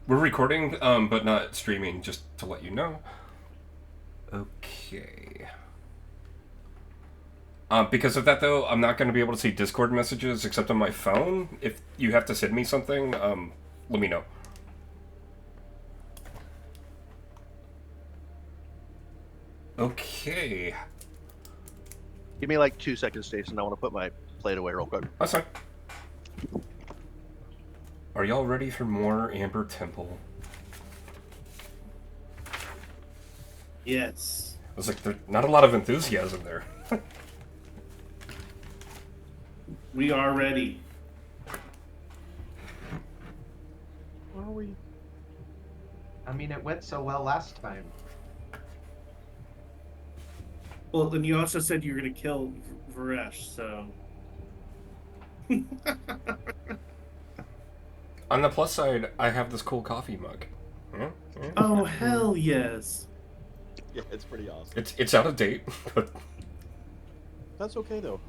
We're recording, but not streaming, just to let you know. Okay. Because of that, though, I'm not going to be able to see Discord messages except on my phone. If you have to send me something, let me know. Okay. Give me like 2 seconds, Jason. I want to put my plate away real quick. That's fine. Are y'all ready for more Amber Temple? Yes. I was like, there's not a lot of enthusiasm there. We are ready. Well, I mean, it went so well last time. Well, then you also said you were going to kill Varesh, so. On the plus side, I have this cool coffee mug. Yeah, yeah. Oh, hell yes. Yeah, it's pretty awesome. It's out of date, but That's okay though.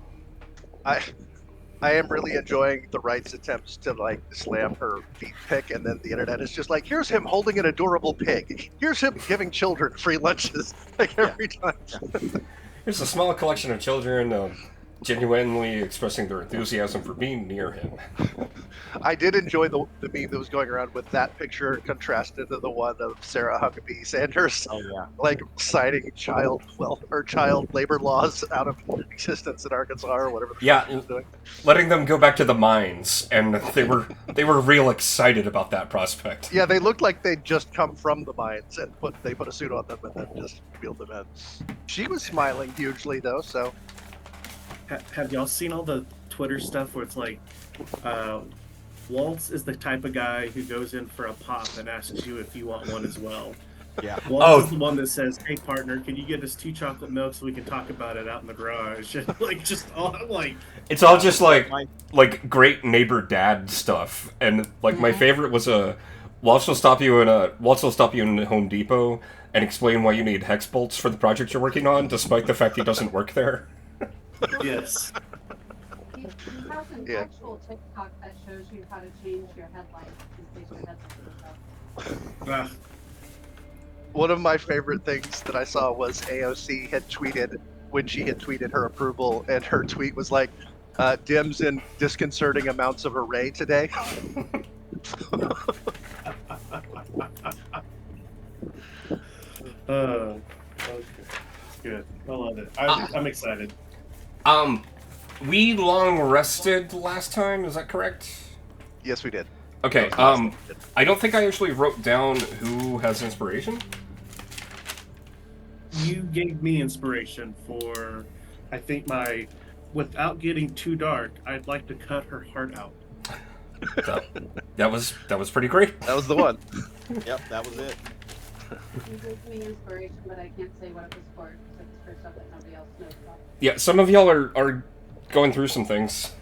I am really enjoying the right's attempts to like slam her feet pick, and then the internet is just like, here's him holding an adorable pig. Here's him giving children free lunches, like every time. here's a small collection of children genuinely expressing their enthusiasm for being near him. I did enjoy the meme that was going around with that picture contrasted to the one of Sarah Huckabee Sanders, Oh yeah. like citing child labor laws out of existence in Arkansas or whatever the Yeah. fuck she was doing. Letting them go back to the mines, and they were real excited about that prospect. Yeah, they looked like they'd just come from the mines and they put a suit on them and then just wheeled them in. She was smiling hugely though, so Have y'all seen all the Twitter stuff where it's like, Waltz is the type of guy who goes in for a pop and asks you if you want one as well. Yeah. Waltz is the one that says, "Hey partner, can you get us 2 chocolate milk so we can talk about it out in the garage?" Just all like. It's all just like My- great neighbor dad stuff, and like my favorite was Waltz will stop you in Home Depot and explain why you need hex bolts for the project you're working on, despite the fact he doesn't work there. Yes. He has an Yeah. actual TikTok that shows you how to change your headlights in case your headlights are Ah, one of my favorite things that I saw was AOC had tweeted when she had tweeted her approval, and her tweet was like, "Dims in disconcerting amounts of array today." okay. Good. I love it. I'm excited. We long rested last time. Is that correct? Yes, we did. Okay. That was awesome. I don't think I actually wrote down who has inspiration. You gave me inspiration for, I think without getting too dark, I'd like to cut her heart out. That was pretty great. That was the one. Yep, that was it. You gave me inspiration, but I can't say what it was for because it's for stuff that nobody else knows about. Yeah, some of y'all are going through some things.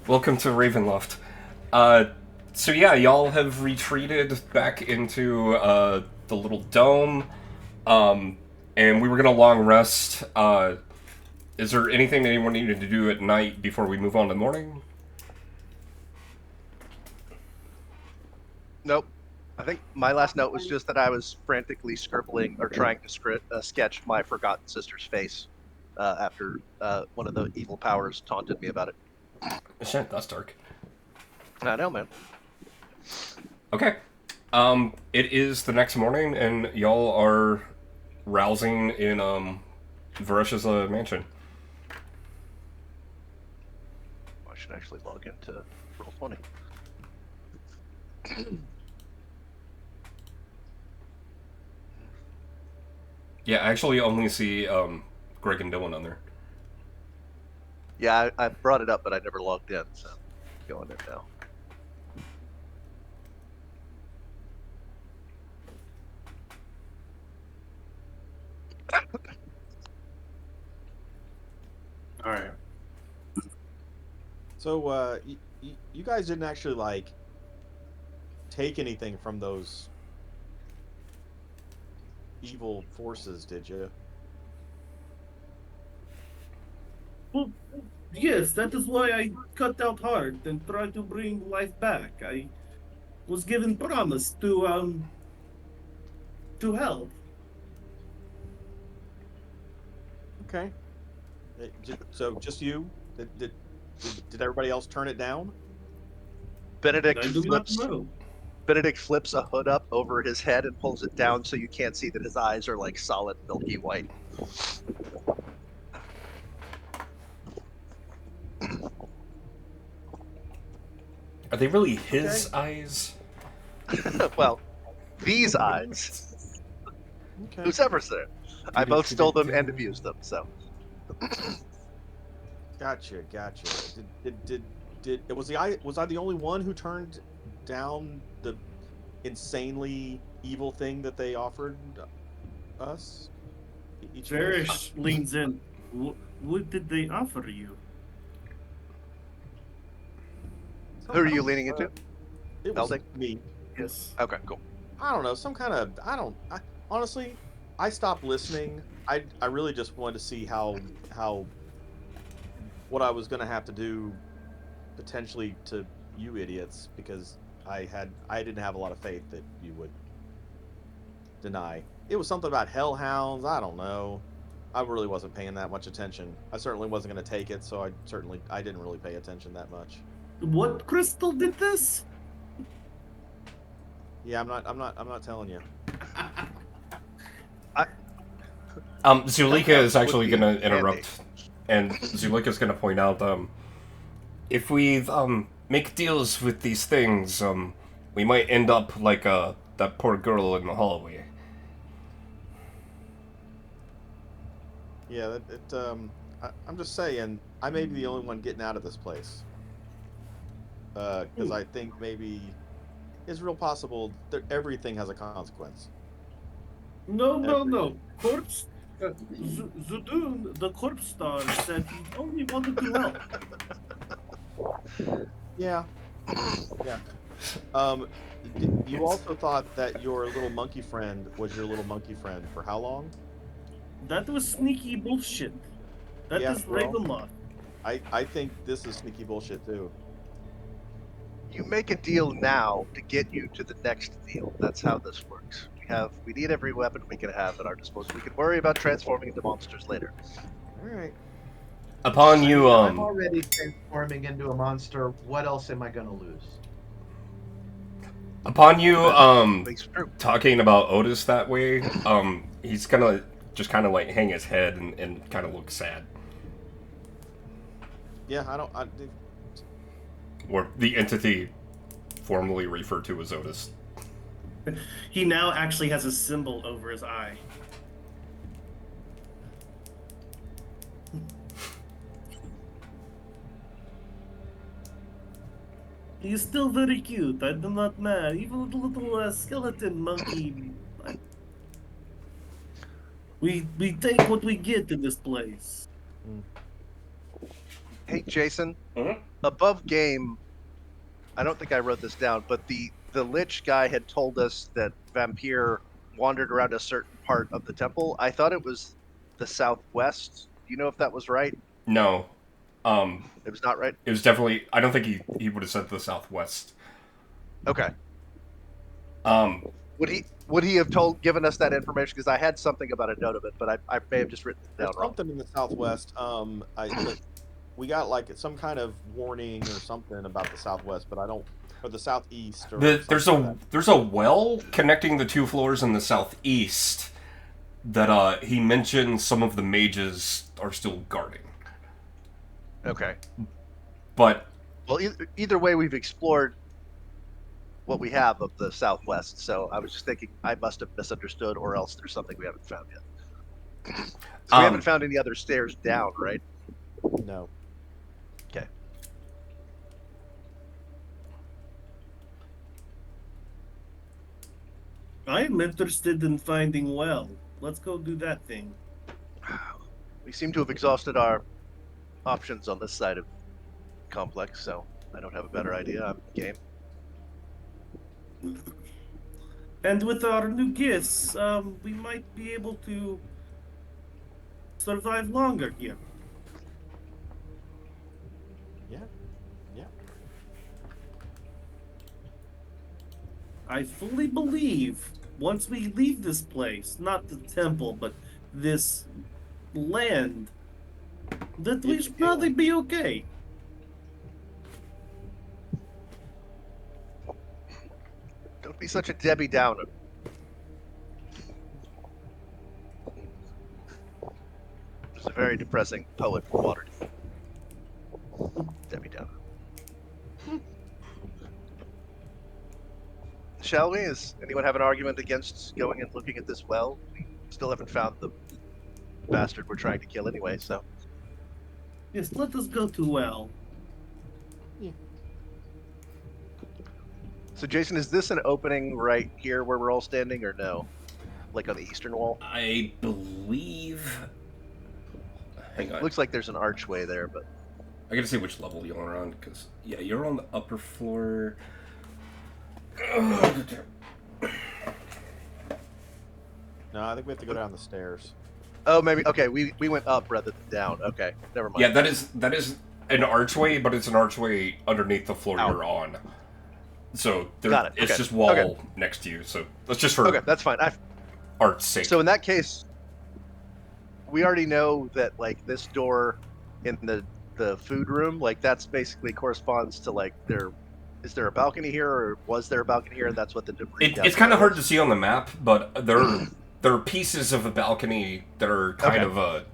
Welcome to Ravenloft. So yeah, y'all have retreated back into the little dome, and we were gonna long rest. Is there anything that anyone needed to do at night before we move on to morning? Nope. I think my last note was just that I was frantically scribbling or trying to sketch my forgotten sister's face after one of the evil powers taunted me about it. Shit, that's dark. I know, man. Okay. It is the next morning, and y'all are rousing in Varesh's mansion. I should actually log into Roll20. Yeah, I actually only see Greg and Dylan on there. Yeah, I brought it up, but I never logged in, so going in now. All right. So, you guys didn't actually like take anything from those evil forces, did you? Well, yes, that is why I cut out heart and try to bring life back. was given promise to help. Okay. So just you? Did everybody else turn it down? Benedict I do not flips. know. Benedict flips a hood up over his head and pulls it down so you can't see that his eyes are like solid milky white. Are they really his eyes? Well, these eyes. Okay. Who's ever said? I both stole them and abused them. So Gotcha. Was I the only one who turned down the insanely evil thing that they offered us? Each of us? Varish leans in. What did they offer you? who are you leaning into? It was Elding? me. Yes. Okay, cool. I don't know, some kind of honestly, I stopped listening. I really just wanted to see how what I was going to have to do potentially to you idiots, because I didn't have a lot of faith that you would deny. It was something about hellhounds, I don't know. I really wasn't paying that much attention. I certainly wasn't going to take it, so I didn't really pay attention that much. What crystal did this? Yeah, I'm not telling you. Zulika is actually would be going to interrupt, and Zulika's going to point out, if we make deals with these things, we might end up like that poor girl in the hallway. Yeah, I'm just saying, I may be the only one getting out of this place. Because I think maybe it's real possible that everything has a consequence. No. Corpse. Zudun, the corpse star, said he only wanted to help. Yeah. Yeah. You also thought that your little monkey friend was your little monkey friend for how long? That was sneaky bullshit. That Yeah, is well. Ravenloft. I think this is sneaky bullshit too. You make a deal now to get you to the next deal. That's how this works. We need every weapon we can have at our disposal. We can worry about transforming into monsters later. All right. Upon you, I'm already transforming into a monster. What else am I gonna lose? upon you, Makes it true. talking about Otis that way, he's gonna just kind of like hang his head and kind of look sad. Yeah, Or the entity formerly referred to as Otis. He now actually has a symbol over his eye. He's still very cute. I do not mind. Even the little skeleton monkey. We take what we get in this place. Hey, Jason. Mhm. Above game, I don't think I wrote this down, but the Lich guy had told us that Vampire wandered around a certain part of the temple. I thought it was the southwest. Do you know if that was right? No, It was not right? it was definitely. I don't think he would have said the southwest. Okay. Um, Would he have given us that information? Because I had something about a note of it, but I may have just written it down there's wrong. something in the southwest. We got like some kind of warning or something about the southwest, but I don't. Or the southeast. Or there's a well connecting the two floors in the southeast that he mentioned some of the mages are still guarding. Okay. But Well, either way, we've explored what we have of the southwest. So I was just thinking I must have misunderstood, or else there's something we haven't found yet. So we haven't found any other stairs down, right? No. Okay. I am interested in finding well. Let's go do that thing. We seem to have exhausted our options on this side of complex, so I don't have a better idea. I'm game. And with our new gifts, we might be able to survive longer here. Yeah. Yeah. I fully believe once we leave this place, not the temple, but this land, that we should probably be okay. Don't be such a Debbie Downer. There's a very depressing poet from Waterdeep. Debbie Downer. Shall we? Does anyone have an argument against going and looking at this well? We still haven't found the bastard we're trying to kill anyway, so. Yes, let us go to well. So, Jason, is this an opening right here where we're all standing, or no? Like on the eastern wall? I believe. Hang on. Looks like there's an archway there, but. I gotta see which level you're on, because, yeah, you're on the upper floor. No, I think we have to go down the stairs. Oh, maybe. Okay, we went up rather than down. Okay, never mind. Yeah, that is an archway, but it's an archway underneath the floor you're on. So Got it. it's Okay. just wall Okay. next to you. So that's just for Okay, that's fine. art's sake. So in that case, we already know that like this door in the food room, like that's basically corresponds to like there. Is there a balcony here, or was there a balcony here, and that's what the debris? It's kind of hard to see on the map, but there are pieces of a balcony that are kind of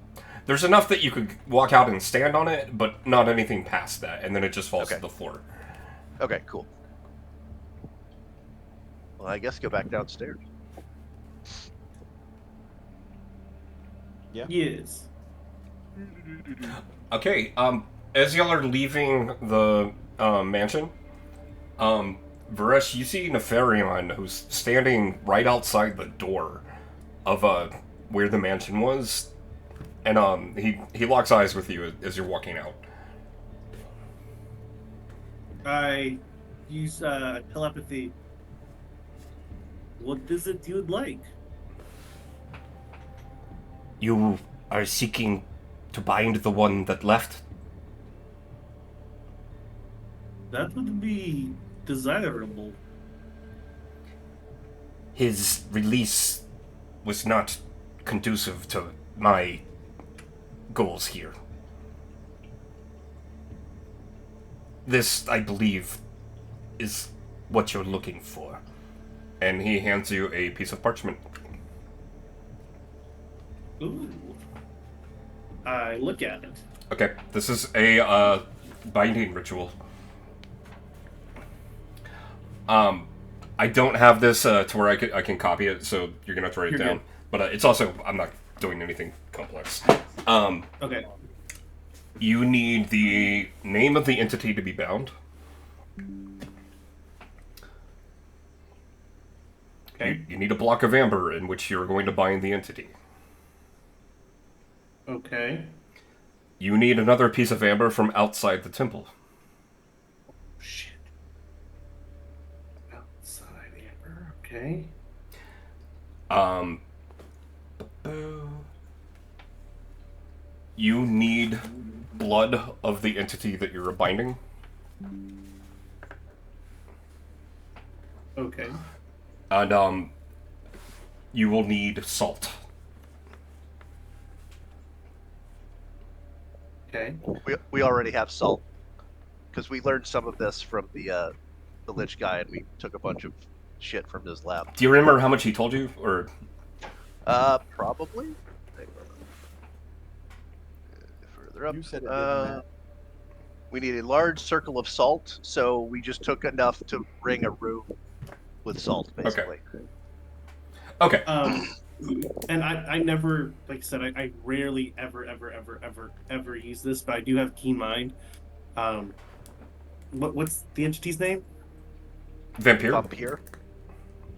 there's enough that you could walk out and stand on it, but not anything past that, and then it just falls to the floor. Okay, cool. Well, I guess go back downstairs. Yes. Okay, as y'all are leaving the mansion, Varesh, you see Nefarion, who's standing right outside the door of where the mansion was, and he locks eyes with you as you're walking out. I use telepathy. What is it you'd like? You are seeking to bind the one that left? That would be desirable. His release was not conducive to my goals here. This, I believe, is what you're looking for. And he hands you a piece of parchment. Ooh. I look at it. Okay, this is a binding ritual. I don't have this to where I can copy it, so you're gonna have to write it You're down. good. But it's also, I'm not doing anything complex. Okay. You need the name of the entity to be bound. Okay. You need a block of amber in which you're going to bind the entity. Okay. You need another piece of amber from outside the temple. Shit. Outside amber. Okay. You need blood of the entity that you're binding. Okay. And, you will need salt. Okay. We already have salt because we learned some of this from the Lich guy, and we took a bunch of shit from his lab. Do you remember how much he told you, or? Probably. Further up. You said it didn't We need a large circle of salt, so we just took enough to ring a room with salt, basically. Okay. And I never, like I said, I rarely ever use this, but I do have keen mind. What's the entity's name? Vampire? Up here.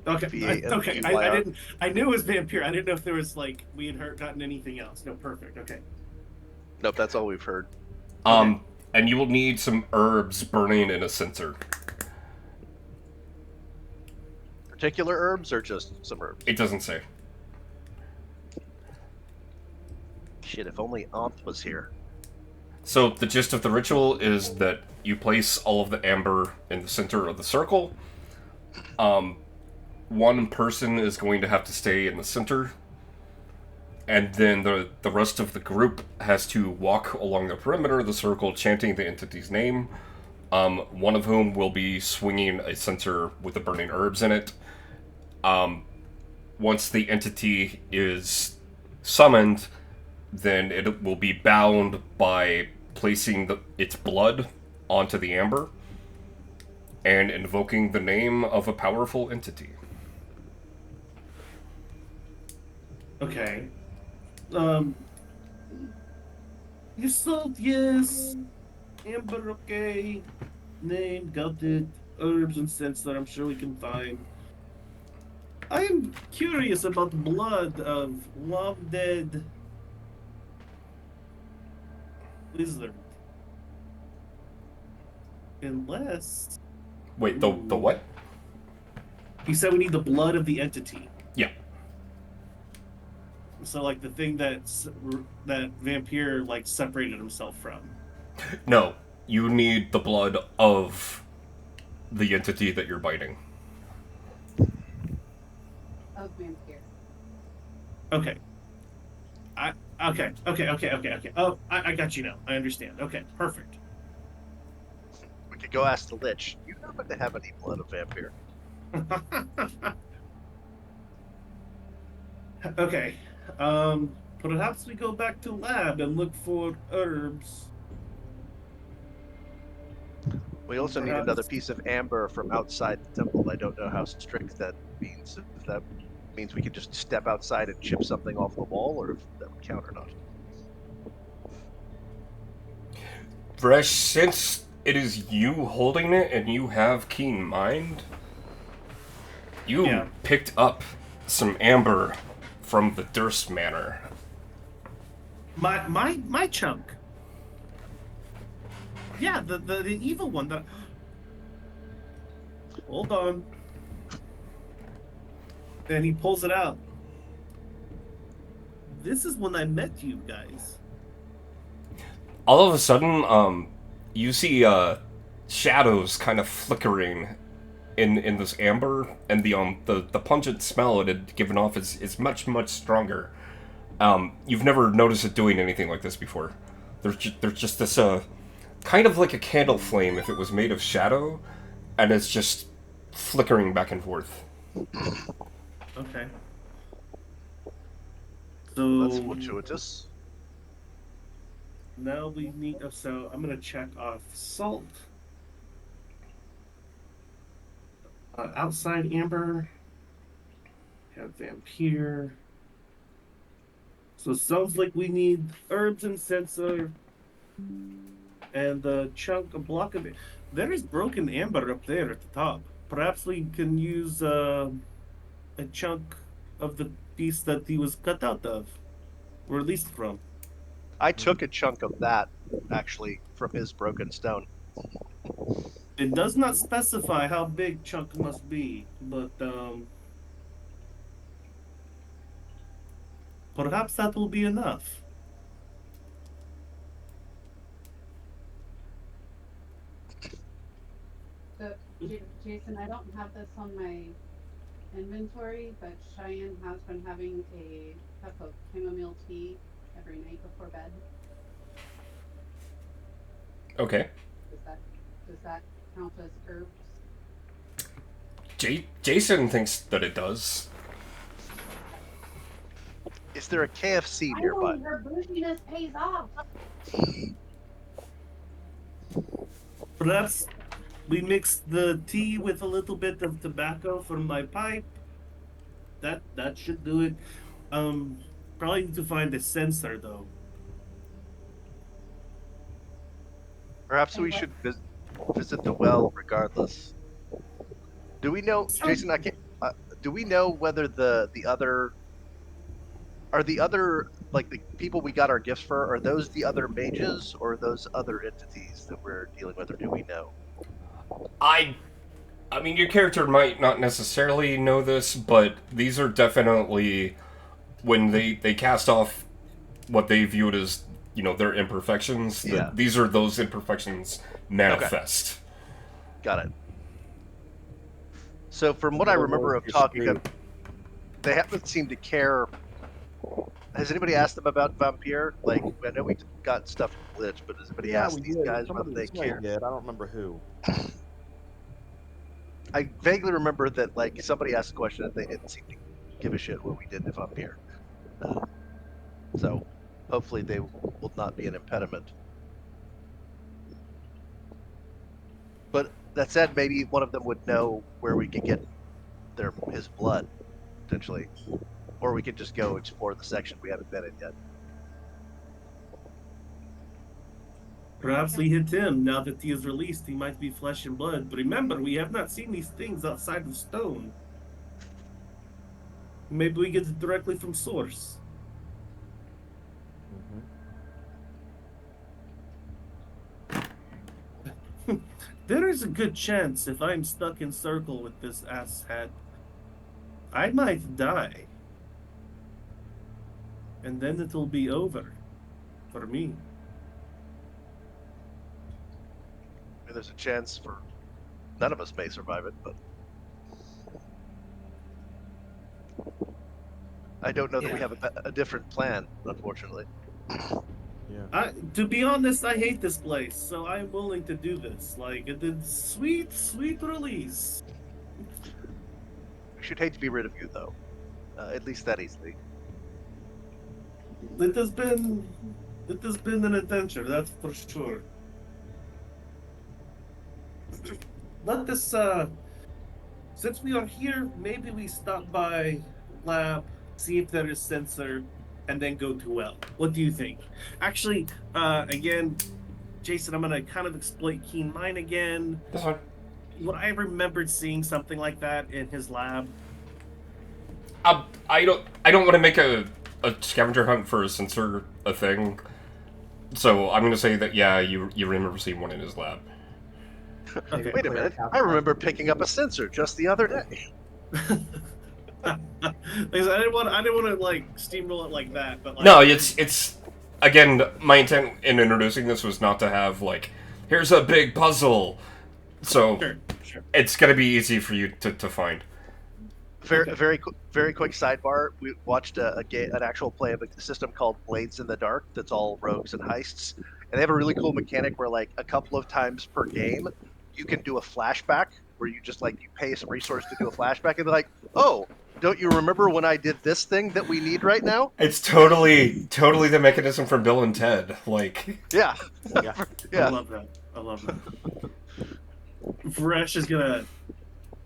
Okay. V-A-M-P-Y-R. I didn't. I knew it was vampire. I didn't know if there was like we had gotten anything else. No, perfect. Okay. Nope, that's all we've heard. And you will need some herbs burning in a censer. Particular herbs or just some herbs? It doesn't say. Shit, if only Aunt was here. So the gist of the ritual is that you place all of the amber in the center of the circle. one person is going to have to stay in the center, and then the rest of the group has to walk along the perimeter of the circle chanting the entity's name, one of whom will be swinging a censer with the burning herbs in it. Once the entity is summoned, then it will be bound by placing its blood onto the amber and invoking the name of a powerful entity. Okay. Salt, yes. Amber, okay. Name, got it. Herbs and scents that I'm sure we can find. I am curious about blood of long-dead wizard. Unless... Wait, the what? You said we need the blood of the entity. Yeah. So, like, the thing that Vampire, like, separated himself from. No, you need the blood of the entity that you're biting. Of Vampire. Okay. Okay. Oh, I got you now. I understand. Okay, perfect. We could go ask the Lich. You happen to have any blood of vampire? Okay. Perhaps we go back to lab and look for herbs. We also need Perhaps. another piece of amber from outside the temple. I don't know how strict that means. If that means we could just step outside and chip something off the wall, or if that would count or not. Vresh, since it is you holding it and you have keen mind, you picked up some amber from the Durst Manor. My chunk. Yeah, the evil one. Hold on. And he pulls it out. This is when I met you guys. All of a sudden, you see shadows kind of flickering in this amber, and the pungent smell it had given off is much stronger. You've never noticed it doing anything like this before. There's just this kind of like a candle flame if it was made of shadow, and it's just flickering back and forth. Okay. So That's fortuitous. now we need. So I'm gonna check off salt. Outside amber. Have vampire. So sounds like we need herbs and censer. And a block of it. There is broken amber up there at the top. Perhaps we can use a chunk of the piece that he was cut out of, or released from. I took a chunk of that, actually, from his broken stone. It does not specify how big chunk must be, but perhaps that will be enough. So, Jason, I don't have this on my inventory, but Cheyenne has been having a cup of chamomile tea every night before bed. Okay. Does that count as herbs? Jason thinks that it does. Is there a KFC nearby? Finally, her bouginess pays off. Perhaps we mix the tea with a little bit of tobacco from my pipe. That should do it. Probably need to find a sensor though. Perhaps we should visit the well regardless. Do we know, Jason? I can't. Do we know whether the other like the people we got our gifts for, are those the other mages or those other entities that we're dealing with, or do we know? I mean, your character might not necessarily know this, but these are definitely, when they cast off what they viewed as, their imperfections, these are those imperfections manifest. Got it. So from what I remember of You're talking, screwed. they haven't seemed to care. Has anybody asked them about Vampire? Like, I know we got stuff from Glitch, but has anybody Yeah, asked we these did. guys whether they Somebody care? did. I don't remember who. I vaguely remember that like somebody asked a question and they didn't seem to give a shit what we did to Vampire. So hopefully they will not be an impediment. But that said, maybe one of them would know where we could get his blood potentially, or we could just go explore the section we haven't been in yet. Perhaps we hit him now that he is released. He might be flesh and blood. But remember, we have not seen these things outside of stone. Maybe we get it directly from source. There is a good chance if I'm stuck in circle with this asshat, I might die. And then it'll be over. For me. I mean, there's a chance for none of us may survive it, but I don't know that we have a different plan, unfortunately. Yeah. To be honest, I hate this place, so I'm willing to do this. Like, it's sweet, sweet release. We should hate to be rid of you, though. At least that easily. It has been an adventure, that's for sure. Let this since we are here, maybe we stop by lab, see if there is sensor, and then go to well. What do you think? Actually, again, Jason, I'm gonna kind of exploit Keen Mind again. That's fine. What I remembered seeing something like that in his lab. I don't want to make a scavenger hunt for a sensor a thing. So I'm gonna say that yeah, you remember seeing one in his lab. Okay. Wait a minute. I remember picking up a sensor just the other day. Like I didn't want to like steamroll it like that, but like, No, it's again, my intent in introducing this was not to have like, here's a big puzzle. So Sure. it's gonna be easy for you to find. Very quick sidebar. We watched an actual play of a system called Blades in the Dark. That's all rogues and heists, and they have a really cool mechanic where like a couple of times per game, you can do a flashback where you just like you pay some resource to do a flashback, and they're like, oh, don't you remember when I did this thing that we need right now? It's totally the mechanism from Bill and Ted. Like, Yeah, Yeah. I yeah. love that. Fresh is gonna.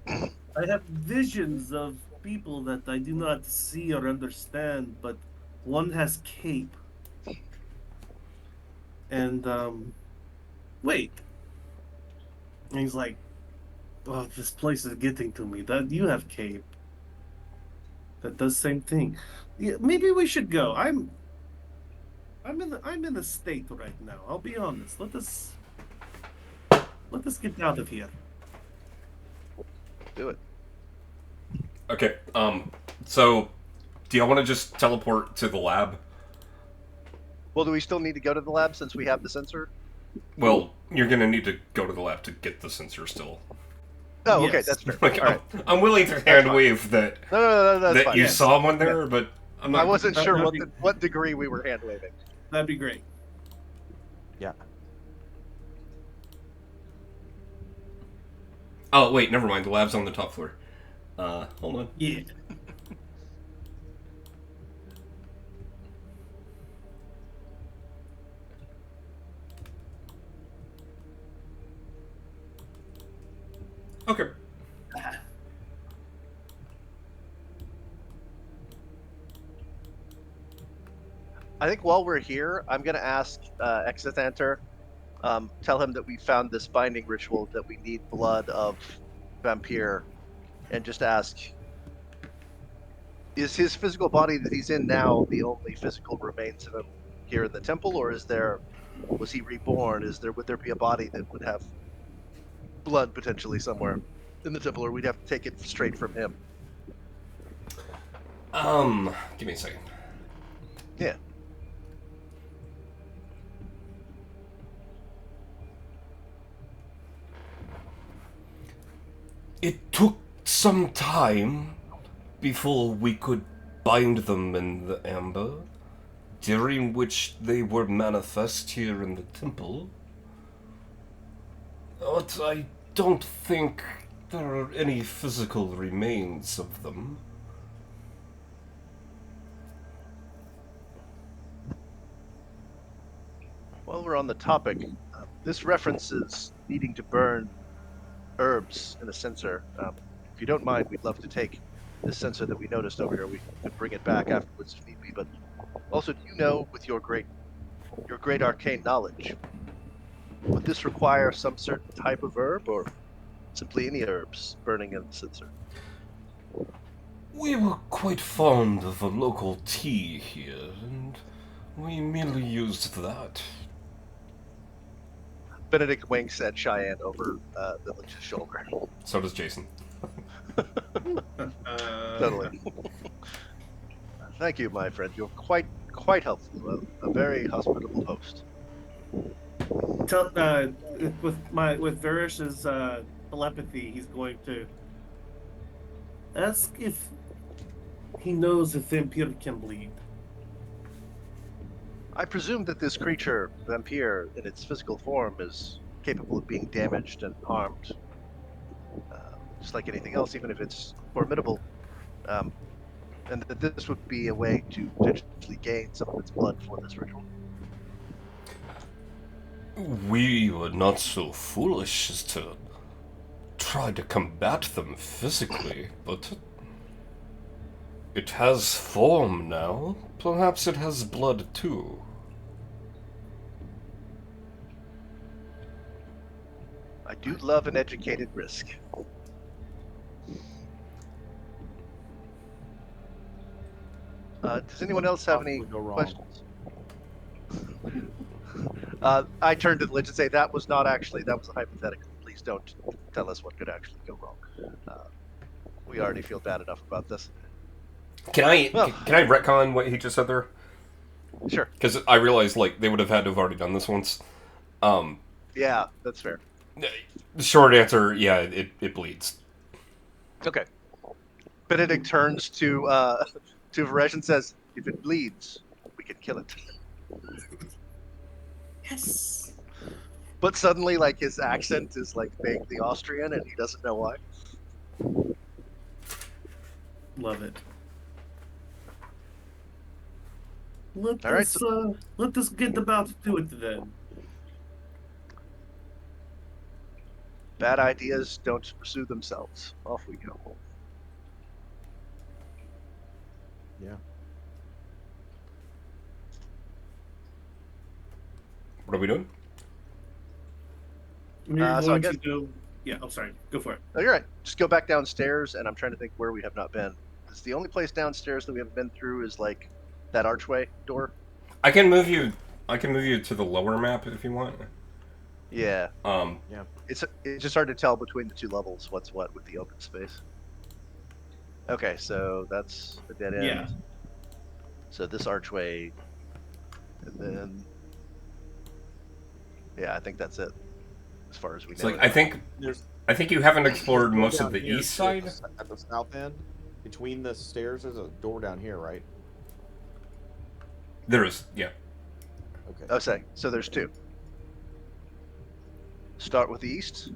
I have visions of people that I do not see or understand, but one has cape. And wait. And he's like, "Oh, this place is getting to me. That you have cape. That does same thing. Yeah, maybe we should go. I'm in a state right now. I'll be honest. Let us get out of here." Do it. okay, so do y'all want to just teleport to the lab? Well, do we still need to go to the lab since we have the sensor? Well, you're gonna need to go to the lab to get the sensor still. Oh, okay, Yes. that's fair. Like, All right. I'm willing to hand wave that No, that's that fine. you Yes. saw one there, but I'm not. I wasn't sure that'd be- what degree we were hand waving. That'd be great. Yeah. Oh wait, never mind. The lab's on the top floor. Hold on. Yeah. Okay. I think while we're here, I'm going to ask Exithanter, tell him that we found this binding ritual, that we need blood of Vampire, and just ask, is his physical body that he's in now the only physical remains of him here in the temple, or was he reborn? Would there be a body that would have blood potentially somewhere in the temple, or we'd have to take it straight from him? Give me a second. Yeah. It took some time before we could bind them in the amber, during which they were manifest here in the temple. But I don't think there are any physical remains of them. While we're on the topic, this references needing to burn herbs in a censer. If you don't mind, we'd love to take this censer that we noticed over here. We could bring it back afterwards if need be. But also, do you know, with your great arcane knowledge, would this require some certain type of herb, or simply any herbs burning in the censer? We were quite fond of a local tea here, and we merely used that. Benedict winks at Cheyenne over Village's shoulder. So does Jason. Totally. Thank you, my friend. You're quite helpful. A very hospitable host. Tell, with Varish's telepathy, he's going to ask if he knows if vampire can bleed. I presume that this creature, vampire, in its physical form, is capable of being damaged and harmed, just like anything else, even if it's formidable. And that this would be a way to potentially gain some of its blood for this ritual. We were not so foolish as to try to combat them physically, but it has form now. Perhaps it has blood too. I do love an educated risk. Does anyone else have any Possibly go wrong. questions? I turn to the Lich and say, that was a hypothetical. Please don't tell us what could actually go wrong. We already feel bad enough about this. Can I Well- can I retcon what he just said there? Sure. Because I realized like they would have had to have already done this once. Yeah, that's fair. The short answer, yeah, it bleeds. Okay. Benedict turns to Varesh and says, if it bleeds, we can kill it. Yes. But suddenly, like, his accent is like vaguely Austrian and he doesn't know why. Love it. Let All right, us get about to do it then. Bad ideas don't pursue themselves. Off we go. Yeah. What are we doing? We're So I going guess- to go. Yeah, I'm sorry. Go for it. Oh, you're right. Just go back downstairs, and I'm trying to think where we have not been. It's the only place downstairs that we haven't been through is like that archway door. I can move you to the lower map if you want. Yeah. Yeah. It's just hard to tell between the two levels what's what with the open space. Okay, so that's the dead end. Yeah. So this archway, and then yeah, I think that's it as far as we It's know. like I think you haven't explored most of the Down here, east side. At the south end, between the stairs, there's a door down here, right? There is, yeah. Okay. Oh, so there's two. Start with the east.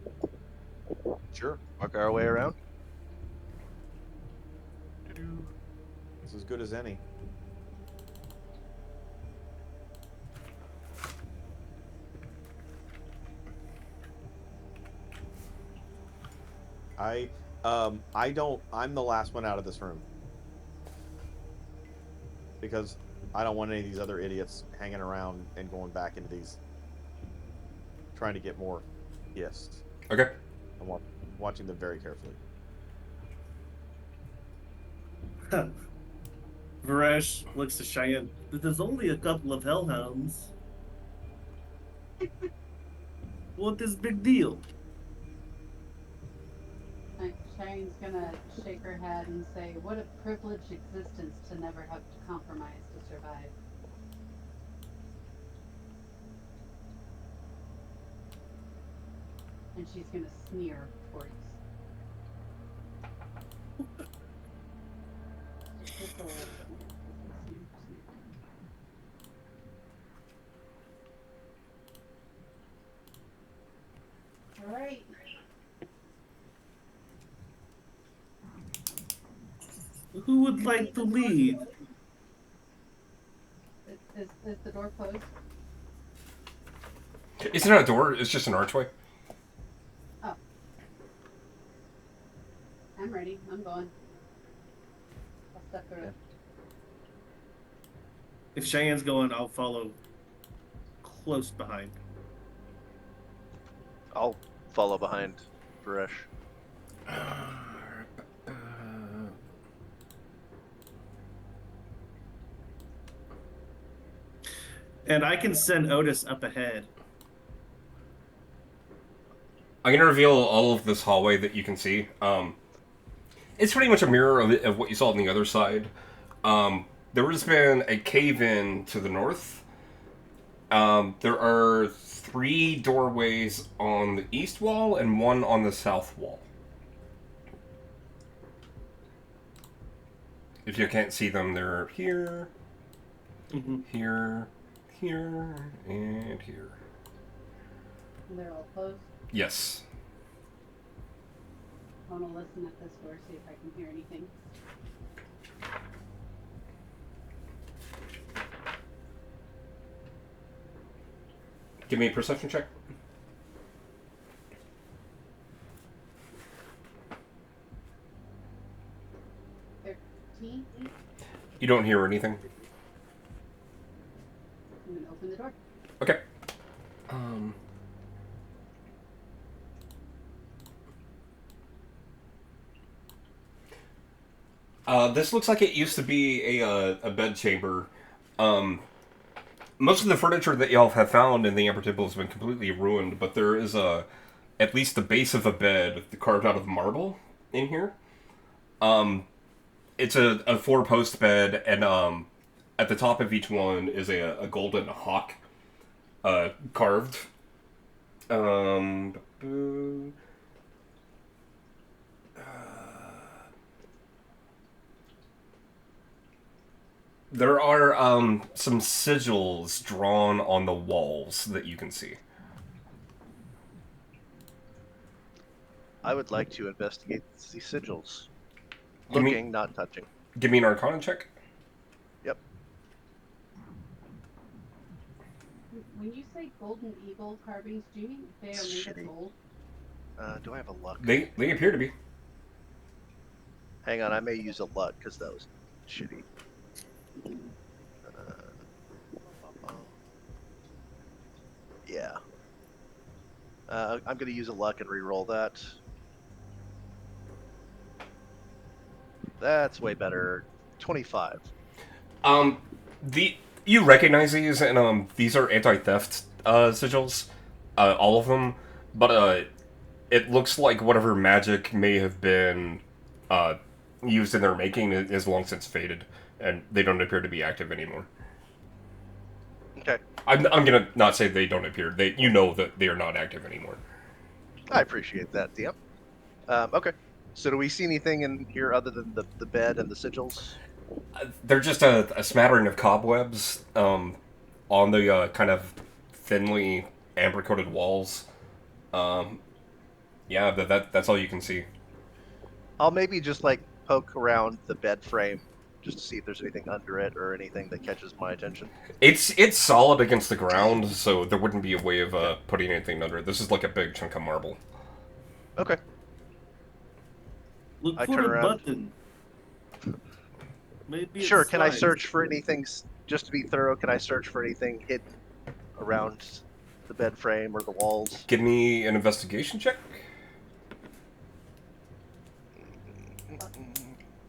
Sure. Work our way around. It's as good as any. I'm the last one out of this room. Because I don't want any of these other idiots hanging around and going back into these, trying to get more gifts. Okay. I'm watching them very carefully. Varesh looks to Cheyenne. There's only a couple of hellhounds. What is big deal? Cheyenne's gonna shake her head and say, what a privileged existence to never have to compromise to survive. And she's gonna sneer towards Who would like to lead? Is the door closed? It's not a door, it's just an archway. Oh. I'm ready. I'm going. I'll step through it. If Cheyenne's going, I'll follow close behind. I'll follow behind Varesh. And I can send Otis up ahead. I'm gonna reveal all of this hallway that you can see. It's pretty much a mirror of what you saw on the other side. There has been a cave-in to the north. There are 3 doorways on the east wall and 1 on the south wall. If you can't see them, they're here, here, here, and here. They're all closed. Yes. I want to listen at this door, see if I can hear anything. Give me a perception check. Tea? You don't hear anything. I'm gonna open the door. Okay. This looks like it used to be a bed chamber. Most of the furniture that y'all have found in the Amber Temple has been completely ruined, but there is at least the base of a bed carved out of marble in here. It's a 4-post bed, and at the top of each one is a golden hawk carved. There are some sigils drawn on the walls that you can see. I would like to investigate the sigils. Give me- Looking, not touching. Give me an Arcana check. Yep. When you say golden eagle carvings, do you mean they are made Shitty. of gold? Do I have a luck? They appear to be. Hang on, I may use a luck because that was shitty. Yeah. I'm going to use a luck and re-roll that. That's way better. 25. You recognize these, and these are anti-theft sigils, all of them. But it looks like whatever magic may have been used in their making is long since faded, and they don't appear to be active anymore. Okay. I'm gonna not say they don't appear. You know that they are not active anymore. I appreciate that, DM. Okay. So do we see anything in here other than the bed and the sigils? They're just a smattering of cobwebs on the kind of thinly amber-coated walls. Yeah, that's all you can see. I'll maybe just like poke around the bed frame just to see if there's anything under it or anything that catches my attention. It's solid against the ground, so there wouldn't be a way of putting anything under it. This is like a big chunk of marble. Okay. Look I for turn a around. button. Maybe Sure, it's can I slide. search for anything, just to be thorough, can I search for anything hidden around the bed frame or the walls? Give me an investigation check.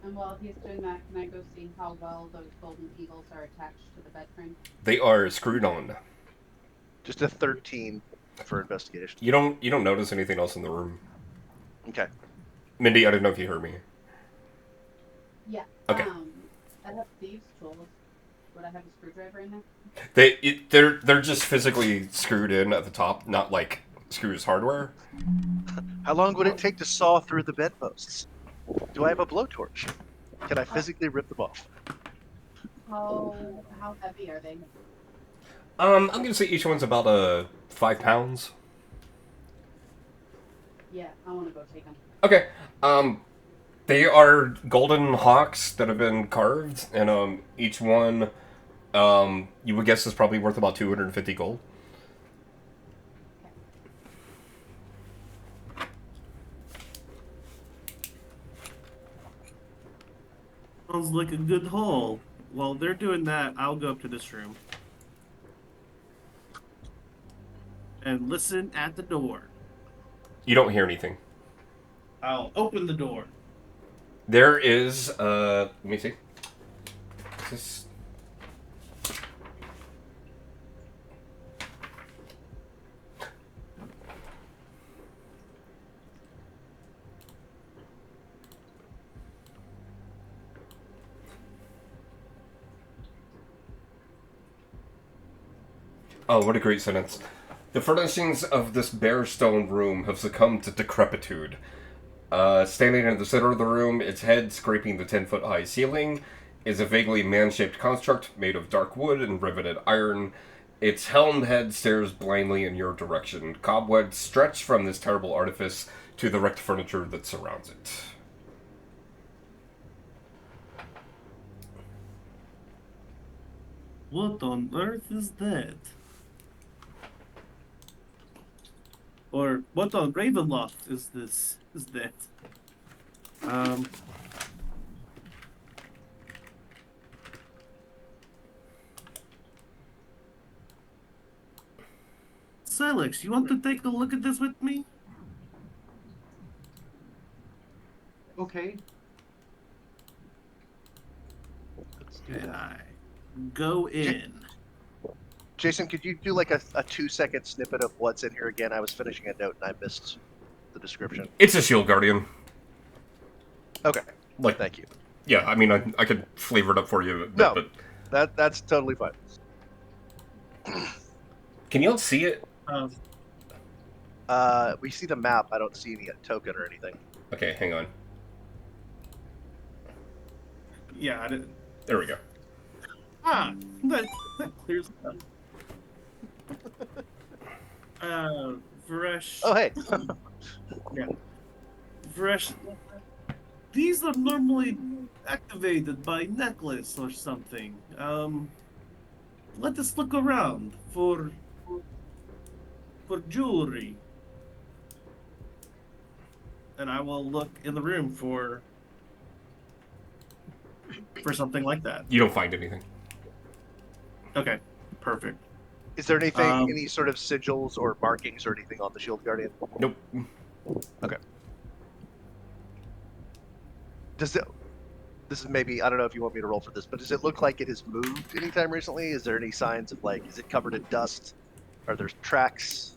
And while he's doing that, can I go see how well those golden eagles are attached to the bed frame? They are screwed on. Just a 13 for investigation. You don't notice anything else in the room. Okay. Mindy, I don't know if you heard me. Yeah. Okay. I have thieves' tools. Would I have a screwdriver in there? They're just physically screwed in at the top, not like screws hardware. How long would it take to saw through the bedposts? Do I have a blowtorch? Can I physically rip them off? How heavy are they? I'm gonna say each one's about 5 pounds. Yeah, I want to go take them. Okay. They are golden hawks that have been carved, and each one, you would guess is probably worth about 250 gold. Sounds like a good haul. While they're doing that, I'll go up to this room and listen at the door. You don't hear anything. I'll open the door. There is, let me see. Is this... Oh, what a great sentence. The furnishings of this bare stone room have succumbed to decrepitude. Standing in the center of the room, its head scraping the 10-foot high ceiling, is a vaguely man-shaped construct made of dark wood and riveted iron. Its helmed head stares blindly in your direction. Cobwebs stretch from this terrible artifice to the wrecked furniture that surrounds it. What on earth is that? Or what on Ravenloft is this? Is that? Silex, you want to take a look at this with me? Okay. Let's do And that. I go in. Jason, could you do like a 2-second snippet of what's in here again? I was finishing a note and I missed the description. It's a shield guardian. Okay, Like, thank you. yeah, I mean, I could flavor it up for you, No. but That's totally fine. can you all see it? We see the map. I don't see any token or anything. Okay, hang on. Yeah, I didn't. There we go. Ah, that clears it up. Varesh. Oh, hey. Varesh, these are normally activated by necklace or something. Let us look around for jewelry. And I will look in the room for something like that. You don't find anything. Okay, perfect. Is there anything, Um, any sort of sigils or markings or anything on the shield guardian? Nope. Does it? This is maybe, I don't know if you want me to roll for this, but does it look like it has moved anytime recently? Is there any signs of like, is it covered in dust? Are there tracks?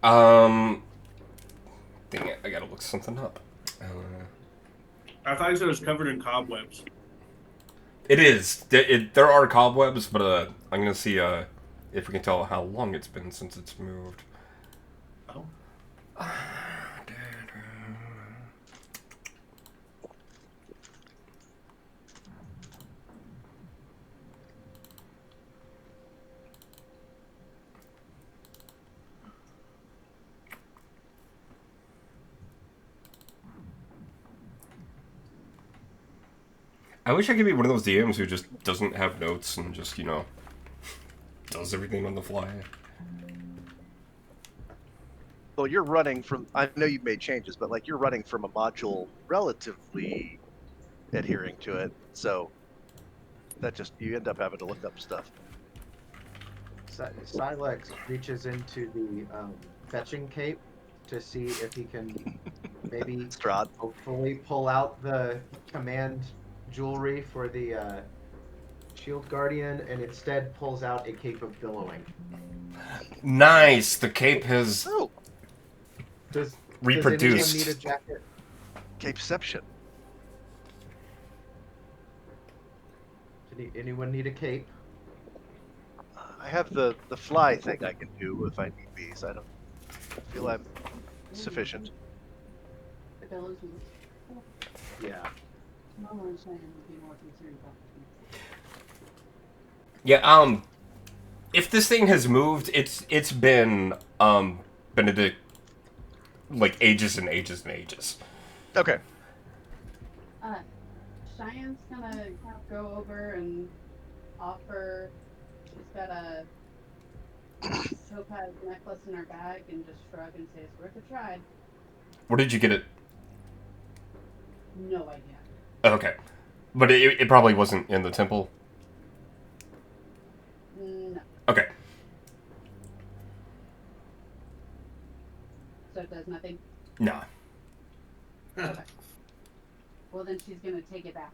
Dang it, I gotta look something up. I thought you said it was covered in cobwebs. It is. There are cobwebs, but I'm gonna see if we can tell how long it's been since it's moved. Oh. I wish I could be one of those DMs who just doesn't have notes and just, does everything on the fly. Well, you're running from, I know you've made changes, but like you're running from a module relatively adhering to it. So that just, you end up having to look up stuff. Silex reaches into the fetching cape to see if he can maybe Strahd. hopefully pull out the command jewelry for the shield guardian, and instead pulls out a cape of billowing. Nice! The cape has Oh, Does reproduced. anyone need a jacket? Capeception. Anyone need a cape? I have the fly thing I can do if I need be, so I don't feel I'm sufficient. The billows was Yeah. normal and Cheyenne would be more concerned about the Yeah, if this thing has moved, it's been, Benedict, like, ages and ages and ages. Okay. Uh, Cheyenne's gonna go over and offer. She's got a topaz necklace in her bag and just shrug and say it's worth a try. Where did you get it? No idea. Okay. But it probably wasn't in the temple. No. Okay. So it does nothing? No. Okay. Well, then she's gonna take it back.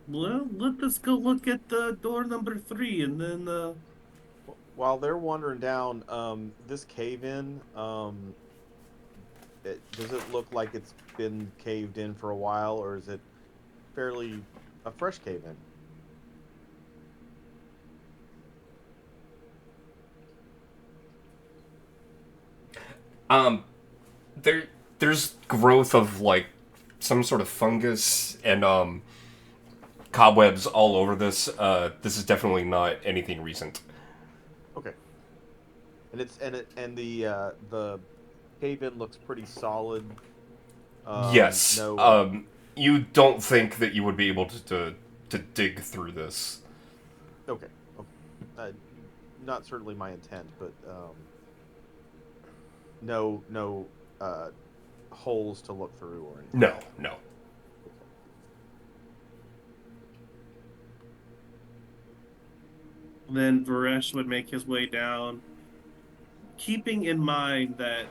Well, let us go look at door number 3, and then While they're wandering down this cave-in, does it look like it's been caved in for a while, or is it fairly a fresh cave-in? There's growth of like some sort of fungus and cobwebs all over this. This is definitely not anything recent. Okay. And the cave-in looks pretty solid. Yes. No. You don't think that you would be able to dig through this. Okay. Not certainly my intent, but no holes to look through or anything. No. then Varesh would make his way down, keeping in mind that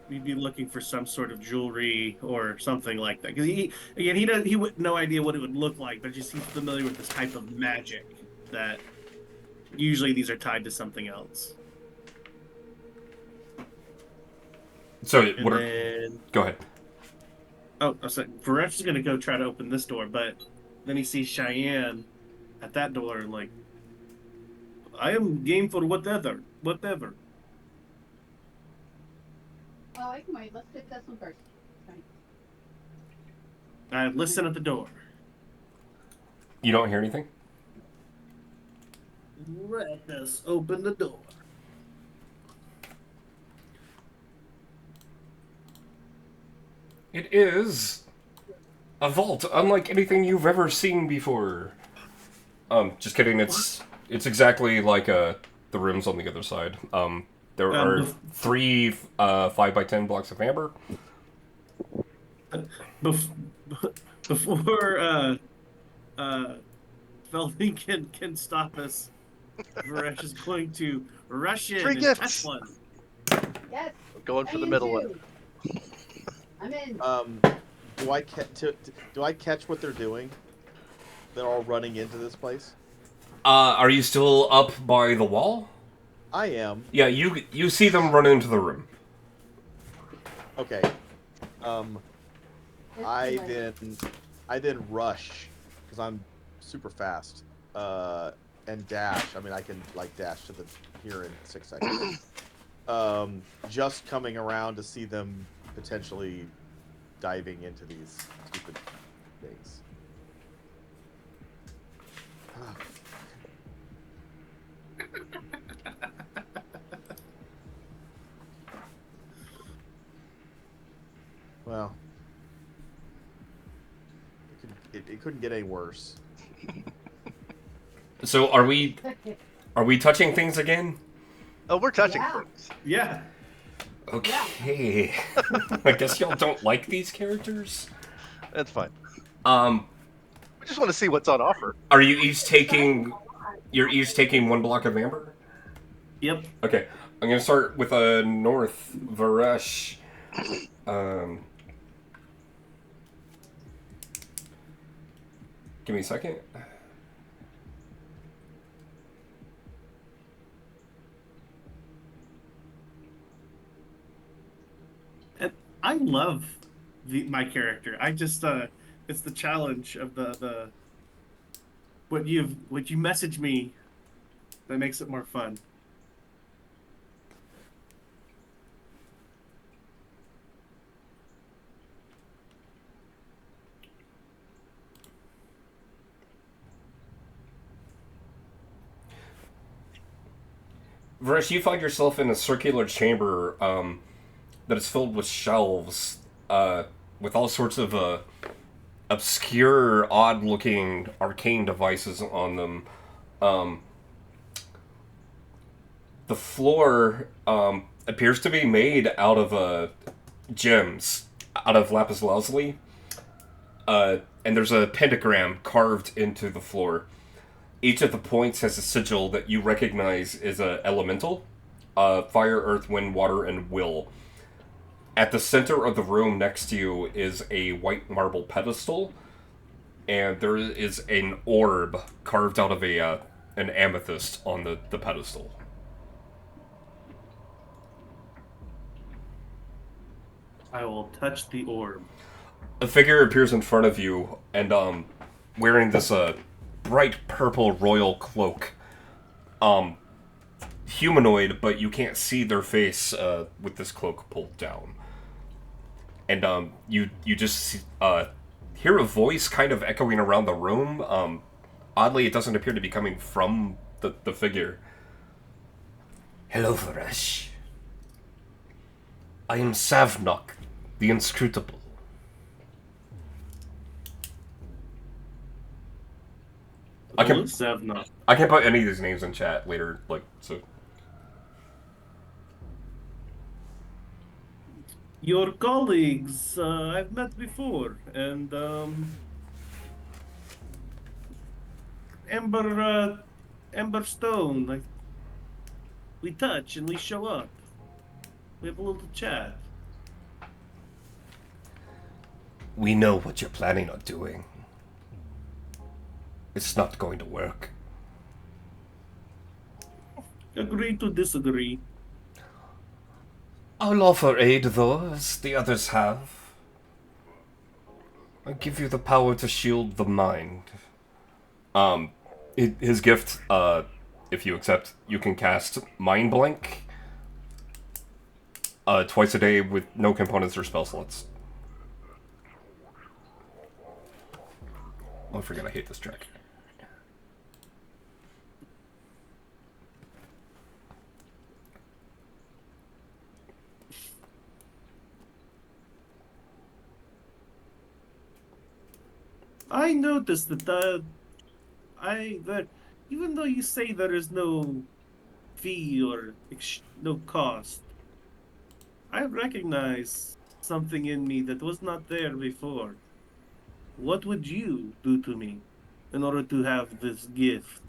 we'd be looking for some sort of jewelry or something like that. Because he would no idea what it would look like, but just he's familiar with this type of magic that usually these are tied to something else. So And what? then, Go ahead. oh, I was like, Varesh is gonna go try to open this door, but then he sees Cheyenne at that door, and like, I am game for whatever. Oh, I can wait. Let's get this one first. Fine. I listen at the door. You don't hear anything? Let us open the door. It is a vault, unlike anything you've ever seen before. Just kidding. It's exactly like the rooms on the other side. There are 3 5x10 blocks of amber. Before Felding can stop us, Varesh is going to rush in Free and gifts. touch one. Yes. We're going for the I am middle one. too. I'm in. Do I catch what they're doing? They're all running into this place. Are you still up by the wall? I am. Yeah, you see them run into the room. Okay. It's I too late. then rush because I'm super fast. And dash. I mean, I can like dash to the here in 6 seconds. Just coming around to see them potentially diving into these stupid things. Well, it couldn't get any worse. So are we touching things again? Oh, we're touching Yeah. things. Yeah. Okay. I guess y'all don't like these characters. That's fine. Um, We just want to see what's on offer. are you each taking? You're each taking 1 block of amber. Yep. Okay, I'm gonna start with a North Varesh. Give me a second. And I love my character. I just it's the challenge of the what you message me that makes it more fun. Varesh, you find yourself in a circular chamber that is filled with shelves with all sorts of obscure, odd-looking arcane devices on them. Um, the floor appears to be made out of gems, out of lapis lazuli, and there's a pentagram carved into the floor. Each of the points has a sigil that you recognize is a elemental: fire, earth, wind, water, and will. At the center of the room next to you is a white marble pedestal, and there is an orb carved out of an amethyst on the pedestal. I will touch the orb. A figure appears in front of you, and wearing this bright purple royal cloak. Humanoid, but you can't see their face with this cloak pulled down. And you just hear a voice kind of echoing around the room. Oddly, it doesn't appear to be coming from the figure. Hello, Varesh. I am Savnok, the Inscrutable. I can Savnok. I can put any of these names in chat later, so. Your colleagues, I've met before, and Ember Stone. We touch and we show up. We have a little chat. We know what you're planning on doing. It's not going to work. Agree to disagree. I'll offer aid, though, as the others have. I give you the power to shield the mind. His gift, if you accept, you can cast Mind Blank twice a day with no components or spell slots. Oh, I forgot I hate this track. I noticed that even though you say there is no fee or no cost, I recognize something in me that was not there before. What would you do to me in order to have this gift?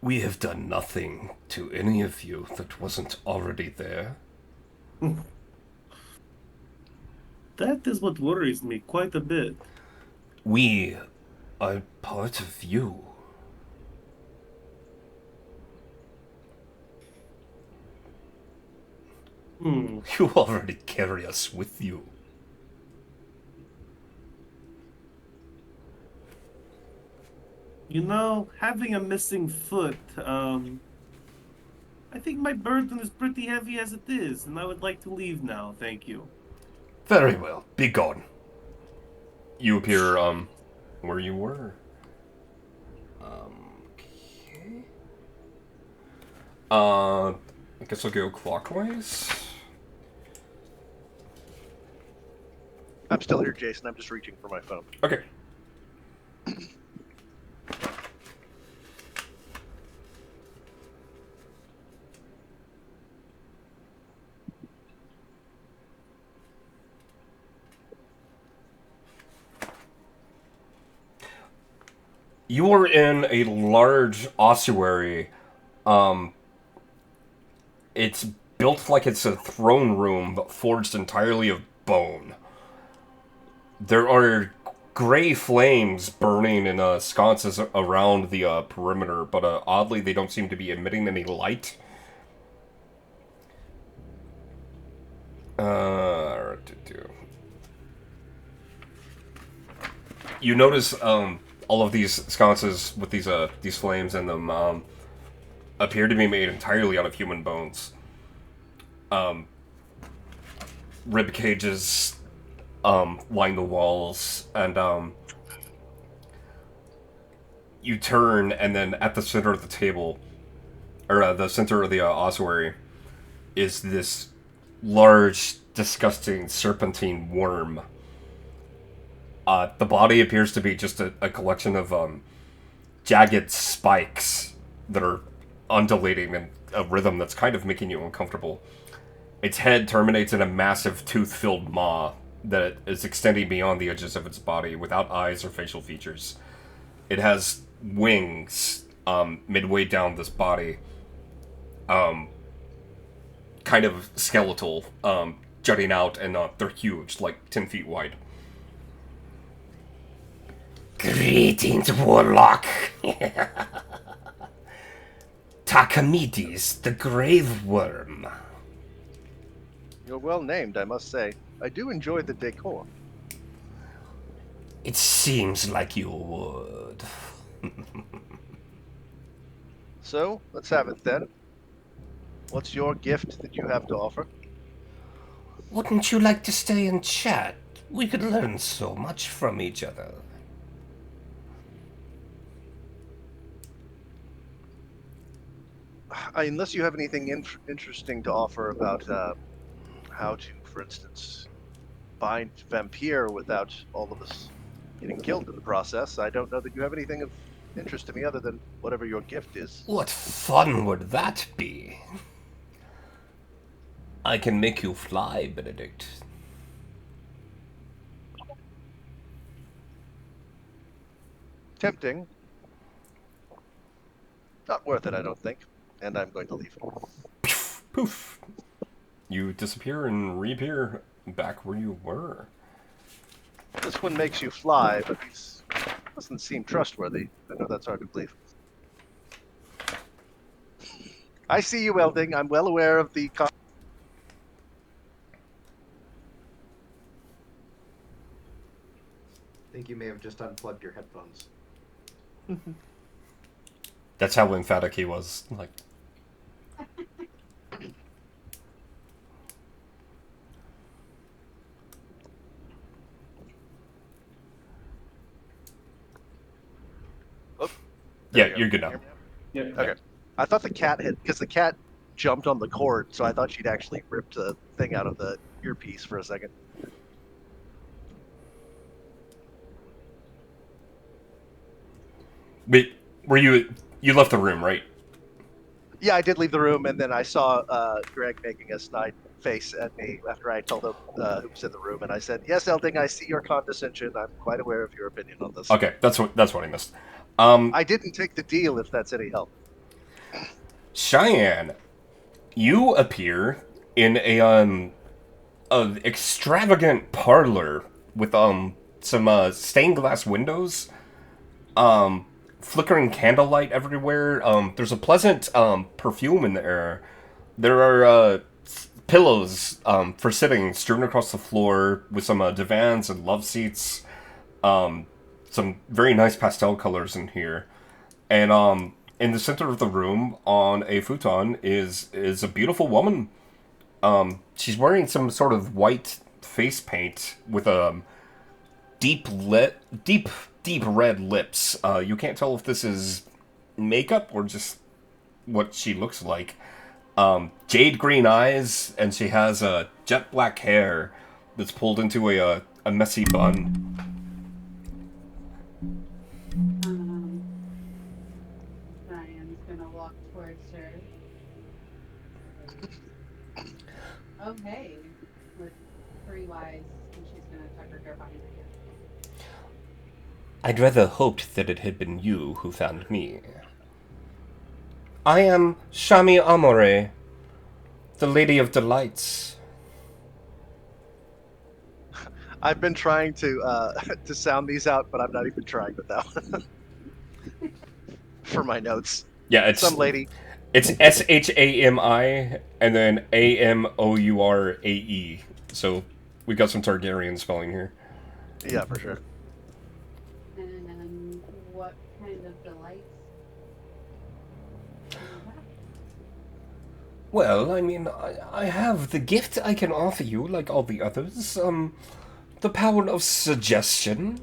We have done nothing to any of you that wasn't already there. That is what worries me quite a bit. We are part of you. You already carry us with you. You know, having a missing foot, I think my burden is pretty heavy as it is, and I would like to leave now, thank you. Very well. Be gone. You appear, where you were. Okay. I guess I'll go clockwise. I'm still here, Jason. I'm just reaching for my phone. Okay. You are in a large ossuary. It's built like it's a throne room, but forged entirely of bone. There are gray flames burning in sconces around the perimeter, but oddly they don't seem to be emitting any light. You notice all of these sconces with these flames in them appear to be made entirely out of human bones. Rib cages line the walls, and you turn, and then at the center of the table, or the center of the ossuary, is this large, disgusting serpentine worm. The body appears to be just a collection of jagged spikes that are undulating in a rhythm that's kind of making you uncomfortable. Its head terminates in a massive tooth-filled maw that is extending beyond the edges of its body without eyes or facial features. It has wings midway down this body, kind of skeletal, jutting out, and they're huge, like 10 feet wide. Greetings, Warlock! Takamides, the Grave Worm. You're well named, I must say. I do enjoy the decor. It seems like you would. So, let's have it then. What's your gift that you have to offer? Wouldn't you like to stay and chat? We could learn so much from each other. Unless you have anything interesting to offer about how to, for instance, bind Vampire without all of us getting killed in the process, I don't know that you have anything of interest to me other than whatever your gift is. What fun would that be? I can make you fly, Benedict. Tempting. Not worth it, I don't think. And I'm going to leave. Poof. You disappear and reappear back where you were. This one makes you fly, but he doesn't seem trustworthy. I know that's hard to believe. I see you, Elding. I'm well aware of the... I think you may have just unplugged your headphones. That's how emphatic he was. Like, yeah, you're good now. Yeah. Okay. I thought the cat had... Because the cat jumped on the cord, so I thought she'd actually ripped the thing out of the earpiece for a second. Wait, were you left the room, right? Yeah, I did leave the room, and then I saw Greg making a snide face at me after I told him who was in the room, and I said, "Yes, Elding, I see your condescension. I'm quite aware of your opinion on this." Okay, that's what I missed. I didn't take the deal, if that's any help. Cheyenne, you appear in a extravagant parlor with some stained glass windows, flickering candlelight everywhere. There's a pleasant perfume in the air. There are pillows for sitting strewn across the floor with some divans and love seats. Some very nice pastel colors in here, and in the center of the room on a futon is a beautiful woman. She's wearing some sort of white face paint with deep red lips. You can't tell if this is makeup or just what she looks like. Jade green eyes, and she has jet black hair that's pulled into a messy bun. Ryan's gonna walk towards her. Oh, hey. With 3 Ys, and she's gonna tuck her hair behind her ear. I'd rather hoped that it had been you who found me. I am Shami Amore, the Lady of Delights. I've been trying to to sound these out, but I'm not even trying with that one. For my notes. Yeah, it's Some lady. It's Shami and then Amourae. So we got some Targaryen spelling here. Yeah, for sure. And what kind of delights do you have? Well, I mean, I have the gift I can offer you, like all the others. The power of suggestion.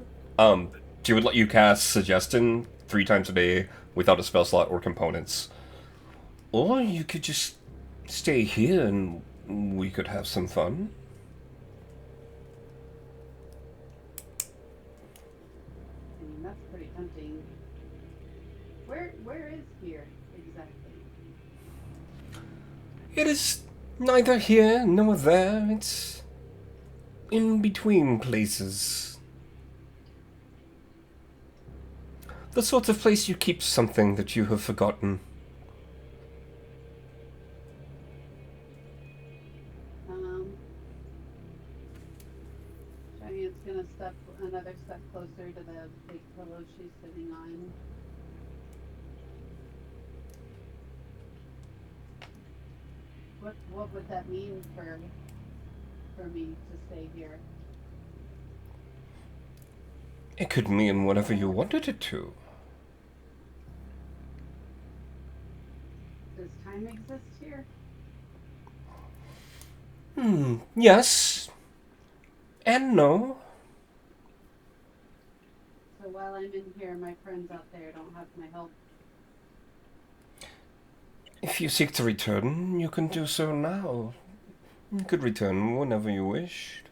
She would let you cast suggestion 3 times a day without a spell slot or components. Or you could just stay here and we could have some fun. I mean, that's pretty tempting. Where is here exactly? It is neither here nor there. It's in between places. The sort of place you keep something that you have forgotten. Giant's gonna step another step closer to the big pillow she's sitting on. What would that mean for me to stay here? It could mean whatever you wanted it to. Does time exist here? Yes. And no. So while I'm in here, my friends out there don't have my help. If you seek to return, you can do so now. You could return whenever you wished.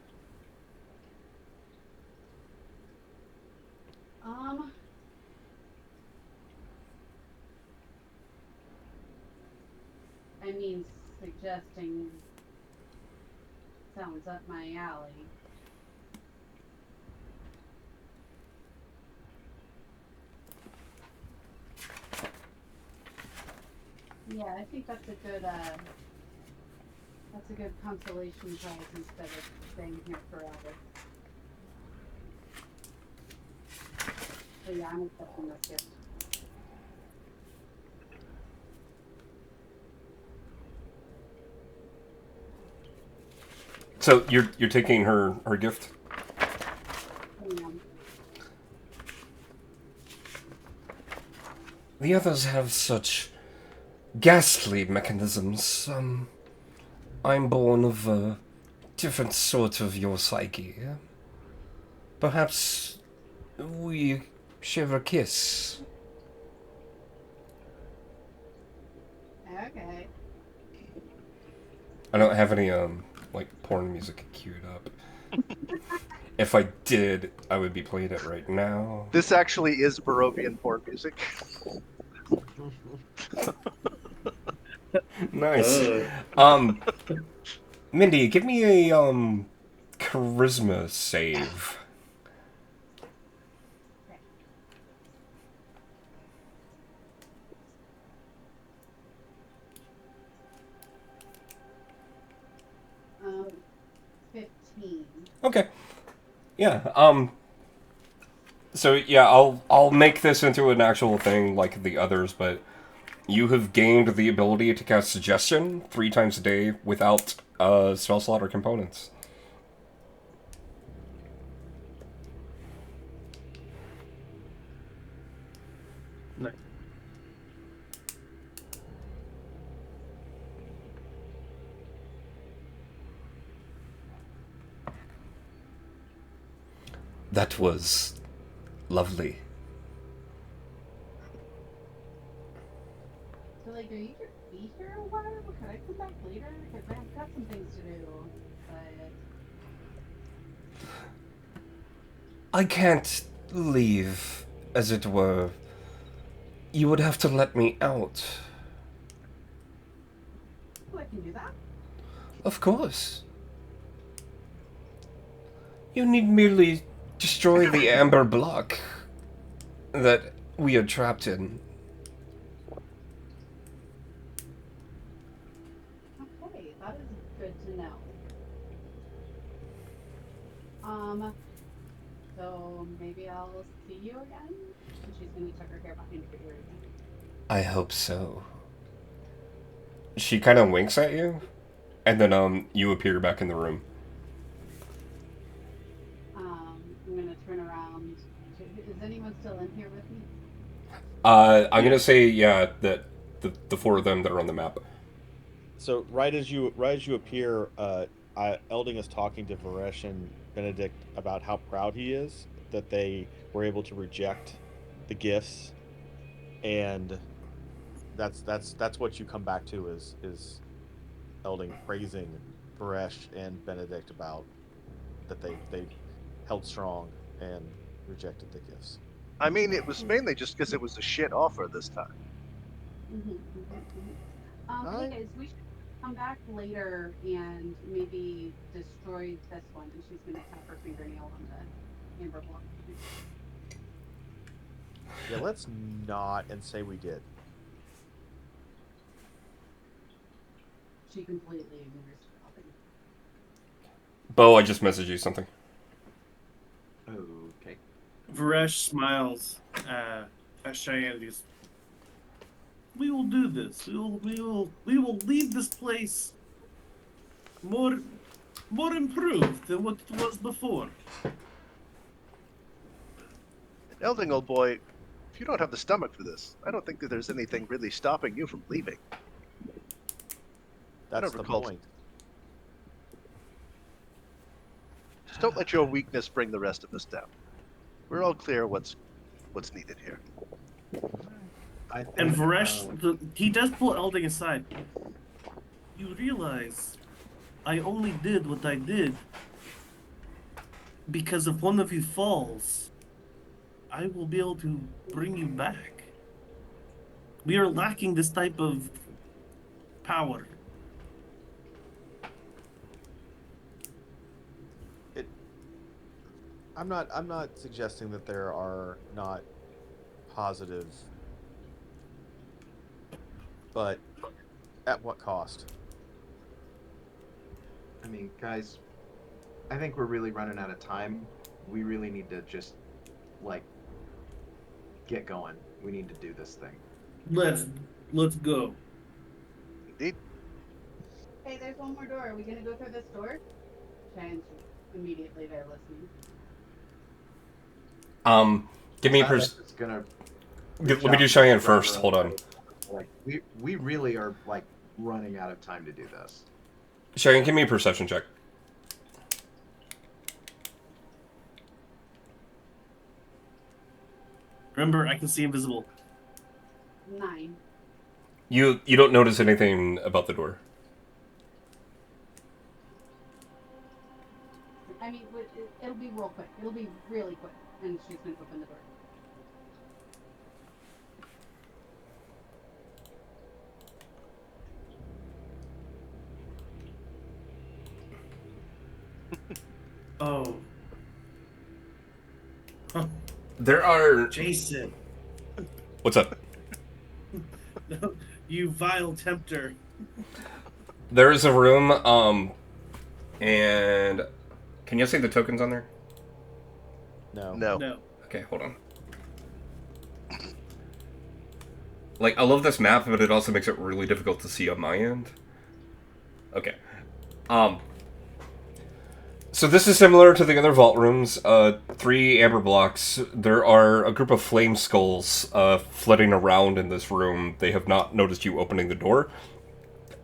I mean, suggesting sounds up my alley. Yeah, I think that's a good consolation prize instead of staying here forever. So yeah, I'm accepting this gift. So you're taking her gift? Yeah. The others have such ghastly mechanisms. I'm born of a different sort of your psyche. Perhaps we share a kiss. Okay. I don't have any like porn music queued up. If I did, I would be playing it right now. This actually is Barovian porn music. Nice. Mindy, give me a charisma save. Okay. 15. Okay. Yeah. So yeah, I'll make this into an actual thing like the others, but you have gained the ability to cast Suggestion 3 times a day without spell slot or components. Nice. That was lovely. So, like, are you gonna be here a while? Could I come back later? Because I've got some things to do. But I can't leave, as it were. You would have to let me out. oh, I can do that. Of course. You need merely destroy the amber block that we are trapped in. Okay, that is good to know. So maybe I'll see you again? And she's gonna tuck her hair back into her ear again. I hope so. She kind of winks at you, and then you appear back in the room. I'm gonna turn around. Is anyone still in here with me? I'm gonna say yeah that the 4 of them that are on the map. So right as you appear, Elding is talking to Varesh and Benedict about how proud he is that they were able to reject the gifts And that's what you come back to is Elding praising Varesh and Benedict about that they held strong and rejected the gifts. I mean, it was mainly just because it was a shit offer this time. Hey guys, we should come back later and maybe destroy this one. And she's gonna tap her fingernail on the amber block. Yeah, let's not and say we did. She completely ignores nothing. Bo, I just messaged you something. Okay. Varesh smiles at Cheyenne. He goes, "We will do this. We will leave this place more improved than what it was before." Elding, old boy, if you don't have the stomach for this, I don't think that there's anything really stopping you from leaving. That's don't the recall. point. Just don't let your weakness bring the rest of us down. We're all clear what's needed here. I think, And Varesh, he does pull Elding aside. "You realize I only did what I did because if one of you falls, I will be able to bring you back. We are lacking this type of power." I'm not suggesting that there are not positive, but at what cost? I mean, guys, I think we're really running out of time. We really need to just, like, get going. We need to do this thing. Let's go. Indeed. Hey, there's one more door. Are we gonna go through this door? Cheyenne's immediately there listening. Give me It's gonna let me do Cheyenne first. Hold on. Like, we really are, like, running out of time to do this. Cheyenne, give me a perception check. Remember, I can see invisible. 9. You don't notice anything about the door. I mean, it'll be real quick. It'll be really quick, and she's gonna open the door. Oh. Huh. There are. Jason. What's up? You vile tempter. There is a room. And can you see the tokens on there? No. No. Okay, hold on. Like, I love this map, but it also makes it really difficult to see on my end. Okay. So this is similar to the other vault rooms. 3 amber blocks. There are a group of flame skulls flitting around in this room. They have not noticed you opening the door.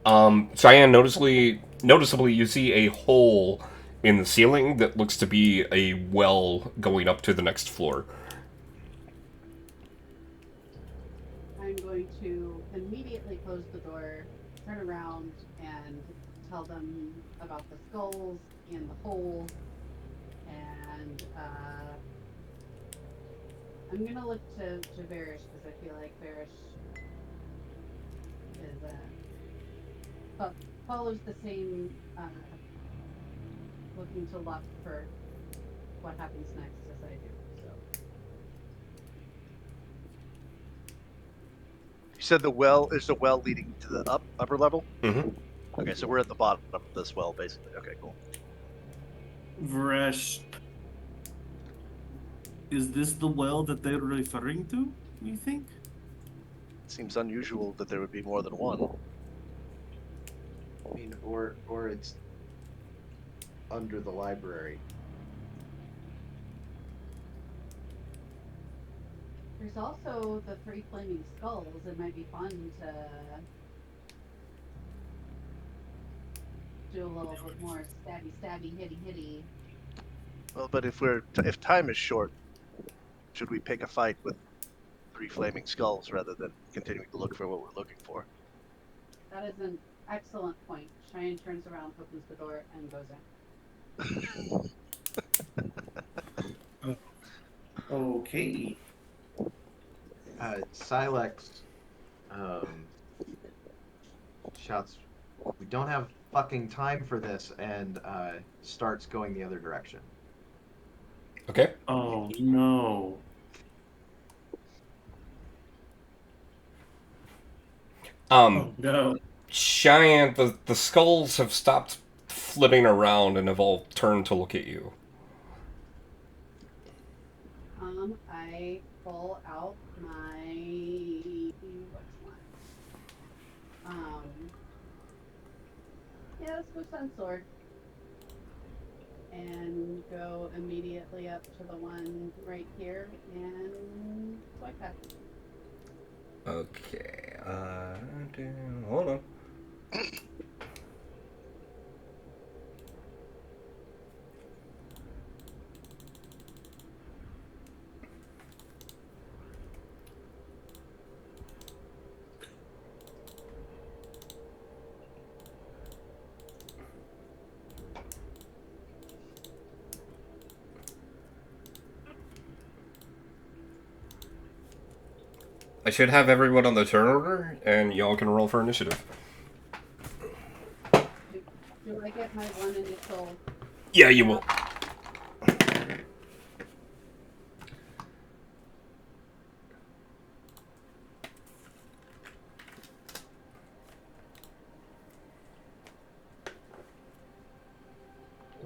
Cheyenne, noticeably you see a hole in the ceiling that looks to be a well going up to the next floor. I'm going to immediately close the door, turn around, and tell them about the skulls and the hole. And I'm gonna look to Varish because I feel like Varish is follows the same looking to luck for what happens next as I do. So. You said the well is the well leading to the upper level? Mm-hmm. Okay, so we're at the bottom of this well, basically. Okay, cool. Varesh. Is this the well that they're referring to, you think? Seems unusual that there would be more than one. I mean, or it's under the library. There's also the 3 flaming skulls. It might be fun to do a little bit more stabby, hitty. Well, but if time is short, should we pick a fight with 3 flaming skulls rather than continuing to look for what we're looking for. That is an excellent point. Cheyenne turns around, opens the door, and goes in. Okay. Silex shouts, "We don't have fucking time for this," and starts going the other direction. Okay. Oh no. Oh no. Cheyenne, the skulls have stopped flitting around and have all turned to look at you. I pull out my which one? Yeah, let's go Sun Sword. And go immediately up to the one right here and like that. Okay. Hold on. I should have everyone on the turn order, and y'all can roll for initiative. Do I get my one initial? Yeah, you will.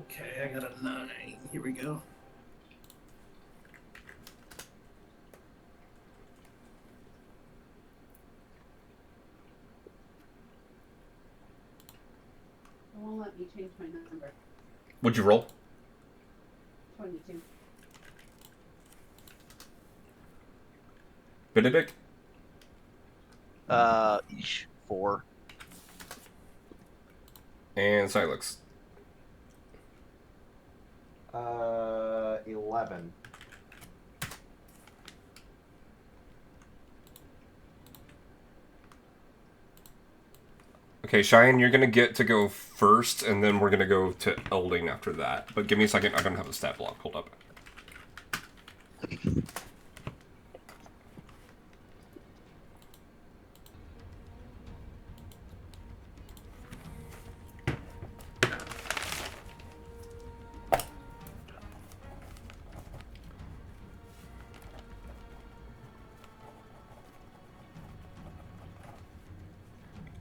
Okay, I got a 9. Here we go. It won't let me change my number. What'd you roll? 22. Benedict? 4. And Silex. 11. Okay, Cheyenne, you're gonna get to go first, and then we're gonna go to Elding after that. But give me a second, I don't have a stat block pulled up.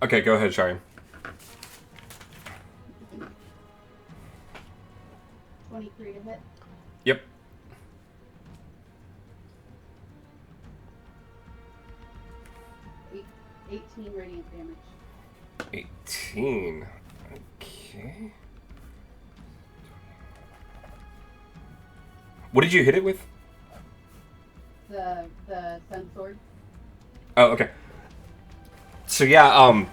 Okay, go ahead, Cheyenne. 23 to hit. Yep. Eight, 18 radiant damage. 18. Okay. What did you hit it with? The Sun Sword. Oh, okay. So yeah,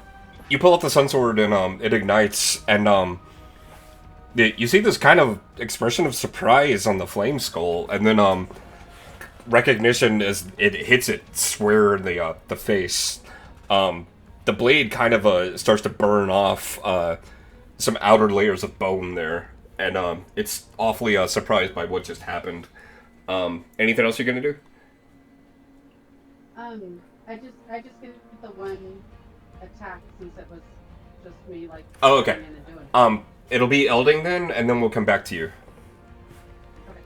you pull out the Sun Sword and it ignites, and you see this kind of expression of surprise on the Flame Skull, and then recognition as it hits it square in the face. The blade kind of starts to burn off some outer layers of bone there, and it's awfully surprised by what just happened. Anything else you're gonna do? I just get the one attack since it was just me like. Oh, okay. going in and doing it. It'll be Elding then, and then we'll come back to you. Okay.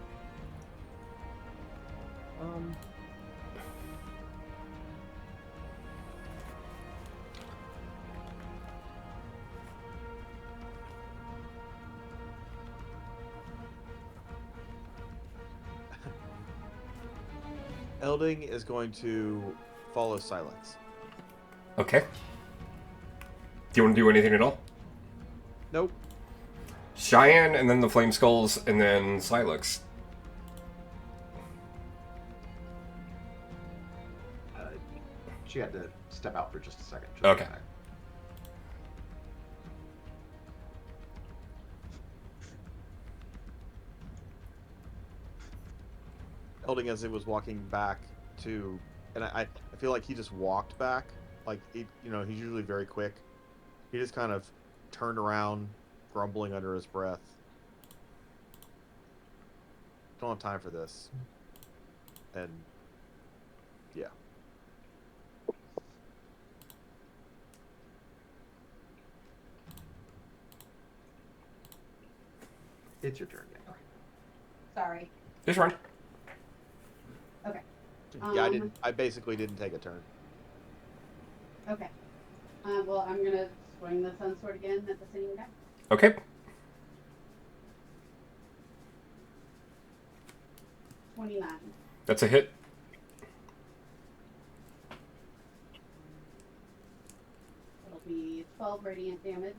Elding is going to follow Silex. Okay. Do you want to do anything at all? Nope. Cheyenne, and then the Flame Skulls, and then Silex. She had to step out for just a second. Okay. Elding, as it was walking back to and I feel like he just walked back. Like he's usually very quick. He just kind of turned around, grumbling under his breath. Don't have time for this. And yeah. It's your turn. Yeah. Sorry. This run. Yeah, I basically didn't take a turn. Okay. Well, I'm gonna swing the sun sword again at the same guy. Okay. 29. That's a hit. It'll be 12 radiant damage.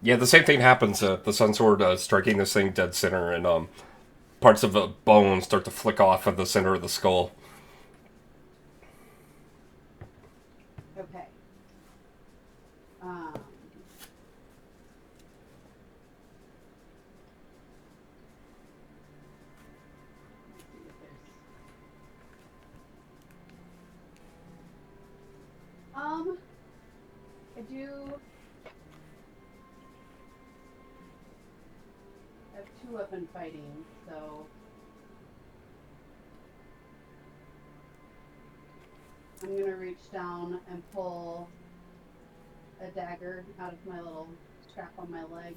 Yeah, the same thing happens. The sun sword striking this thing dead center, and parts of the bone start to flick off of the center of the skull. Okay. Let's see if there's. I do. I have 2 weapon fighting, so. I'm gonna reach down and pull a dagger out of my little strap on my leg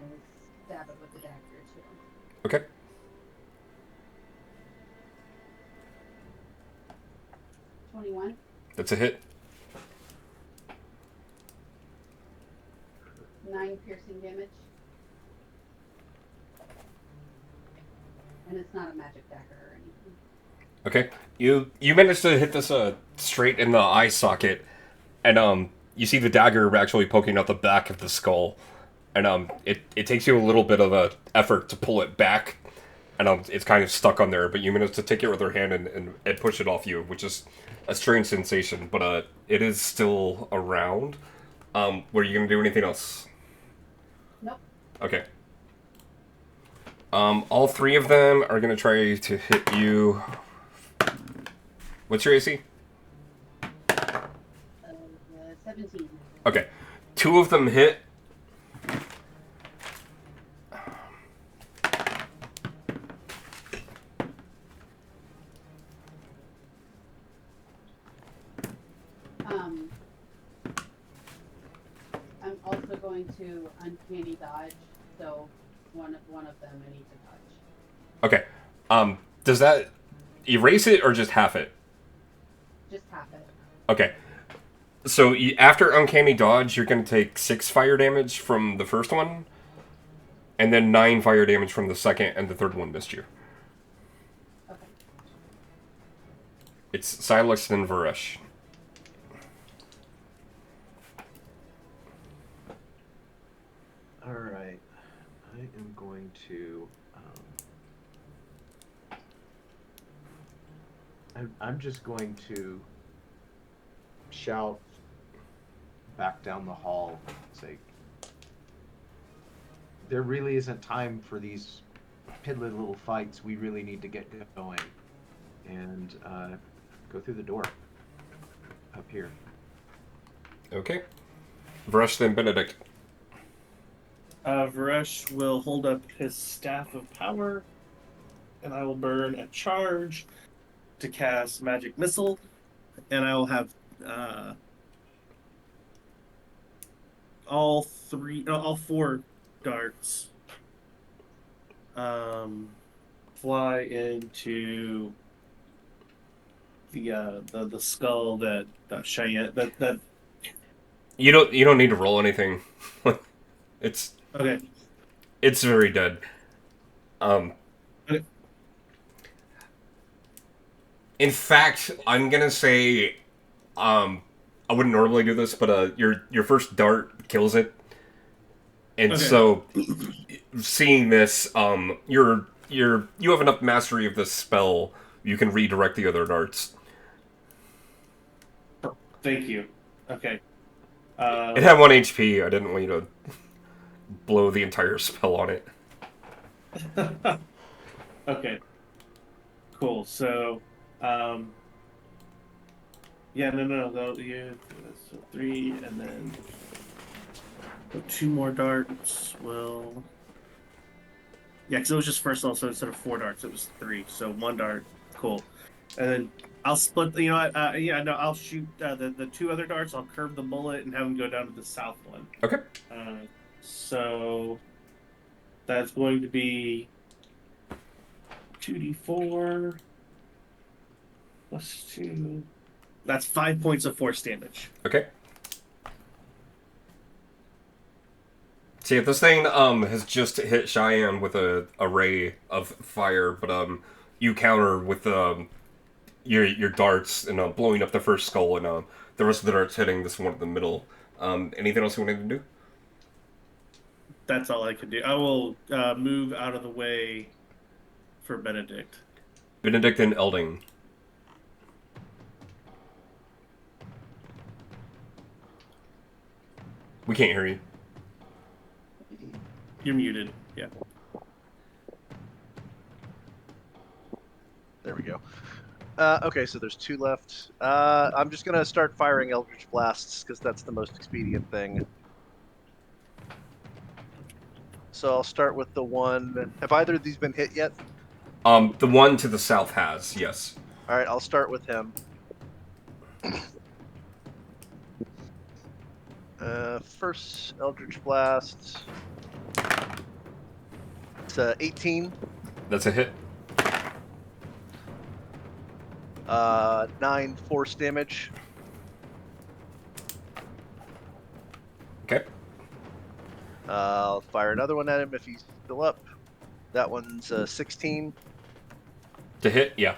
and stab it with the dagger too. Okay. $21. That's a hit. 9 piercing damage. And it's not a magic dagger or anything. Okay. You managed to hit this straight in the eye socket, and you see the dagger actually poking out the back of the skull, and it takes you a little bit of a effort to pull it back, and it's kind of stuck on there, but you manage to take it with your hand and push it off you, which is a strange sensation, but it is still around. Were you gonna do anything else? Nope. Okay. All 3 of them are gonna try to hit you. What's your AC? 17. Okay. 2 of them hit. I'm also going to uncanny dodge, so one of them I need to dodge. Okay. Does that erase it or just half it? Just half it. Okay. So after uncanny dodge, you're going to take 6 fire damage from the first one, and then 9 fire damage from the second, and the third one missed you. Okay. It's Silas and Varesh. All right. I am going to. I'm just going to shout back down the hall, say, there really isn't time for these piddly little fights. We really need to get going, and go through the door up here. Okay. Varesh, then Benedict. Varesh will hold up his staff of power, and I will burn a charge to cast magic missile, and I will have all 4 darts fly into the skull that Cheyenne that. You don't need to roll anything. It's Okay. It's very dead. Okay. In fact, I'm gonna say, I wouldn't normally do this, but your first dart kills it, and Okay. so seeing this, you have enough mastery of this spell, you can redirect the other darts. Thank you. Okay. It had 1 HP. I didn't want you to blow the entire spell on it. Okay. Cool. So, yeah, no. Yeah, so 3, and then 2 more darts. Well, yeah, because it was just first level, so instead of 4 darts, it was 3. So 1 dart. Cool. And then I'll split. You know, I'll shoot the 2 other darts. I'll curve the bullet and have them go down to the south one. Okay. So that's going to be 2d4 plus 2. That's 5 points of force damage. Okay. See, this thing has just hit Cheyenne with a ray of fire, but you counter with your darts and blowing up the first skull, and the rest of the darts hitting this one in the middle. Anything else you wanted to do? That's all I can do. I will move out of the way for Benedict. Benedict and Elding. We can't hear you. You're muted. Yeah. There we go. Okay, so there's 2 left. I'm just gonna start firing Eldritch Blasts because that's the most expedient thing. So I'll start with the one. Have either of these been hit yet? The one to the south has, yes. All right, I'll start with him. First Eldritch Blast. It's 18. That's a hit. 9 force damage. Okay. I'll fire another one at him if he's still up. That one's 16. To hit, yeah.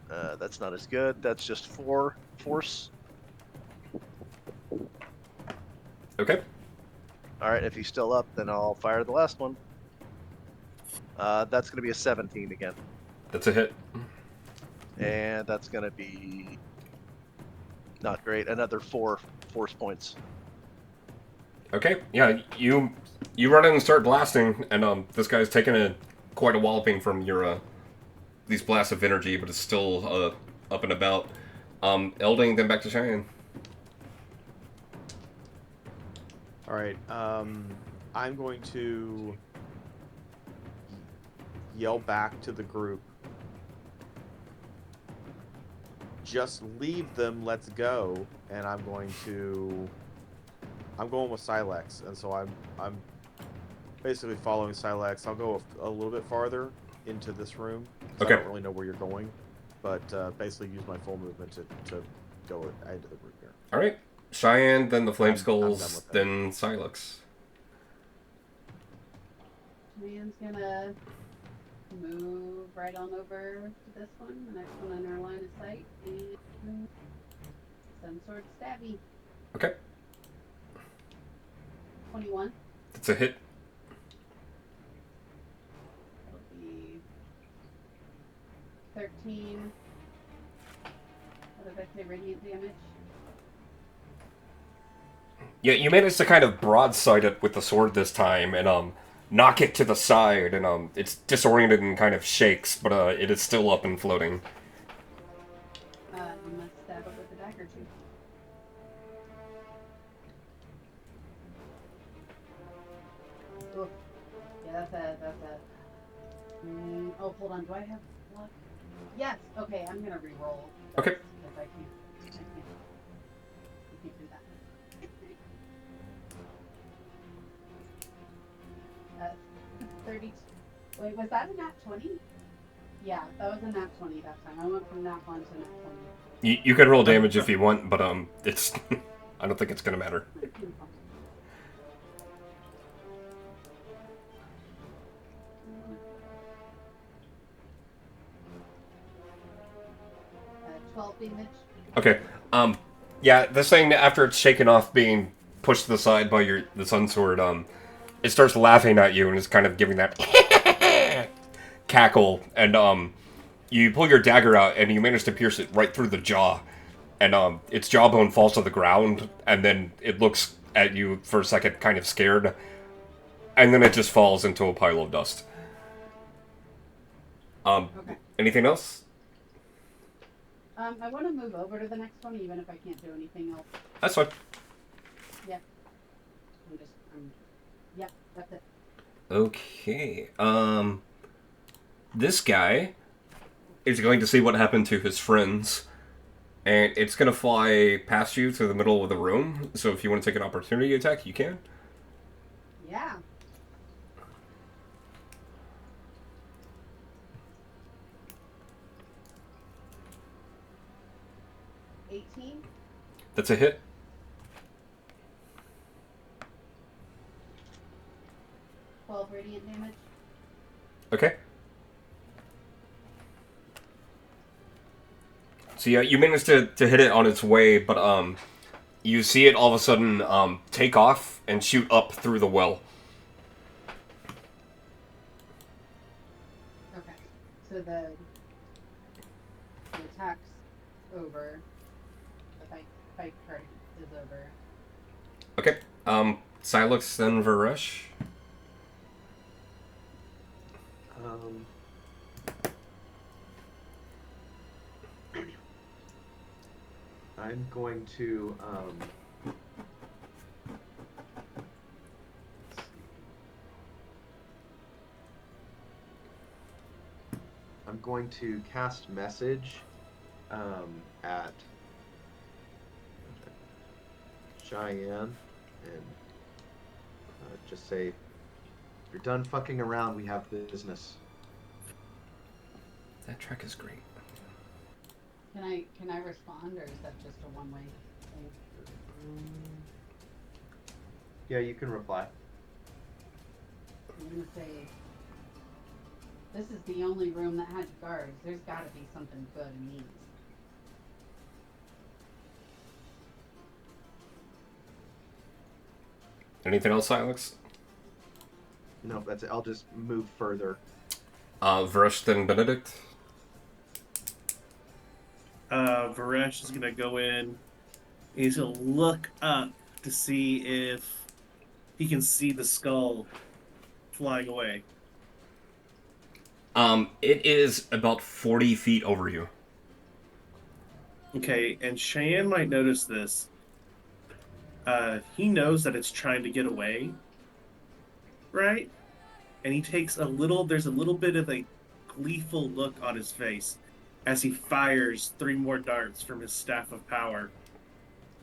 That's not as good. That's just 4 force. Okay. All right, if he's still up, then I'll fire the last one. That's going to be a 17 again. That's a hit. And that's going to be not great. Another 4 force points. Okay, yeah, you run in and start blasting, and this guy's taking quite a walloping from your these blasts of energy, but it's still up and about. Elding, then back to Cheyenne. All right. I'm going to yell back to the group. Just leave them. Let's go. And I'm going with Silex, and so I'm basically following Silex. I'll go a little bit farther into this room. Okay. I don't really know where you're going, but basically use my full movement to go into the group here. All right, Cheyenne, then the Flame I'm done Skulls, with that. then Silex. Man's gonna move right on over to this one, the next one in our line of sight, and some sort of stabby. Okay, 21. that's a hit. That'll be 13. What did I say? Radiant damage. Yeah, you managed to kind of broadside it with the sword this time, and knock it to the side, and it's disoriented and kind of shakes, but it is still up and floating. You must stab it with a dagger too. Oof. Yeah, that's a. Oh, hold on. Do I have luck? Yes. Okay, I'm gonna re-roll. Okay. Because I can't do that. 30. Wait, was that a nat 20? Yeah, that was a nat 20 that time. I went from nat 1 to nat 20. You can roll damage if you want, but it's I don't think it's gonna matter. 12 damage. Okay. Yeah, this thing, after it's shaken off being pushed to the side by the sun sword, it starts laughing at you and is kind of giving that cackle, and you pull your dagger out and you manage to pierce it right through the jaw, and its jawbone falls to the ground, and then it looks at you for a second kind of scared, and then it just falls into a pile of dust. Okay. Anything else? I want to move over to the next one, even if I can't do anything else. That's fine. Yep, that's it. Okay. This guy is going to see what happened to his friends, and it's going to fly past you to the middle of the room. So if you want to take an opportunity attack, you can. Yeah. $18. That's a hit. 12 radiant damage. Okay. So yeah, you managed to hit it on its way, but you see it all of a sudden take off and shoot up through the well. Okay. So the attack's over. The fight part is over. Okay. Silex then Varesh. I'm going to let's see. I'm going to cast message at Cheyenne and just say, "If you're done fucking around, we have business." That track is great. Can I respond, or is that just a one-way thing? Yeah, you can reply. I'm gonna say, this is the only room that has guards. There's got to be something good in these. Anything else, Silex? No, that's it. I'll just move further. Varesh then Benedict. Varesh is gonna go in. He's gonna look up to see if he can see the skull flying away. It is about 40 feet over you. Okay, and Cheyenne might notice this. He knows that it's trying to get away, right? And he takes there's a little bit of a gleeful look on his face as he fires 3 more darts from his staff of power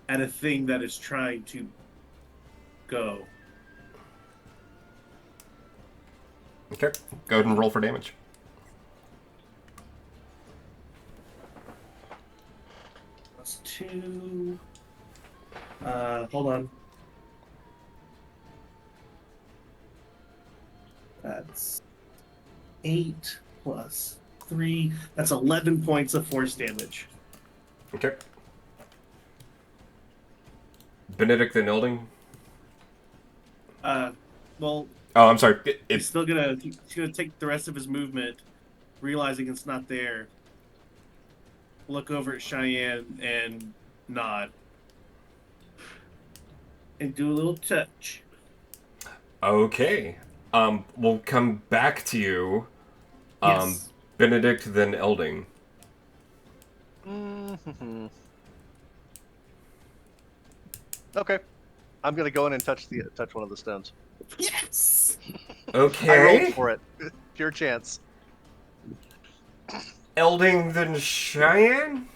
at a thing that is trying to go. Okay. Go ahead and roll for damage. Plus 2. Hold on. That's 8 plus 3. That's 11 points of force damage. Okay. Benedict then Elding. Well, Oh, I'm sorry. he's It's still he's gonna take the rest of his movement, realizing it's not there. Look over at Cheyenne and nod. And do a little touch. okay. We'll come back to you. Yes. Benedict then Elding. Mm-hmm. Okay, I'm gonna go in and touch one of the stones. Yes! I Okay. rolled for it. Pure chance. Elding then Cheyenne?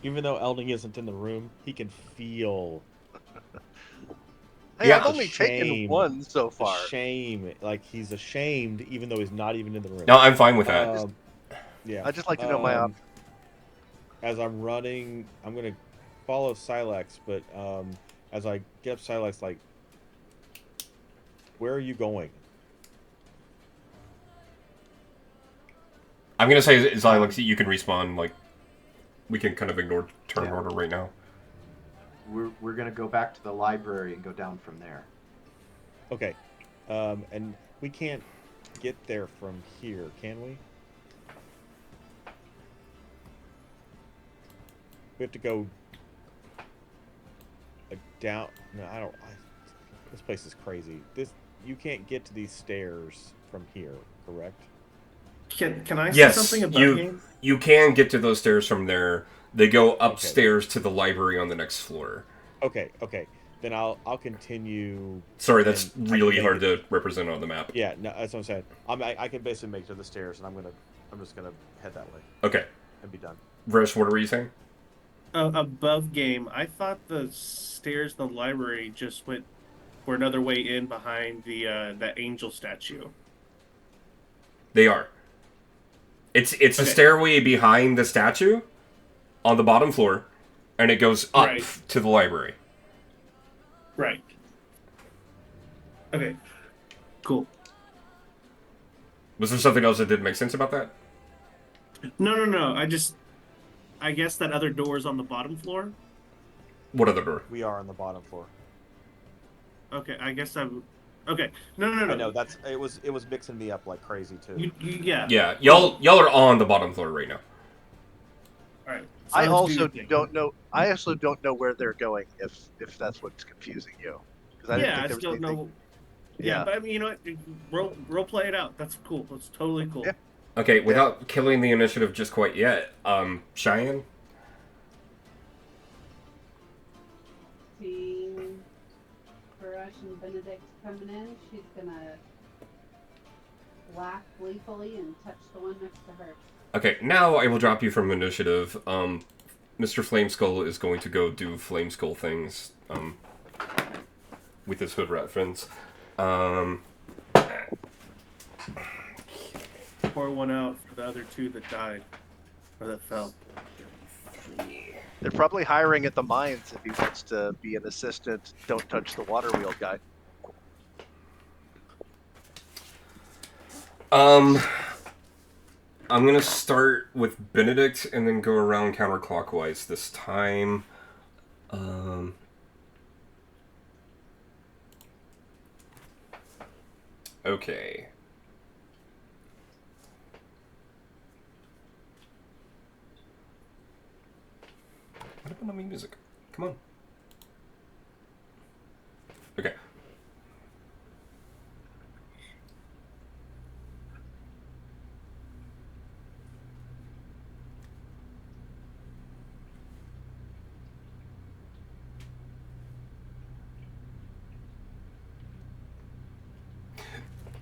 Even though Elding isn't in the room, he can feel Hey, Yeah. I've only taken Shame. one so the far. shame. Like, he's ashamed even though he's not even in the room. No, I'm fine with that. Yeah. I just like to know my options. As I'm running, I'm going to follow Silex, but as I get up Silex, like, where are you going? I'm gonna say, Silex, you can respawn. Like, we can kind of ignore turn Yeah. order right now. We're gonna go back to the library and go down from there. Okay. And we can't get there from here, can we? We have to go like down. No, I don't. This place is crazy. You can't get to these stairs from here, correct? Can I say Yes, something about you game? you can get to those stairs from there. They go upstairs to the library on the next floor. Okay. Then I'll continue. Sorry, that's and I can really make hard it- to represent on the map. Yeah, no, that's what I'm saying. I can basically make it to the stairs, and I'm just gonna head that way Okay, and be done. Vresh, what were you saying? Above game, I thought the stairs in the library just were another way in behind that angel statue. They are. It's a Okay. stairway behind the statue on the bottom floor, and it goes up Right. to the library. Right. Okay. Cool. Was there something else that didn't make sense about that? No. I guess that other door is on the bottom floor. What other door? We are on the bottom floor. Okay, I guess I'm. Okay. No. I know it was mixing me up like crazy too. Yeah. Yeah, y'all are on the bottom floor right now. All right. I let's also do your thing. don't know. I also don't know where they're going. If that's what's confusing you, because I didn't Yeah, think I there was still anything. know. Yeah, but I mean, you know what? Role play it out. That's cool. That's totally cool. Yeah. Okay, without killing the initiative just quite yet, Cheyenne? Seeing Baruch and Benedict coming in, she's gonna laugh gleefully and touch the one next to her. Okay, now I will drop you from initiative. Mr. Flameskull is going to go do Flameskull things, with his hood rat friends. Pour one out for the other two that died or that fell. They're probably hiring at the mines if he wants to be an assistant. Don't touch the water wheel guy. I'm gonna start with Benedict and then go around counterclockwise this time. Okay. What happened to my music? Come on. Okay.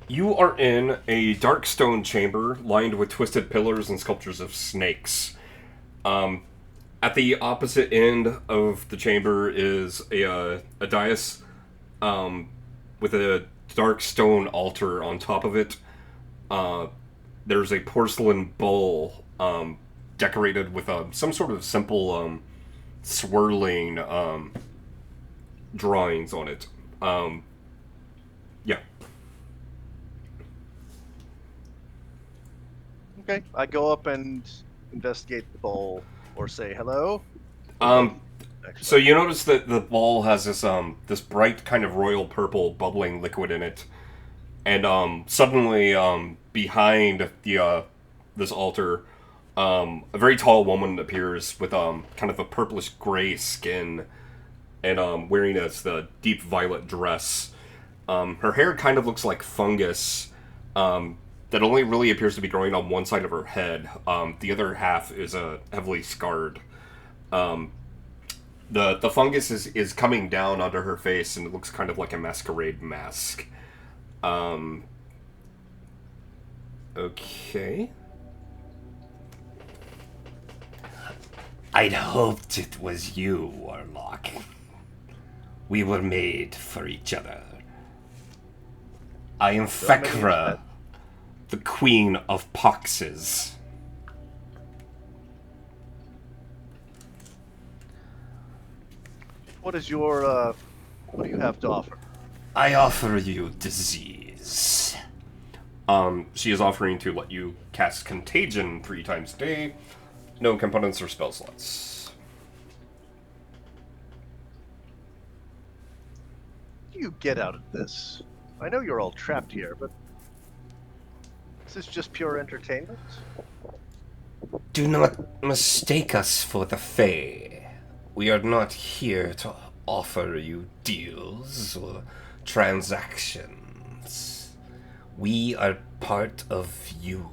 You are in a dark stone chamber lined with twisted pillars and sculptures of snakes. At the opposite end of the chamber is a dais with a dark stone altar on top of it. There's a porcelain bowl decorated with some sort of simple swirling drawings on it. Yeah. Okay, I go up and investigate the bowl or say hello. So you notice that the bowl has this bright kind of royal purple bubbling liquid in it, and suddenly behind the this altar, a very tall woman appears with kind of a purplish gray skin, and wearing the deep violet dress. Her hair kind of looks like fungus. That only really appears to be growing on one side of her head. The other half is heavily scarred. The fungus is coming down onto her face, and it looks kind of like a masquerade mask. Okay. I'd hoped it was you, Warlock. We were made for each other. I am Fekra, the Queen of Poxes. What is your what do you have to offer? I offer you disease. She is offering to let you cast Contagion 3 times a day. No components or spell slots. What do you get out of this? I know you're all trapped here, but is this just pure entertainment? Do not mistake us for the Fae. We are not here to offer you deals or transactions. We are part of you.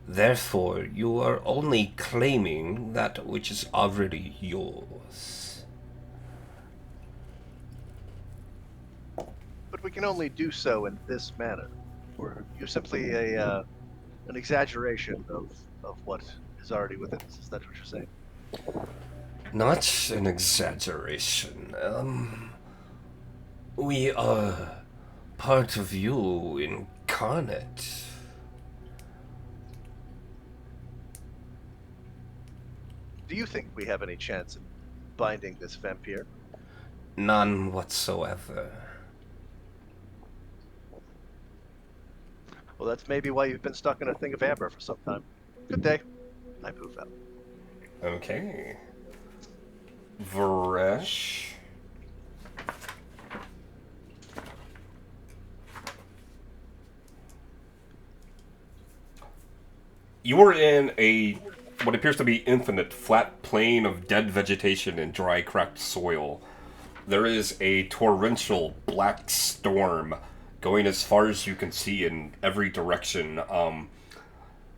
Therefore, you are only claiming that which is already yours. But we can only do so in this manner. Or you're simply an exaggeration of what is already within us. Is that what you're saying? Not an exaggeration. We are part of you incarnate. Do you think we have any chance in binding this vampire? None whatsoever. Well, that's maybe why you've been stuck in a thing of amber for some time. Good day. I move out. Okay. Varesh. You are in what appears to be infinite flat plain of dead vegetation and dry, cracked soil. There is a torrential black storm going as far as you can see in every direction.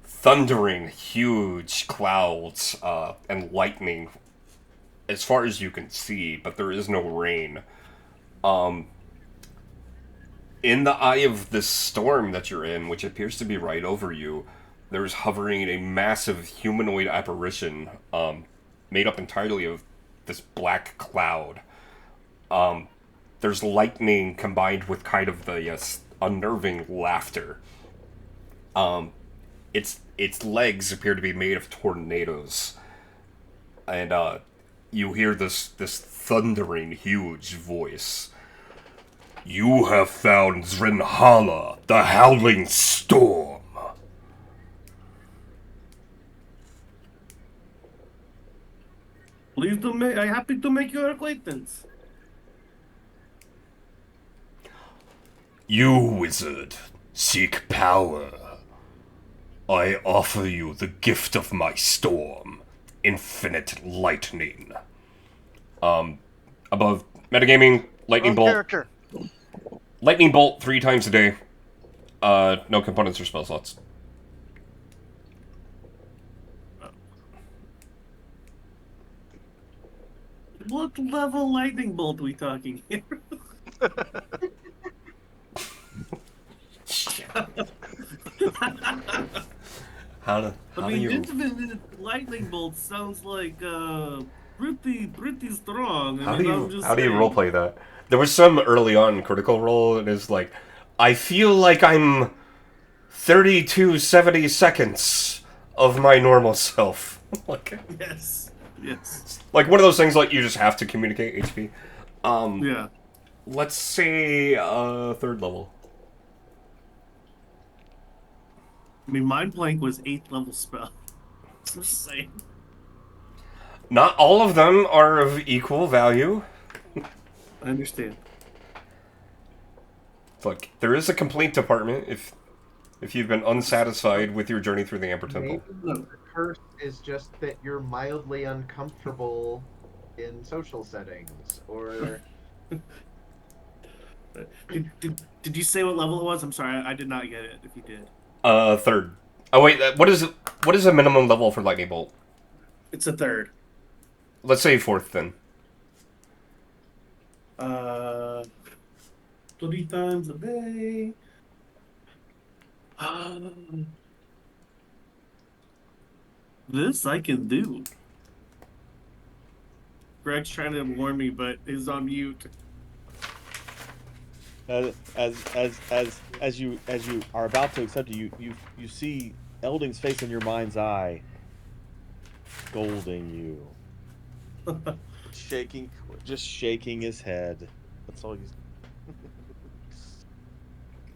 Thundering huge clouds and lightning as far as you can see, but there is no rain. In the eye of this storm that you're in, which appears to be right over you, there's hovering a massive humanoid apparition made up entirely of this black cloud. There's lightning combined with kind of the unnerving laughter. Its legs appear to be made of tornadoes. And you hear this thundering, huge voice. You have found Zrinhala, the Howling Storm. Pleased to make. I'm happy to make your acquaintance. You, wizard, seek power. I offer you the gift of my storm, infinite lightning. Above metagaming, lightning bolt. Character. Lightning bolt 3 times a day. No components or spell slots. What level lightning bolt we talking here? How I do mean, you... infinite lightning bolt sounds like pretty strong. How I do mean, you I'm just how do you saying. roleplay that? There was some early on Critical Role, and it's like, I feel like I'm 3270 seconds of my normal self. Like, Yes. Yes. like one of those things like you just have to communicate HP. Yeah. Let's say 3rd level. I mean, Mind Blank was 8th level spell. I'm just saying. Not all of them are of equal value. I understand. Look, there is a complaint department if you've been unsatisfied with your journey through the Amber Temple. Maybe the curse is just that you're mildly uncomfortable in social settings, or Did you say what level it was? I'm sorry, I did not get it. If you did, 3rd. Oh wait, what is a minimum level for Lightning Bolt? it's a 3rd. Let's say 4th then. 3 times a day. This I can do. Greg's trying to warn me, but is on mute. As you are about to accept it, you see Elding's face in your mind's eye, scolding you, just shaking his head. That's all he's.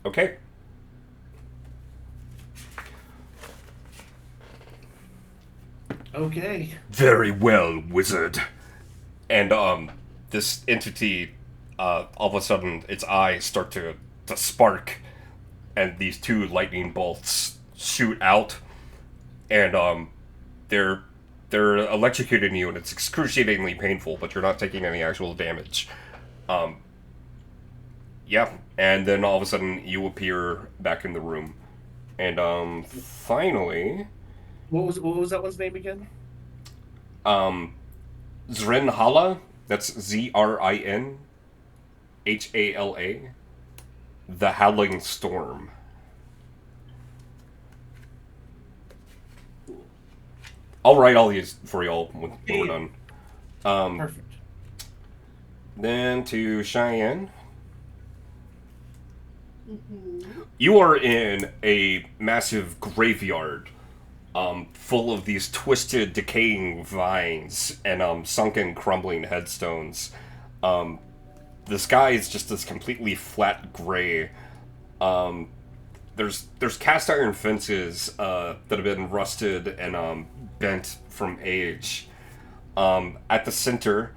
Okay. Okay. Very well, wizard. And this entity, all of a sudden, its eyes start to spark, and these 2 lightning bolts shoot out, and they're electrocuting you, and it's excruciatingly painful, but you're not taking any actual damage. Yeah, and then all of a sudden you appear back in the room. And finally, What was that one's name again? um Zrinhala, that's Zrinhala, the Howling Storm. I'll write all these for y'all when we're done. Perfect. Then to Cheyenne. Mm-hmm. You are in a massive graveyard, full of these twisted, decaying vines and sunken, crumbling headstones. The sky is just this completely flat gray. There's cast iron fences that have been rusted and bent from age. At the center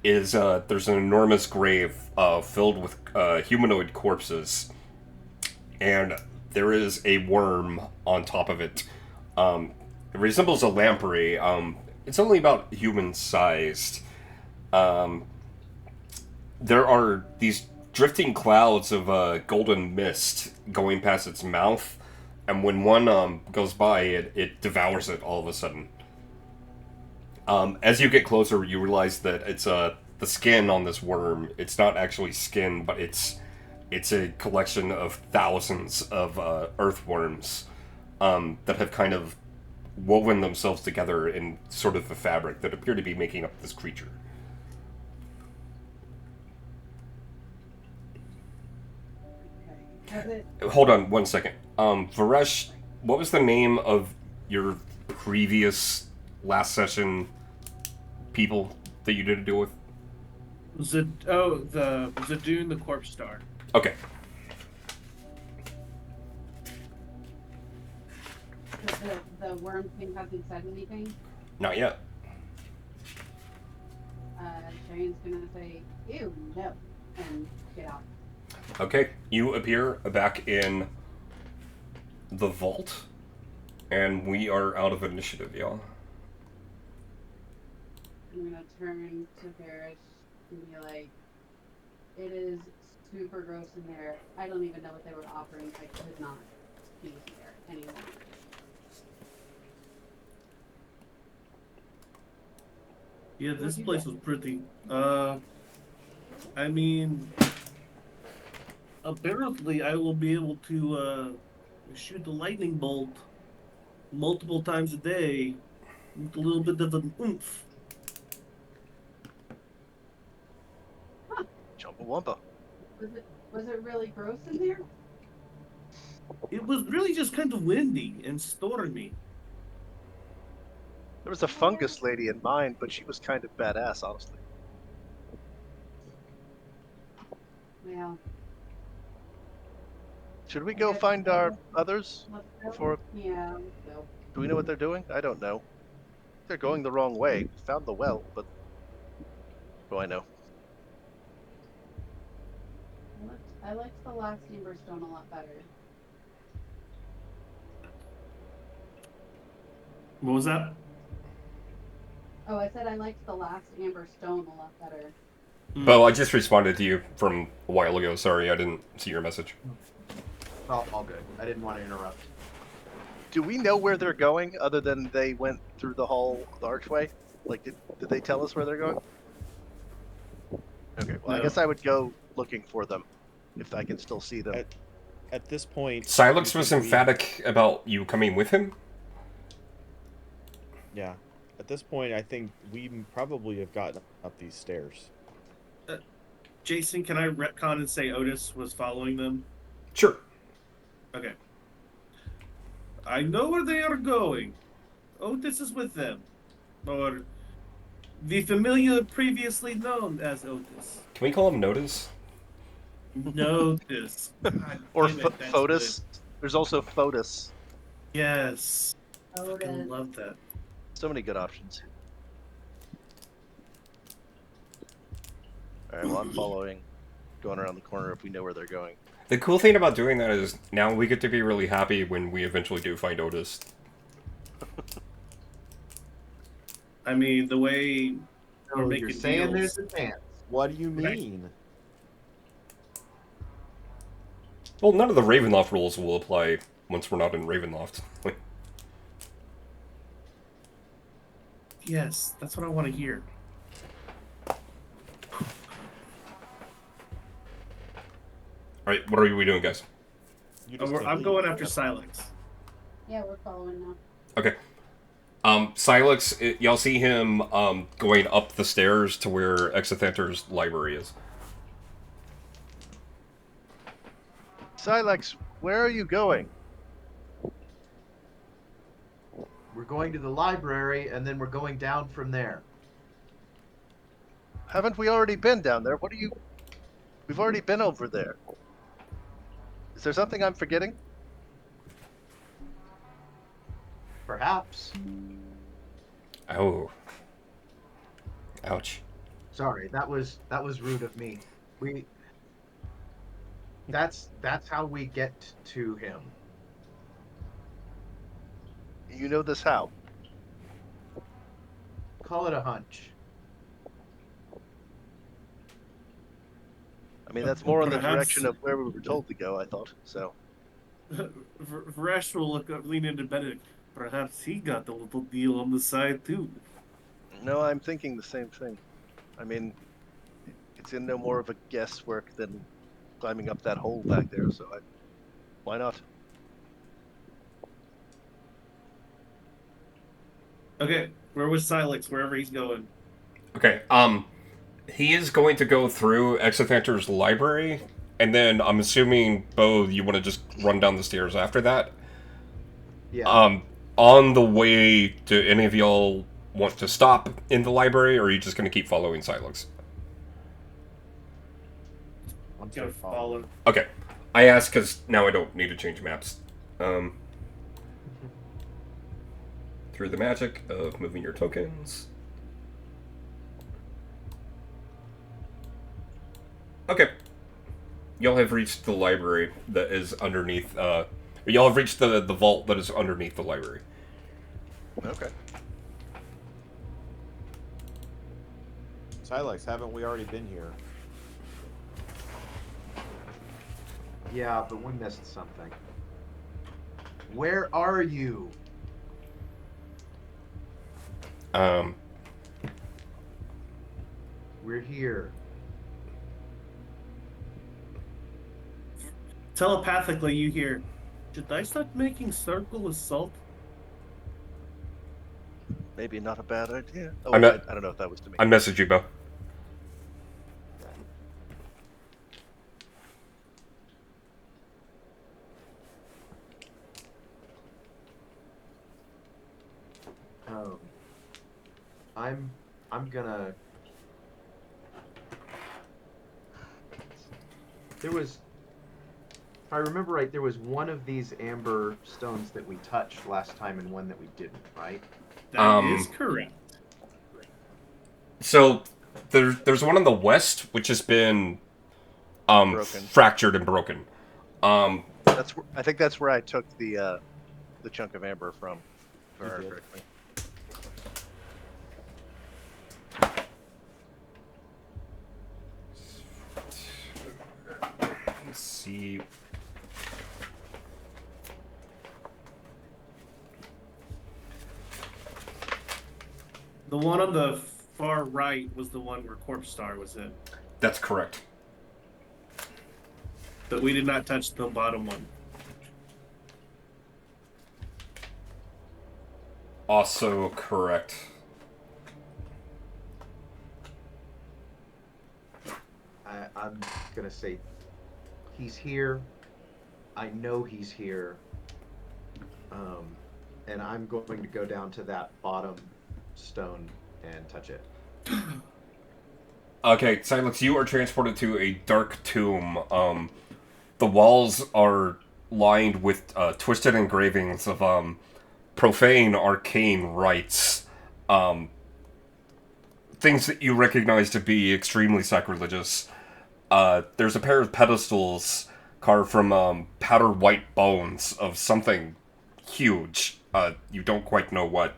is there's an enormous grave filled with humanoid corpses, and there is a worm on top of it. It resembles a lamprey. It's only about human sized. There are these drifting clouds of golden mist going past its mouth, and when one goes by, it devours it all of a sudden. As you get closer, you realize that it's the skin on this worm. It's not actually skin, but it's a collection of thousands of earthworms that have kind of woven themselves together in sort of a fabric that appear to be making up this creature. Has it? Hold on one second. Varesh, what was the name of your previous last session people that you did a deal with? Zadoon the Corpse Star. Okay. The worm thing hasn't said anything. Not yet. Shane's gonna say, "Ew, no," and get out. Okay. You appear back in the vault, and we are out of initiative, y'all. I'm gonna turn to Varys and be like, "It is super gross in there. I don't even know what they were offering. I could not be there anymore." Yeah, this place was pretty. I mean, apparently I will be able to shoot the lightning bolt multiple times a day with a little bit of an oomph. Chumbawamba. Was it really gross in there? It was really just kind of windy and stormy. There was a fungus lady in mine, but she was kind of badass, honestly. Well, Should we go find our others? let's go. Before Yeah, let's go. do we know what they're doing? I don't know. They're going the wrong way. Found the well, but what do I know? I liked the last Emberstone a lot better. What was that? Oh, I said I liked the last Emberstone a lot better. Bo, I just responded to you from a while ago. Sorry, I didn't see your message. Oh, all good. I didn't want to interrupt. Do we know where they're going other than they went through the hall, the archway? Like, did they tell us where they're going? Okay, well, I No. guess I would go looking for them if I can still see them. At this point, Silex we was think we- emphatic about you coming with him. Yeah. At this point, I think we probably have gotten up these stairs. Jason, can I retcon and say Otis was following them? Sure. Okay. I know where they are going. Otis is with them. Or the familiar previously known as Otis. Can we call him Notice? Notice. God Or damn it, that's Fotis. good. There's also Fotis. Yes. Oh, I love that. So many good options. Alright, well, I'm following, going around the corner if we know where they're going. The cool thing about doing that is now we get to be really happy when we eventually do find Otis. I mean, the way So making you're saying deals. there's a chance. What do you Right. mean? Well, none of the Ravenloft rules will apply once we're not in Ravenloft. Yes, that's what I want to hear. Alright, what are we doing, guys? You just can't I'm leave. going after Silex. Yeah, we're following now. Okay. Silex, y'all see him going up the stairs to where Exothanter's library is. Silex, where are you going? We're going to the library, and then we're going down from there. Haven't we already been down there? We've already been over there. Is there something I'm forgetting? Perhaps. Oh. Ouch. Sorry, that was rude of me. That's how we get to him. You know this how? Call it a hunch. I mean, that's more in the Perhaps- direction of where we were told to go, I thought. So, Varesh will lean into Benedict. Perhaps he got the little deal on the side too. no, I'm thinking the same thing. I mean, it's in no more of a guesswork than climbing up that hole back there, so why not? Okay, where was Silex? Wherever he's going. Okay, he is going to go through Exothanter's library, and then I'm assuming, Bo, you want to just run down the stairs after that? Yeah. On the way, do any of y'all want to stop in the library, or are you just going to keep following Silex? I'm Gotta so follow. Okay. I asked because now I don't need to change maps. Through the magic of moving your tokens. Okay. Y'all have reached the library that is underneath, y'all have reached the vault that is underneath the library. Okay. Silex, haven't we already been here? Yeah, but we missed something. Where are you? We're here. Telepathically, you hear, "Should I start making circle assault?" Maybe not a bad idea. Oh, I met- I don't know if that was to me. I messaged you, Bo. I'm gonna. There was, if I remember right, there was one of these amber stones that we touched last time and one that we didn't, right? That is correct. So, there's one in the west, which has been, Broken. fractured and broken. I think that's where I took the chunk of amber from. If I remember did. correctly. Let's see. The one on the far right was the one where Corpse Star was in, That's correct. but we did not touch the bottom one. Also correct. I'm gonna say he's here. I know he's here. And I'm going to go down to that bottom stone and touch it. Okay, Silex, you are transported to a dark tomb. The walls are lined with twisted engravings of profane arcane rites. Things that you recognize to be extremely sacrilegious. There's a pair of pedestals carved from powder white bones of something huge. You don't quite know what.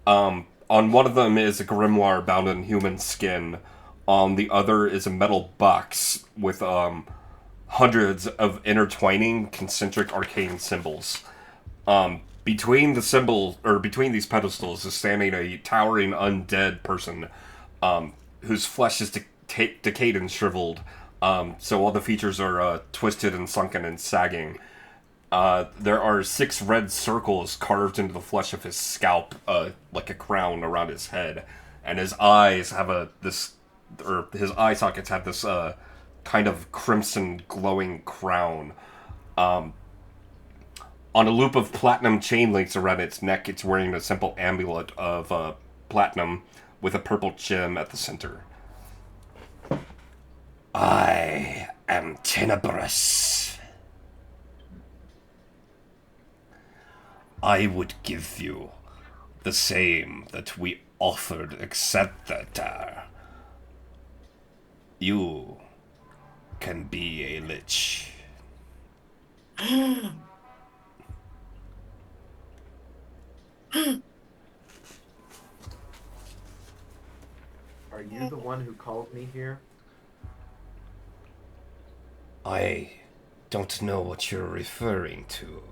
On one of them is a grimoire bound in human skin. On the other is a metal box with hundreds of intertwining concentric arcane symbols. Between these pedestals is standing a towering undead person, whose flesh is decayed and shriveled. So all the features are twisted and sunken and sagging. There are 6 red circles carved into the flesh of his scalp, like a crown around his head, and his eyes have his eye sockets have this kind of crimson glowing crown. On a loop of platinum chain links around its neck, it's wearing a simple amulet of platinum with a purple gem at the center. I am Tenebrous. I would give you the same that we offered, except that you can be a lich. Are you the one who called me here? I don't know what you're referring to.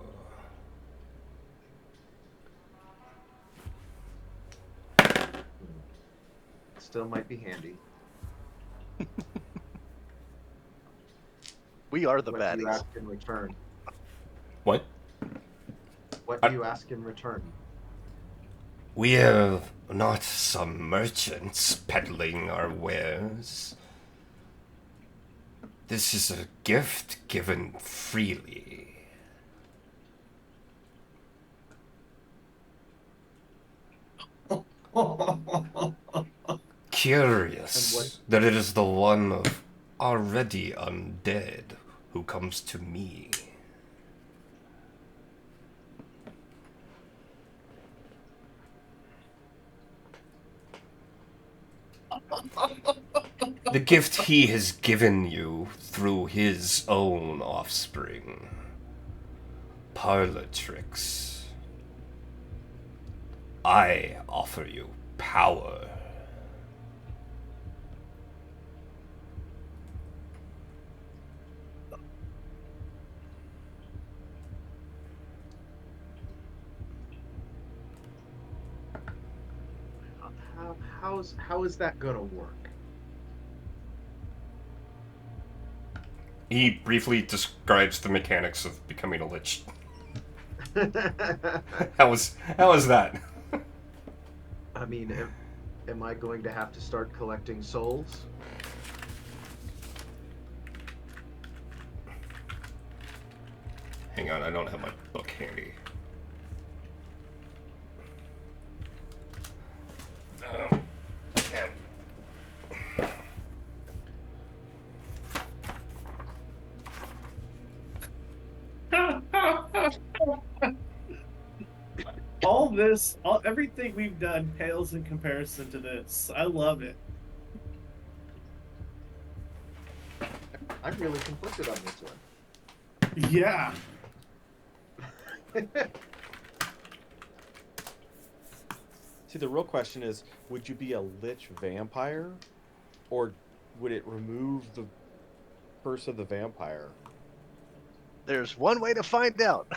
Still might be handy. We are the What do you baddies. ask in return? What? What do you ask in return? We're not some merchants peddling our wares. This is a gift given freely. Curious that it is the one of already undead who comes to me. The gift he has given you through his own offspring. Parlatrix. I offer you power. How is that gonna work? He briefly describes the mechanics of becoming a lich. How was that? I mean, am I going to have to start collecting souls? Hang on, I don't have my book handy. Damn. Everything we've done pales in comparison to this. I love it. I'm really conflicted on this one. Yeah. See, the real question is, would you be a lich vampire, or would it remove the curse of the vampire? There's one way to find out.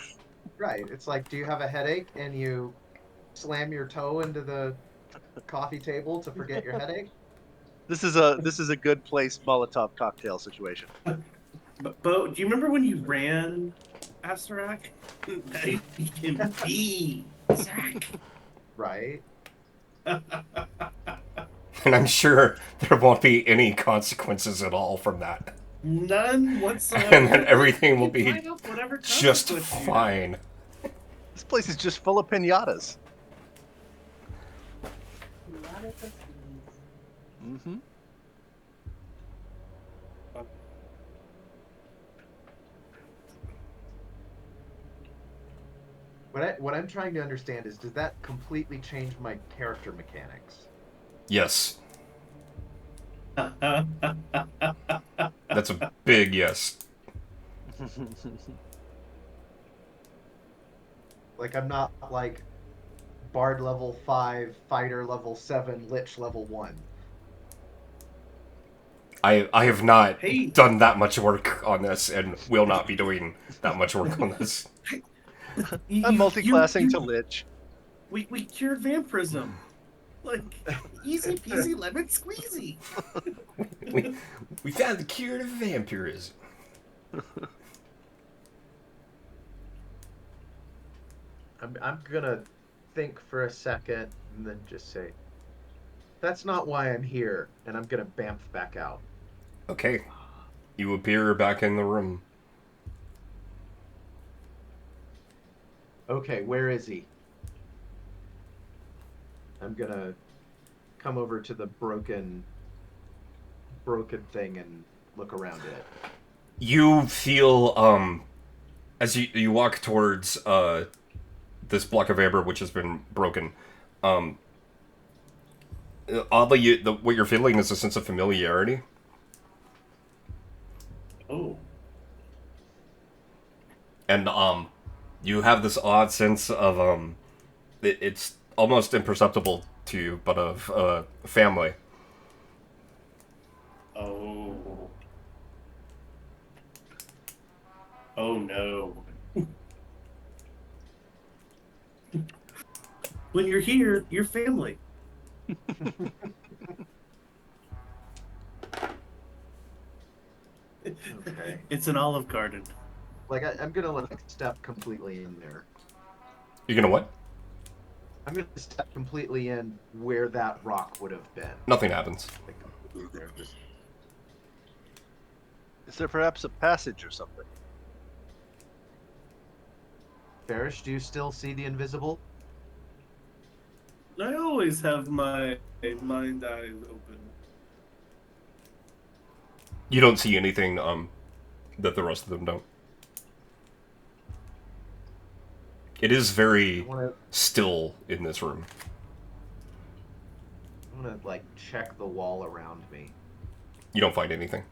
Right. It's like, do you have a headache and you slam your toe into the coffee table to forget your headache? This is a good place Molotov cocktail situation. But Bo, do you remember when you ran Astarak? Now you can be Zach. Right. And I'm sure there won't be any consequences at all from that. None whatsoever. And then everything will be Find out whatever just consequence you fine. This place is just full of pinatas. Mm-hmm. What I'm trying to understand is, does that completely change my character mechanics? Yes. have. That's a big yes. Like, I'm not like Bard level 5, Fighter level 7, Lich level 1. I have not Hey. done that much work on this, and will not be doing that much work on this. I'm multi-classing to Lich. We cured vampirism. Like, easy peasy lemon squeezy. We found the cure to vampirism. I'm gonna think for a second and then just say, "That's not why I'm here," and I'm gonna bamf back out. Okay. You appear back in the room. Okay, where is he? I'm gonna come over to the broken thing and look around it. You feel, as you walk towards, this block of amber which has been broken, oddly, what you're feeling is a sense of familiarity. Oh. And, you have this odd sense of, it's almost imperceptible to you, but of, family. Oh. Oh no. When you're here, you're family. Okay. It's an Olive Garden. Like I'm gonna like step completely in there. You're gonna what? I'm gonna step completely in where that rock would have been. Nothing happens. Like, completely there, just- Is there perhaps a passage or something? Farish, do you still see the invisible? I always have my mind eyes open. You don't see anything, that the rest of them don't. It is I very wanna still in this room. like check the wall around me. You don't find anything.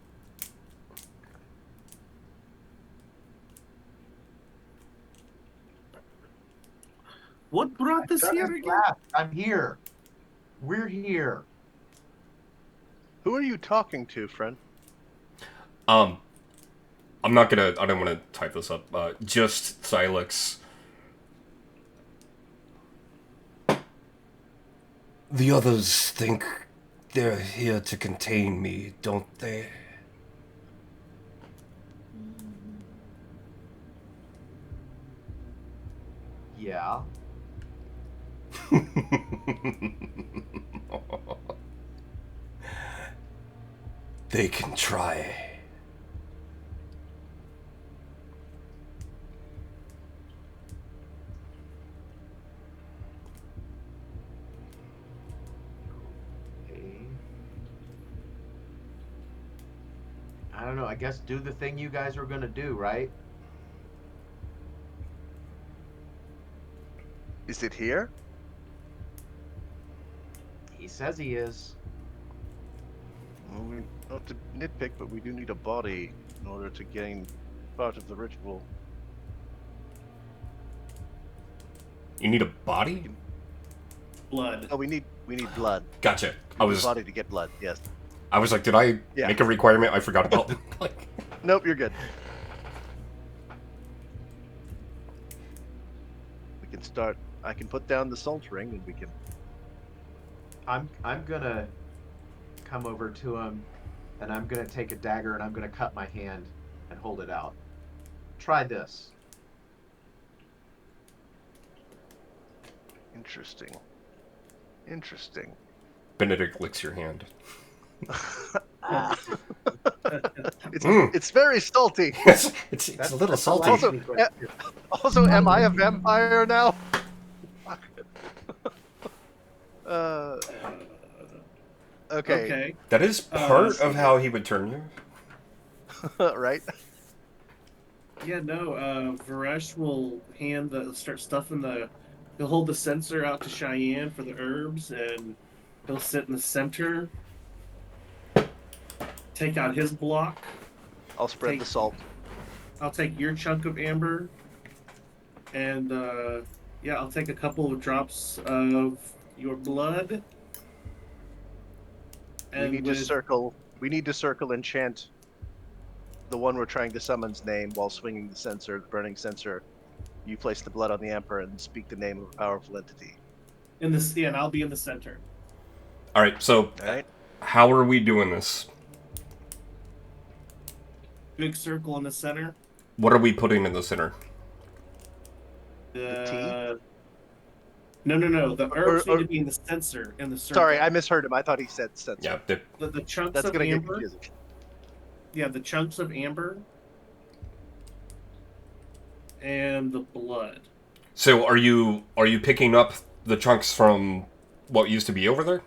What brought this Shut here up, again? laugh. I'm here. We're here. Who are you talking to, friend? I don't want to type this up. Just Silex. The others think they're here to contain me, don't they? Yeah. They can try. Okay. I don't know. I guess do the thing you guys were gonna do, right? Is it here? He says he is. Well, we not to nitpick, but we do need a body in order to gain part of the ritual. You need a body? Blood. Oh, we need blood. Gotcha. A body to get blood. Yes. I was like, did I Yeah. make a requirement I forgot about? Like, Nope, you're good. We can start. I can put down the salt ring, and we can. I'm gonna come over to him, and I'm gonna take a dagger and I'm gonna cut my hand and hold it out. Try this. Interesting. Interesting. Benedict licks your hand. It's Mm. it's very salty. it's a little That's salty. Also- lightning right there. Also, am I a vampire now? Fuck. Okay. Okay. That is part of how he would turn you. Right. Yeah, no, Varesh will start stuffing he'll hold the censer out to Cheyenne for the herbs, and he'll sit in the center, take out his block. I'll spread the salt. I'll take your chunk of amber, and yeah, I'll take a couple of drops of your blood. We And need to circle We need to circle and chant the one we're trying to summon's name while swinging the censer, the burning censer. You place the blood on the emperor and speak the name of a powerful entity. In this, yeah, and I'll be in the center. All right. So, All right. how are we doing this? Big circle in the center. What are we putting in the center? No. The herbs need to be in the censer in the circle. Sorry, I misheard him. I thought he said censer. Yeah. The chunks That's of gonna get amber. confusing. Yeah, the chunks of amber and the blood. So, are you picking up the chunks from what used to be over there?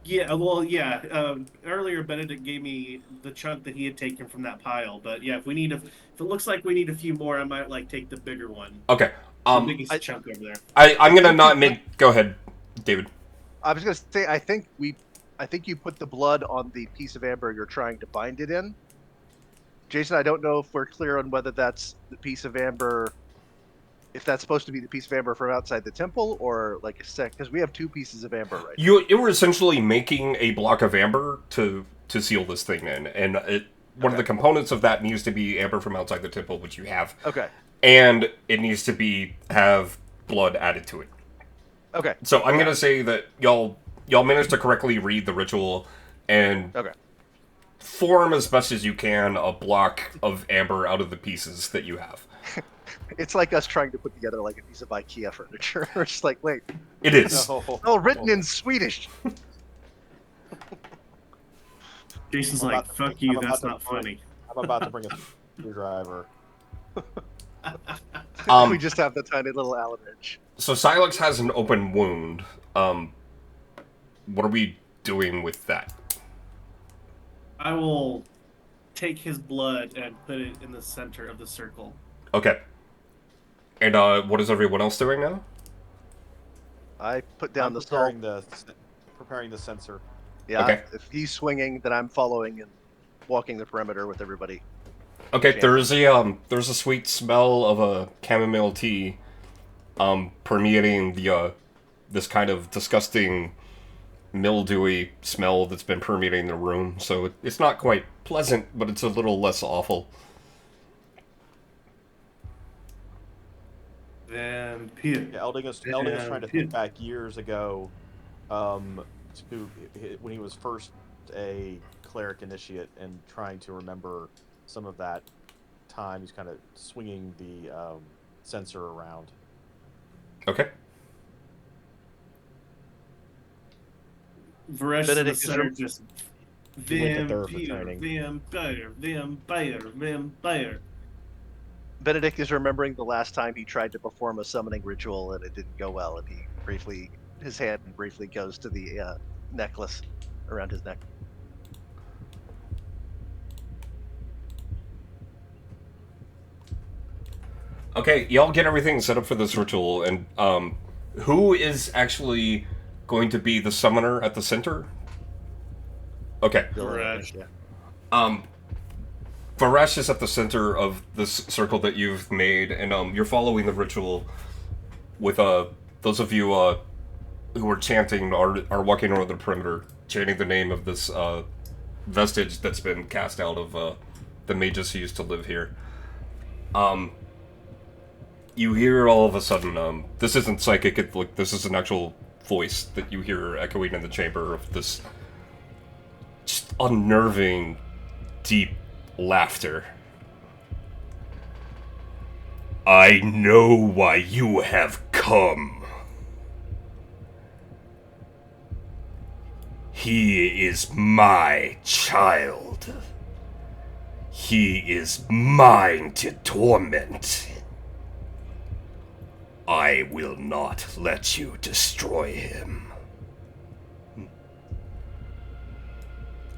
Yeah, well, yeah. Earlier, Benedict gave me the chunk that he had taken from that pile. But yeah, if it looks like we need a few more, I might take the bigger one. Okay. The biggest chunk over there. I'm gonna not make. Go ahead, David. I was gonna say, I think you put the blood on the piece of amber you're trying to bind it in. Jason, I don't know if we're clear on whether that's the piece of amber, if that's supposed to be the piece of amber from outside the temple, or like a sec, because we have two pieces of amber right now. You were essentially making a block of amber to seal this thing in, and one of the components of that needs to be amber from outside the temple, which you have. Okay. And it needs to have blood added to it. Okay. So I'm gonna say that y'all managed to correctly read the ritual and form as best as you can a block of amber out of the pieces that you have. It's like us trying to put together like a piece of IKEA furniture. We're just like, wait. It is. Oh, written in Swedish. Jason's I'm like, about- fuck you, I'm that's about not to- funny. I'm about to bring a screwdriver. We just have the tiny little Allen wrench. So Silex has an open wound. What are we doing with that? I will take his blood and put it in the center of the circle. Okay. And what is everyone else doing now? I put down I'm the salt. preparing the sensor. Yeah. Okay. If he's swinging, then I'm following and walking the perimeter with everybody. Okay, there's a sweet smell of a chamomile tea, permeating the this kind of disgusting, mildewy smell that's been permeating the room. So it's not quite pleasant, but it's a little less awful. Vampire. Yeah, Eldingus trying to think back years ago, to when he was first a cleric initiate and trying to remember some of that time. He's kind of swinging the sensor around. Okay. Varesh in the Benedict is center rem- just He went to Durham for vampire, training. vampire. Benedict is remembering the last time he tried to perform a summoning ritual and it didn't go well, and his hand briefly goes to the necklace around his neck. Okay, y'all get everything set up for this ritual, and who is actually going to be the summoner at the center? Okay. Varesh. Varesh is at the center of this circle that you've made, and you're following the ritual with those of you who are chanting are walking over the perimeter, chanting the name of this vestige that's been cast out of the mages who used to live here. You hear all of a sudden, this isn't psychic, this is an actual voice that you hear echoing in the chamber of this just unnerving, deep laughter. I know why you have come. He is my child. He is mine to torment. I will not let you destroy him.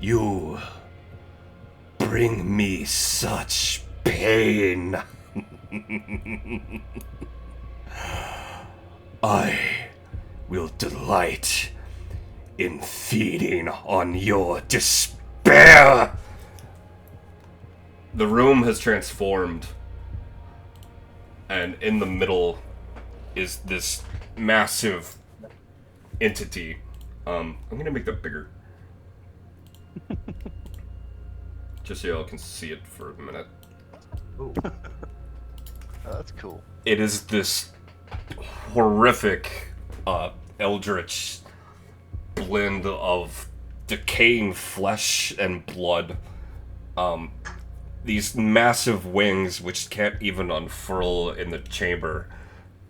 You bring me such pain. I will delight in feeding on your despair. The room has transformed, and in the middle is this massive entity. I'm gonna make that bigger. just so y'all can see it for a minute. Ooh. Oh, that's cool. It is this horrific, eldritch blend of decaying flesh and blood. These massive wings which can't even unfurl in the chamber,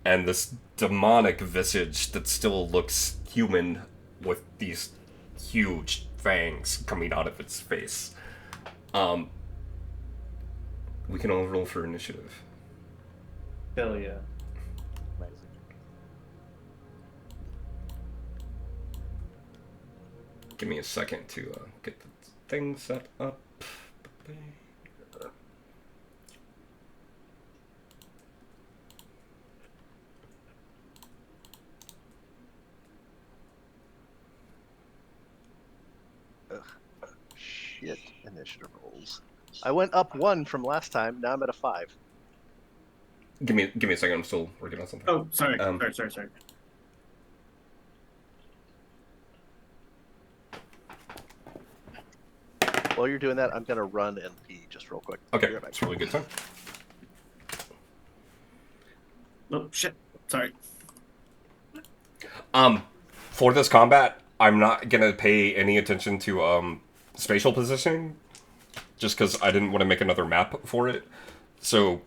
and this demonic visage that still looks human with these huge fangs coming out of its face. We can all roll for initiative. Hell yeah. Amazing. Give me a second to get the thing set up. Shit, initiative rolls. I went up 1 from last time. Now I'm at a 5. Give me a second. I'm still working on something. Oh, sorry. Um, Sorry. While you're doing that, I'm gonna run and pee just real quick. Okay, Be right back. it's a really good time. Oh, shit. Sorry. For this combat, I'm not gonna pay any attention to spatial positioning, just because I didn't want to make another map for it. So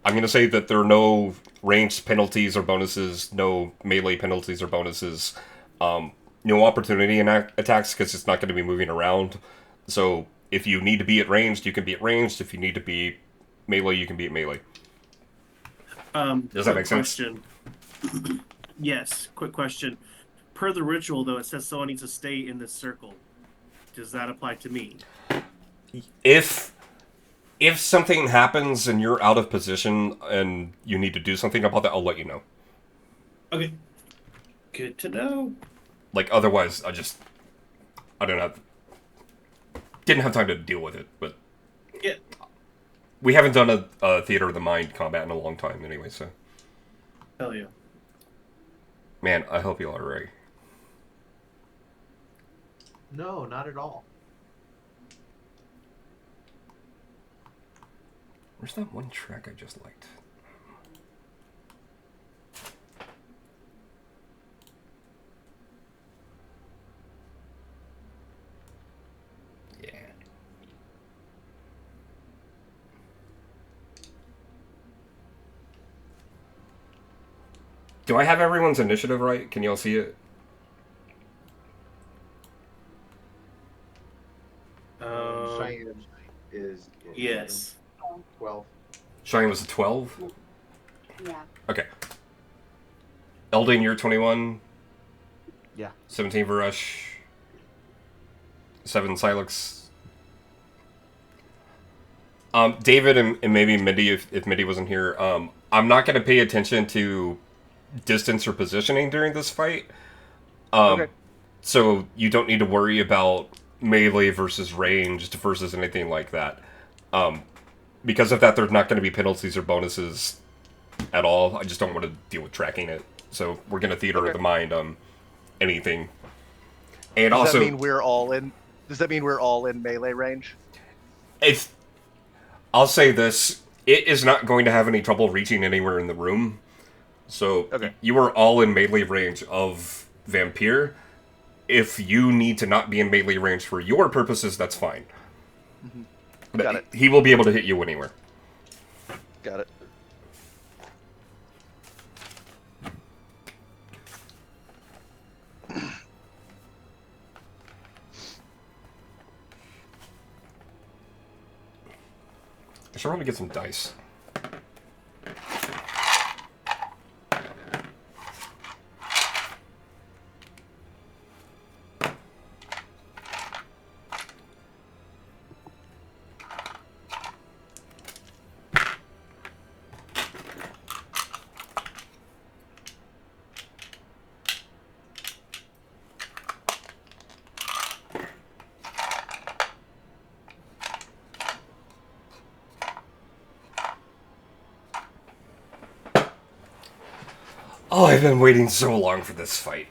I'm gonna say that there are no ranged penalties or bonuses, no melee penalties or bonuses, no opportunity attacks because it's not going to be moving around. So if you need to be at ranged, you can be at ranged. If you need to be melee, you can be at melee. Does that make sense? Question. Yes, quick question. Per the ritual, though, it says someone needs to stay in this circle. Does that apply to me? If something happens and you're out of position and you need to do something about that, I'll let you know. Okay. Good to know. Like, otherwise, didn't have time to deal with it, but Yeah. we haven't done a Theater of the Mind combat in a long time anyway, so. Hell yeah. Man, I hope y'all are ready. No, not at all. Where's that one track I just liked? Yeah. Do I have everyone's initiative right? Can y'all see it? Cheyenne is Yes. 12. Cheyenne was a 12? Yeah. Okay. Eldane, you're 21. Yeah. 17 Varesh. 7 Silex. David and maybe Mindy, if Mindy wasn't here, I'm not going to pay attention to distance or positioning during this fight. Okay. So you don't need to worry about melee versus ranged versus anything like that. Because of that, there's not going to be penalties or bonuses at all. I just don't want to deal with tracking it. So we're going to Theater of the Mind anything. And Does also, that mean we're all in? Does that mean we're all in melee range? I'll say this: it is not going to have any trouble reaching anywhere in the room. So Okay. you are all in melee range of Vampire. If you need to not be in melee range for your purposes, that's fine. But Got it. he will be able to hit you anywhere. Got it. I should probably get some dice. Oh, I've been waiting so long for this fight.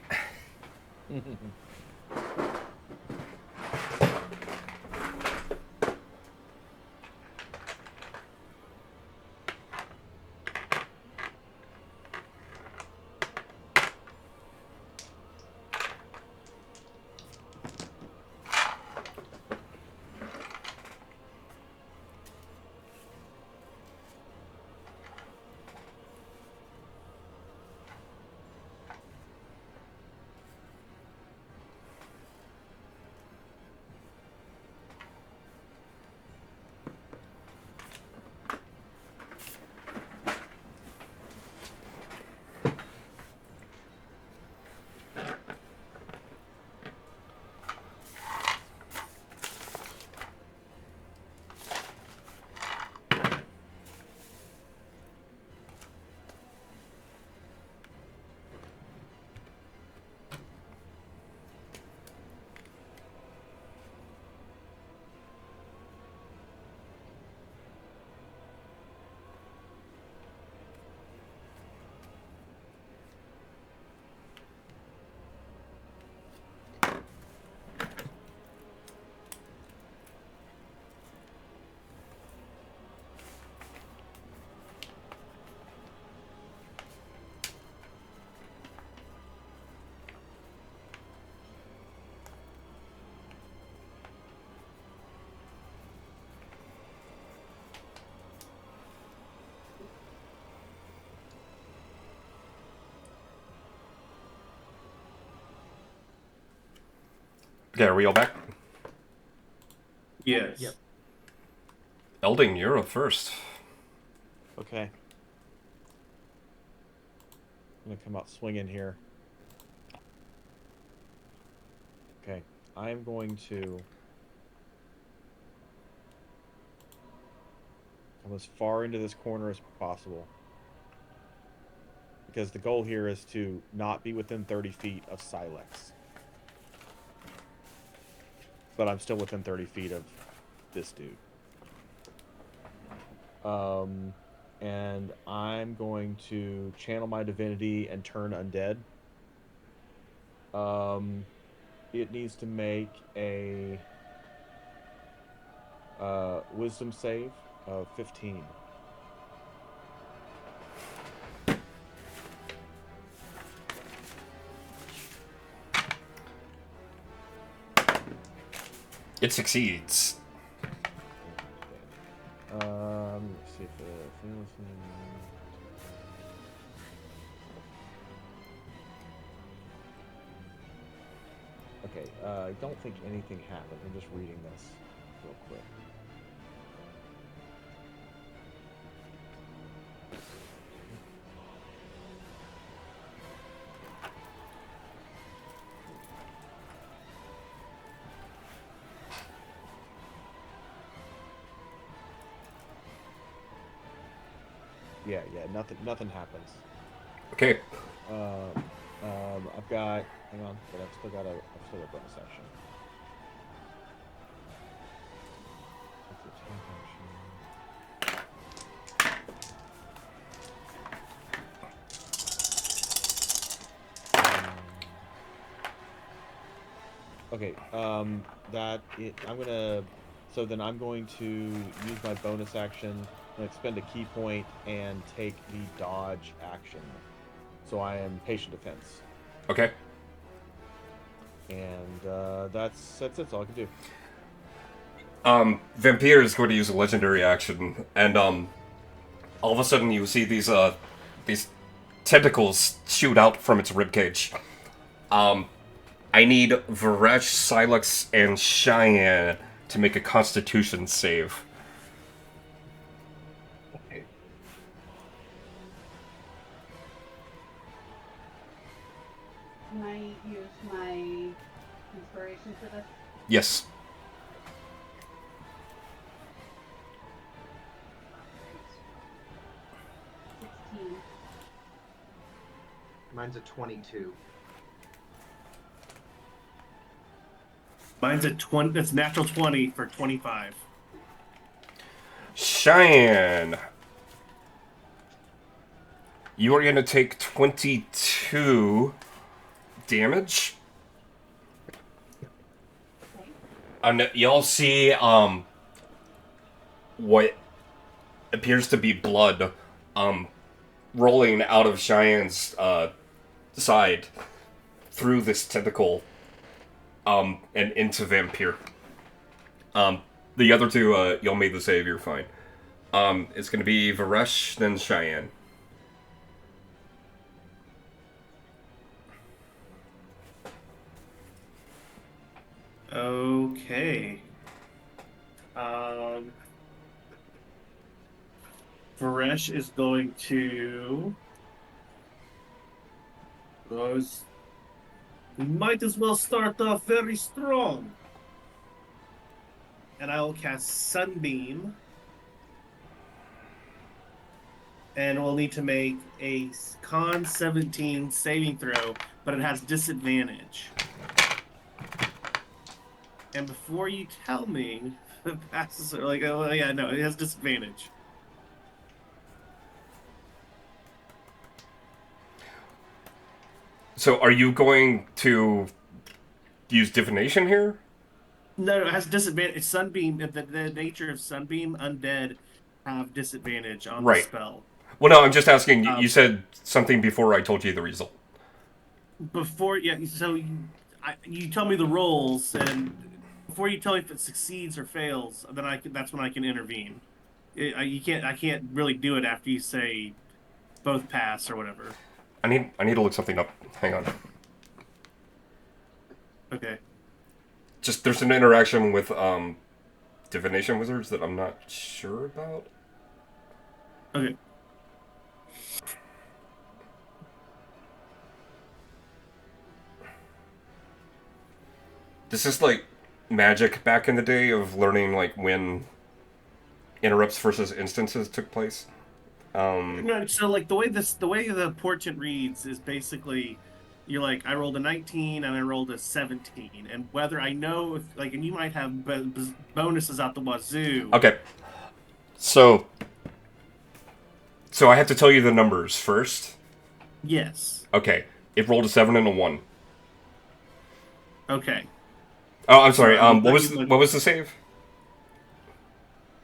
Okay, are we all back? Yes. Yep. Elding, you're up first. Okay. I'm gonna come out swinging here. Okay, I'm going to come as far into this corner as possible. Because the goal here is to not be within 30 feet of Silex. But I'm still within 30 feet of this dude. And I'm going to channel my divinity and turn undead. It needs to make a wisdom save of 15. It succeeds. Let's see if the okay, I don't think anything happened. I'm just reading this real quick. Yeah, nothing happens. Okay. I've got, hang on, but I've still got a bonus action. Okay, so then I'm going to use my bonus action and expend a key point and take the dodge action. So I am patient defense. Okay. And that's it. That's all I can do. Vampire is going to use a legendary action, and all of a sudden you see these tentacles shoot out from its ribcage. I need Varesh, Silex, and Cheyenne to make a Constitution save. Okay. Can I use my inspiration for this? Yes. Mine's a 22. Mine's a 20. That's natural 20 for 25. Cheyenne, you are going to take 22 damage. And y'all see what appears to be blood rolling out of Cheyenne's side through this tentacle and into Vampire. The other two, y'all made the save, you're fine. It's gonna be Varesh, then Cheyenne. Okay. Varesh is going to. We might as well start off very strong. And I will cast Sunbeam. And we'll need to make a Con 17 saving throw, but it has disadvantage. And before you tell me, the passes are like, oh yeah, no, it has disadvantage. So are you going to use divination here? No, it has disadvantage. Sunbeam, the nature of Sunbeam, undead have disadvantage on the spell. Well, no, I'm just asking. You said something before I told you the result. Before, yeah, so you tell me the rolls, and before you tell me if it succeeds or fails, then that's when I can intervene. I can't really do it after you say both pass or whatever. I need to look something up. Hang on. Okay. just there's an interaction with divination wizards that I'm not sure about. Okay. This is like magic back in the day of learning like when interrupts versus instances took place. No, so like the way the portent reads is basically you're like I rolled a 19 and I rolled a 17, and whether I know if like and you might have bonuses out the wazoo. Okay, so I have to tell you the numbers first. Yes. Okay, it rolled a 7 and a 1. Okay. Oh, I'm sorry. Sorry, What was the save?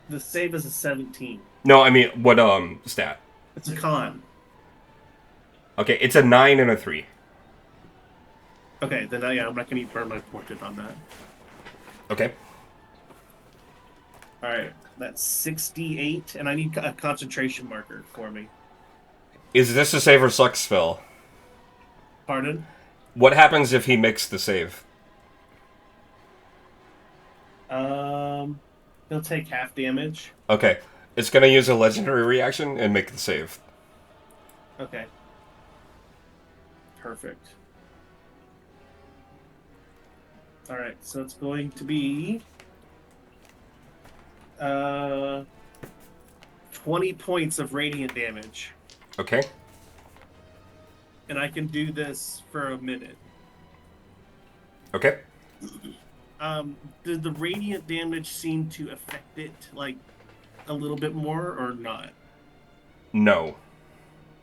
The save is a 17. No, I mean what stat? It's a con. Okay, it's a 9 and a 3. Okay, then yeah, I'm not gonna burn my portent on that. Okay. All right, that's 68, and I need a concentration marker for me. Is this a save or suck spell? Pardon? What happens if he makes the save? He'll take half damage. Okay, it's gonna use a legendary reaction and make the save. Okay. Perfect. All right, so it's going to be 20 points of radiant damage, Okay. and I can do this for a minute. Okay. Did the radiant damage seem to affect it like a little bit more or not? No.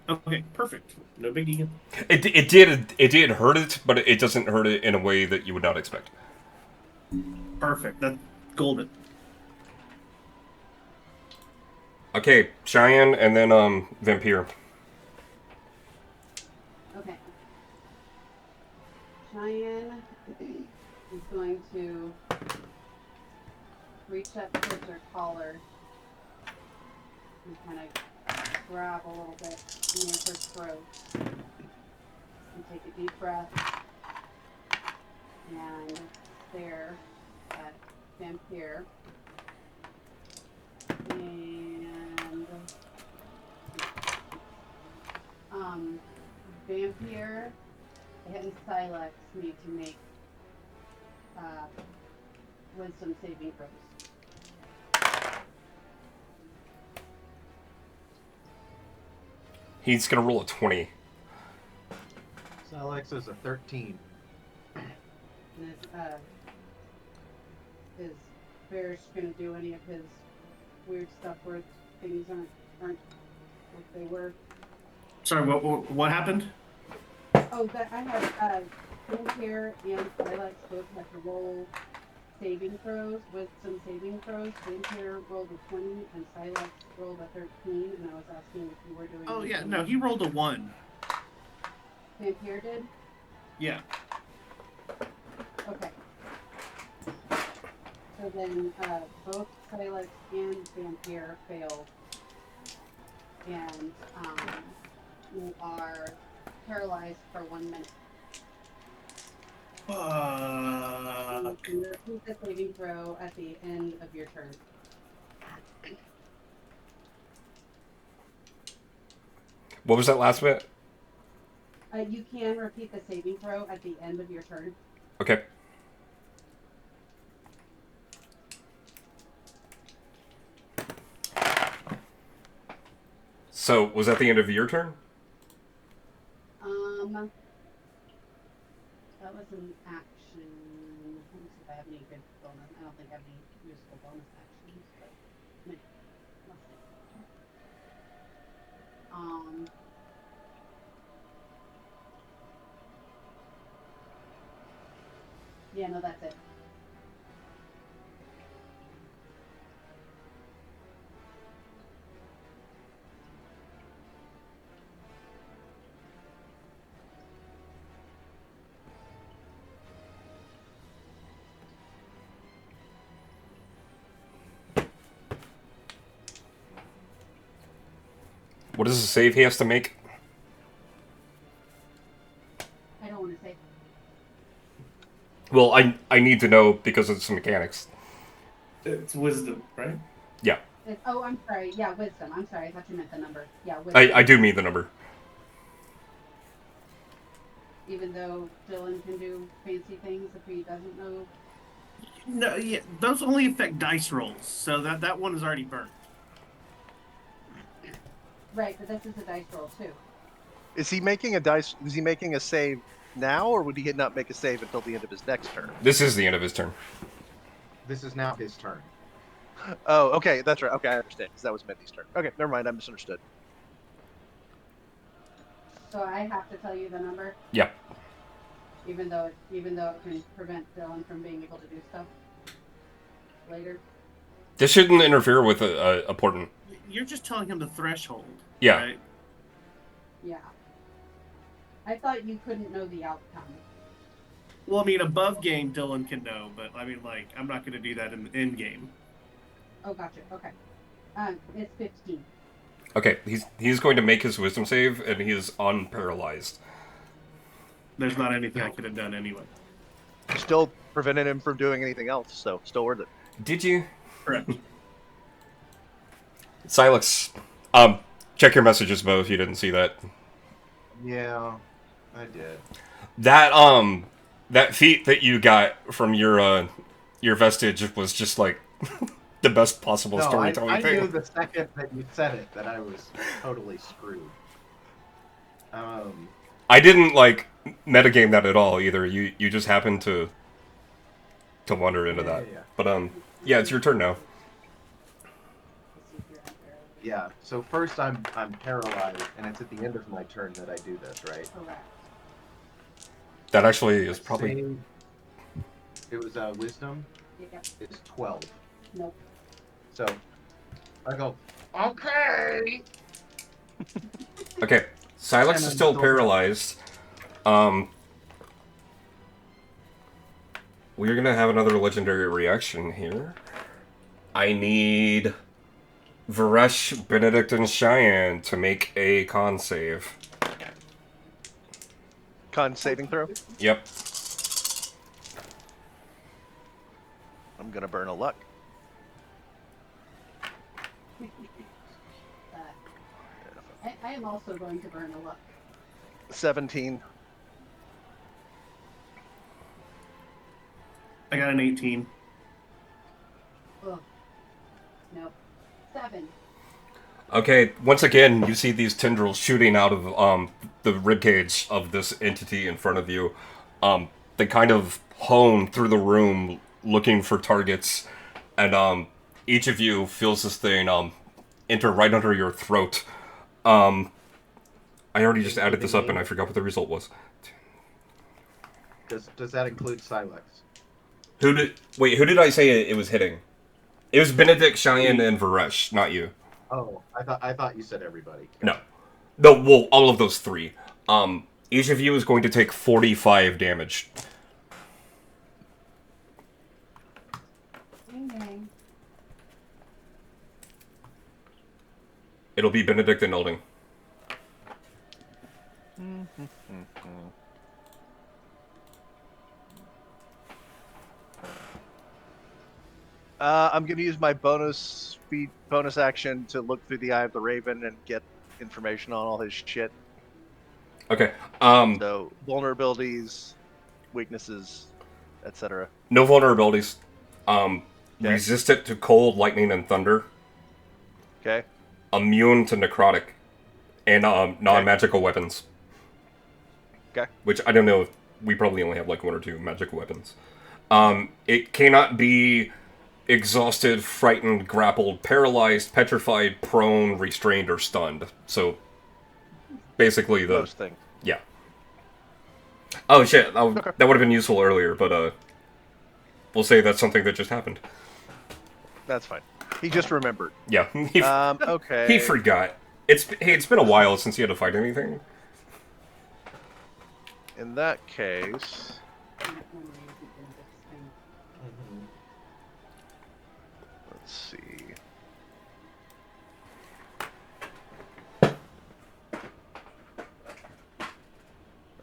Okay, perfect. No big deal. It did hurt it, but it doesn't hurt it in a way that you would not expect. Perfect. That's golden. Okay, Cheyenne and then Vampire. Okay. Cheyenne is going to reach up towards her collar and kind of grab a little bit near her throat and take a deep breath and stare at Vampire. And Vampire and Silex need to make wisdom saving throws. He's gonna roll a 20. Alex is a 13. And is Barish gonna do any of his weird stuff where things aren't what they were? Sorry, what happened? Oh, that I have Vampire and Silex both have to roll saving throws, wisdom saving throws. Vampire rolled a 20 and Silex rolled a 13, and I was asking if you were doing. Oh yeah, no, he rolled a 1. Vampire did? Yeah. Okay. So then both Silex and Vampire failed. And you are paralyzed for 1 minute. You repeat the saving throw at the end of your turn. What was that last bit? You can repeat the saving throw at the end of your turn. Okay. So, was that the end of your turn? That was an action. Let me see if I have any good bonus. I don't think I have any useful bonus actions, but maybe. Let's see. Yeah, no, that's it. What is the save he has to make? I don't want to say. Well, I need to know because of some mechanics. It's wisdom, right? Yeah, Oh, I'm sorry. Yeah, wisdom. I'm sorry. I thought you meant the number. Yeah, wisdom. I do mean the number. Even though Dylan can do fancy things if he doesn't know. No, yeah, those only affect dice rolls, so that one is already burnt. Right, but this is a dice roll too. Is he making a dice? Is he making a save now, or would he not make a save until the end of his next turn? This is the end of his turn. This is now his turn. Oh, okay, that's right. Okay, I understand. Because that was Mendy's turn. Okay, never mind. I misunderstood. So I have to tell you the number, Yeah. even though it can prevent Dylan from being able to do stuff later. This shouldn't interfere with a portent. You're just telling him the threshold. Yeah. Right? Yeah. I thought you couldn't know the outcome. Well, I mean, above game, Dylan can know, but I mean, like, I'm not going to do that in game. Oh, gotcha. Okay. It's 15. Okay, he's going to make his wisdom save, and he is unparalyzed. There's not anything I could have done anyway. Still prevented him from doing anything else, so still worth it. Did you? Correct. Silex, check your messages, Bo, if you didn't see that. Yeah, I did. That feat that you got from your vestige was just like the best possible No, storytelling I thing. knew the second that you said it that I was totally screwed. I didn't like metagame that at all either. You just happened to wander into that. Yeah. But yeah, it's your turn now. Yeah. So first I'm paralyzed, and it's at the end of my turn that I do this, right? Correct. That actually is probably Same- It was wisdom. Yep. It's 12. Nope. So I go, okay. okay. Silex is still paralyzed. We're gonna have another legendary reaction here. I need Varesh, Benedict, and Cheyenne to make a con save. Con saving throw. Yep. I'm gonna burn a luck. I am also going to burn a luck. 17. I got an 18. Ugh. Nope. 7. Okay, once again, you see these tendrils shooting out of the ribcage of this entity in front of you. They kind of hone through the room looking for targets, and each of you feels this thing enter right under your throat. I already just added this up and I forgot what the result was. Does that include Silex? Who did I say it was hitting? It was Benedict, Cheyenne, and Varesh, not you. Oh, I thought you said everybody. No, well, all of those three. Each of you is going to take 45 damage. Ding dang. It'll be Benedict and Elding. I'm gonna use my bonus action to look through the Eye of the Raven and get information on all his shit. Okay. So vulnerabilities, weaknesses, etc. No vulnerabilities. Resistant to cold, lightning, and thunder. Okay. Immune to necrotic. And non-magical weapons. Okay. Which I don't know if we probably only have like 1 or 2 magical weapons. It cannot be exhausted, frightened, grappled, paralyzed, petrified, prone, restrained, or stunned. So basically Those things. Yeah. Oh shit, that would have been useful earlier, but we'll say that's something that just happened. That's fine. He just remembered. Yeah. Okay. He forgot. It's been a while since he had to fight anything. In that case, let's see.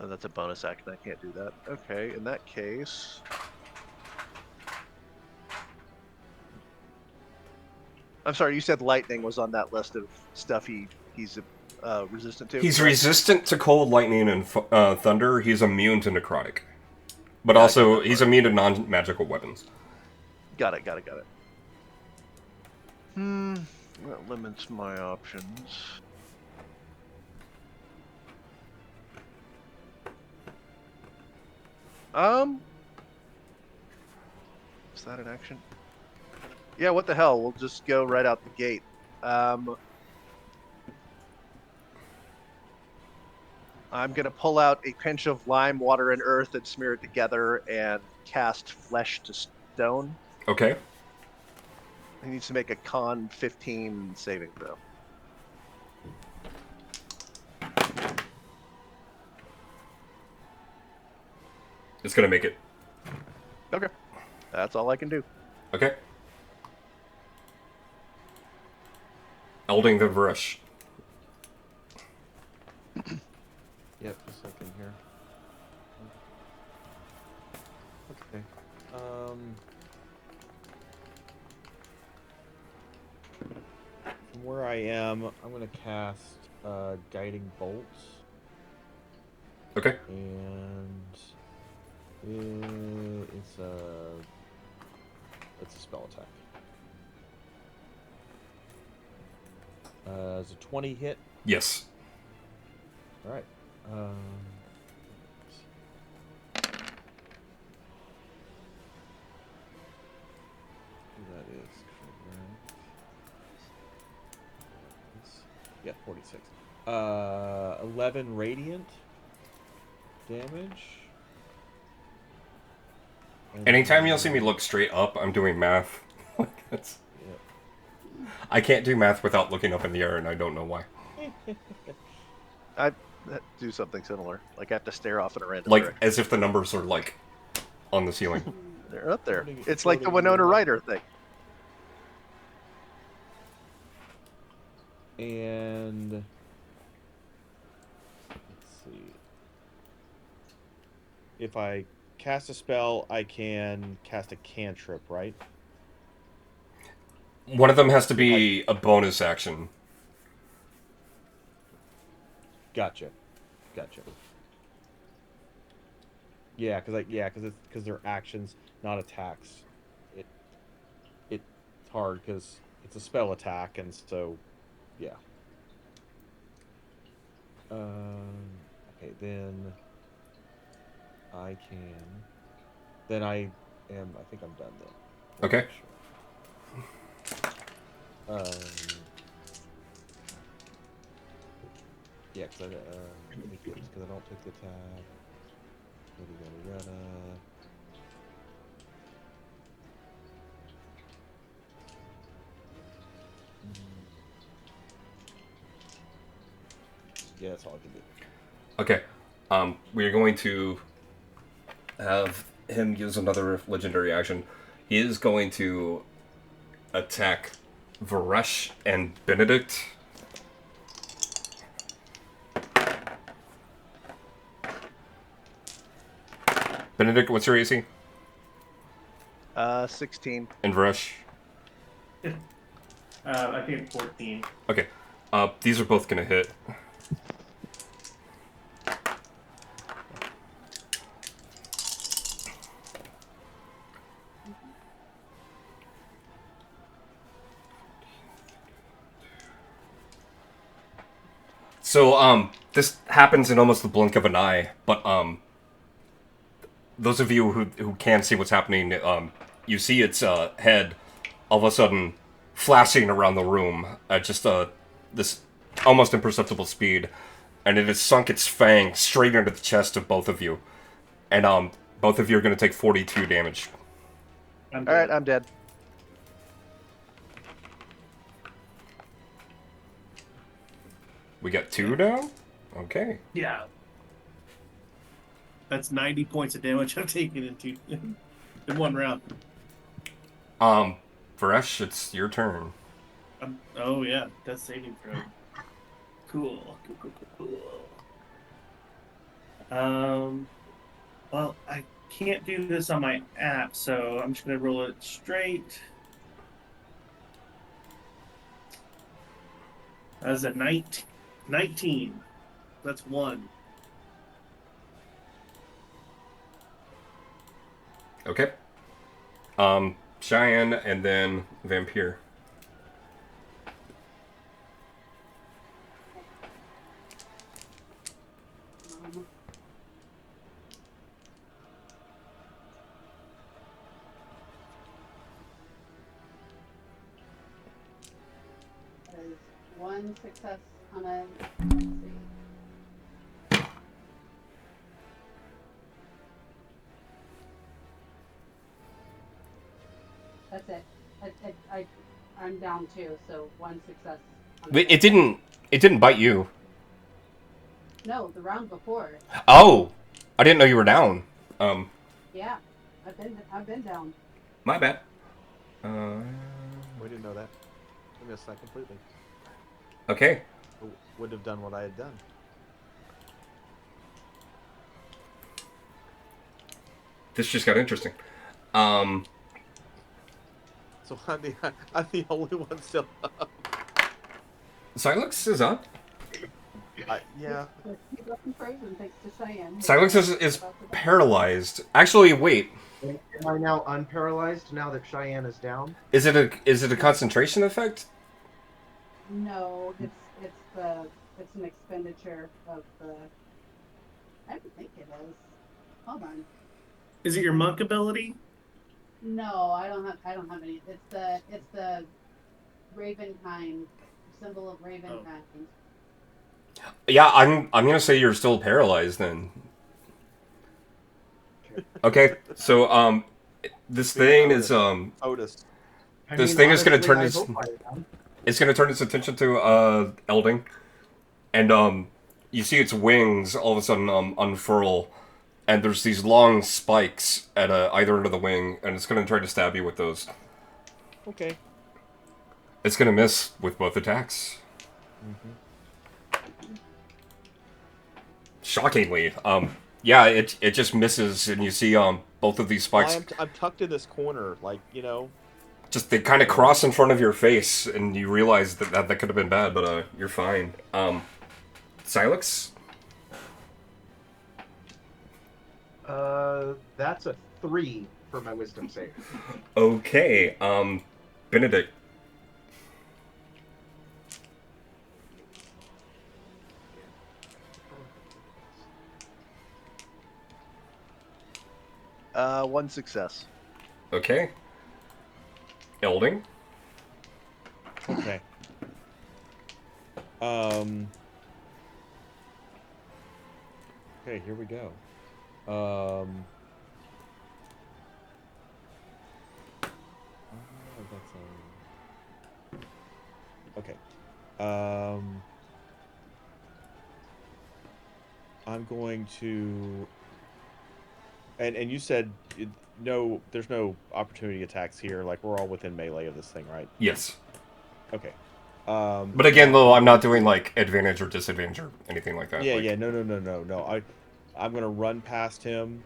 Oh, that's a bonus action. I can't do that. Okay, in that case, I'm sorry, you said lightning was on that list of stuff he's resistant to. He's correct? resistant to cold, lightning, and thunder. He's immune to necrotic, but Yeah, I got also that he's part. immune to non-magical weapons. Got it. That limits my options. Is that an action? Yeah, what the hell? We'll just go right out the gate. I'm gonna pull out a pinch of lime, water, and earth and smear it together and cast Flesh to Stone. Okay. He needs to make a Con 15 saving throw. It's gonna make it. Okay. That's all I can do. Okay. Elding the Varesh. Yep, a second here. Okay. From where I am, I'm gonna cast Guiding Bolt, Okay. and it's a spell attack. Is a 20 hit? Yes. All right. That is correct. Yeah, 46. 11 radiant damage. And Anytime you'll see me look straight up, I'm doing math. That's, Yeah. I can't do math without looking up in the air, and I don't know why. I do something similar. Like I have to stare off in a random Like, direction. as if the numbers are, like, on the ceiling. They're up there. Floating- It's like the floating Winona around. Ryder thing. And let's see. If I cast a spell, I can cast a cantrip, right? One of them has to be a bonus action. Gotcha. Yeah, because they're actions, not attacks. It's hard because it's a spell attack, and so yeah. Okay, then I can. Then I am. I think I'm done then. Okay. Yeah, because I don't take the attack. Yada. Yeah, that's all I can do. Okay. We're going to have him use another legendary action. He is going to attack Varesh and Benedict. Benedict, what's your AC? 16. And Varesh? I think 14. Okay. These are both gonna hit. So, this happens in almost the blink of an eye, but, those of you who can't see what's happening, you see its, head all of a sudden flashing around the room at just, this almost imperceptible speed, and it has sunk its fang straight into the chest of both of you. And, both of you are gonna take 42 damage. I'm All right, dead. I'm dead. We got 2 now? Okay. Yeah. That's 90 points of damage I've taken in one round. Varesh, it's your turn. Oh yeah, that's saving throw. Cool. Well, I can't do this on my app, so I'm just gonna roll it straight. As a 19. That's 1. Okay. Cheyenne and then Vampire. Um, that is 1 success on a. Let's see. That's it. I'm down 2, so 1 success. On a It didn't bite you. No, the round before. Oh, I didn't know you were down. Yeah, I've been down. My bad. We didn't know that. I missed that completely. Okay. I would have done what I had done. This just got interesting. So I'm the only one still up. Silex is up. Yeah. Let's keep looking frozen thanks to Cheyenne. Silex is paralyzed. Actually, wait. Am I now unparalyzed now that Cheyenne is down? Is it a concentration effect? No, it's an expenditure of the. I don't think it is. Hold on. Is it your monk ability? No, I don't have any. It's the Ravenkind symbol of Ravenkind. Yeah, I'm gonna say you're still paralyzed then. Okay, so this thing is Otis. This thing is gonna honestly, turn I its- hope I am. it's gonna turn its attention to Elding, and you see its wings all of a sudden unfurl, and there's these long spikes at either end of the wing, and it's gonna try to stab you with those. Okay. It's gonna miss with both attacks. Shockingly, yeah, it just misses, and you see both of these Well, spikes. I'm tucked in this corner, like, you know. Just they kind of cross in front of your face, and you realize that could have been bad, but you're fine. Silex? That's a 3 for my wisdom save. Okay, Benedict. One success. Okay. Elding? Okay. Okay, here we go. Okay. I'm going to. And you said no. There's no opportunity attacks here. Like we're all within melee of this thing, right? Yes. Okay. But again, though, I'm not doing, like, advantage or disadvantage or anything like that. Yeah, like... yeah, no. I'm gonna run past him.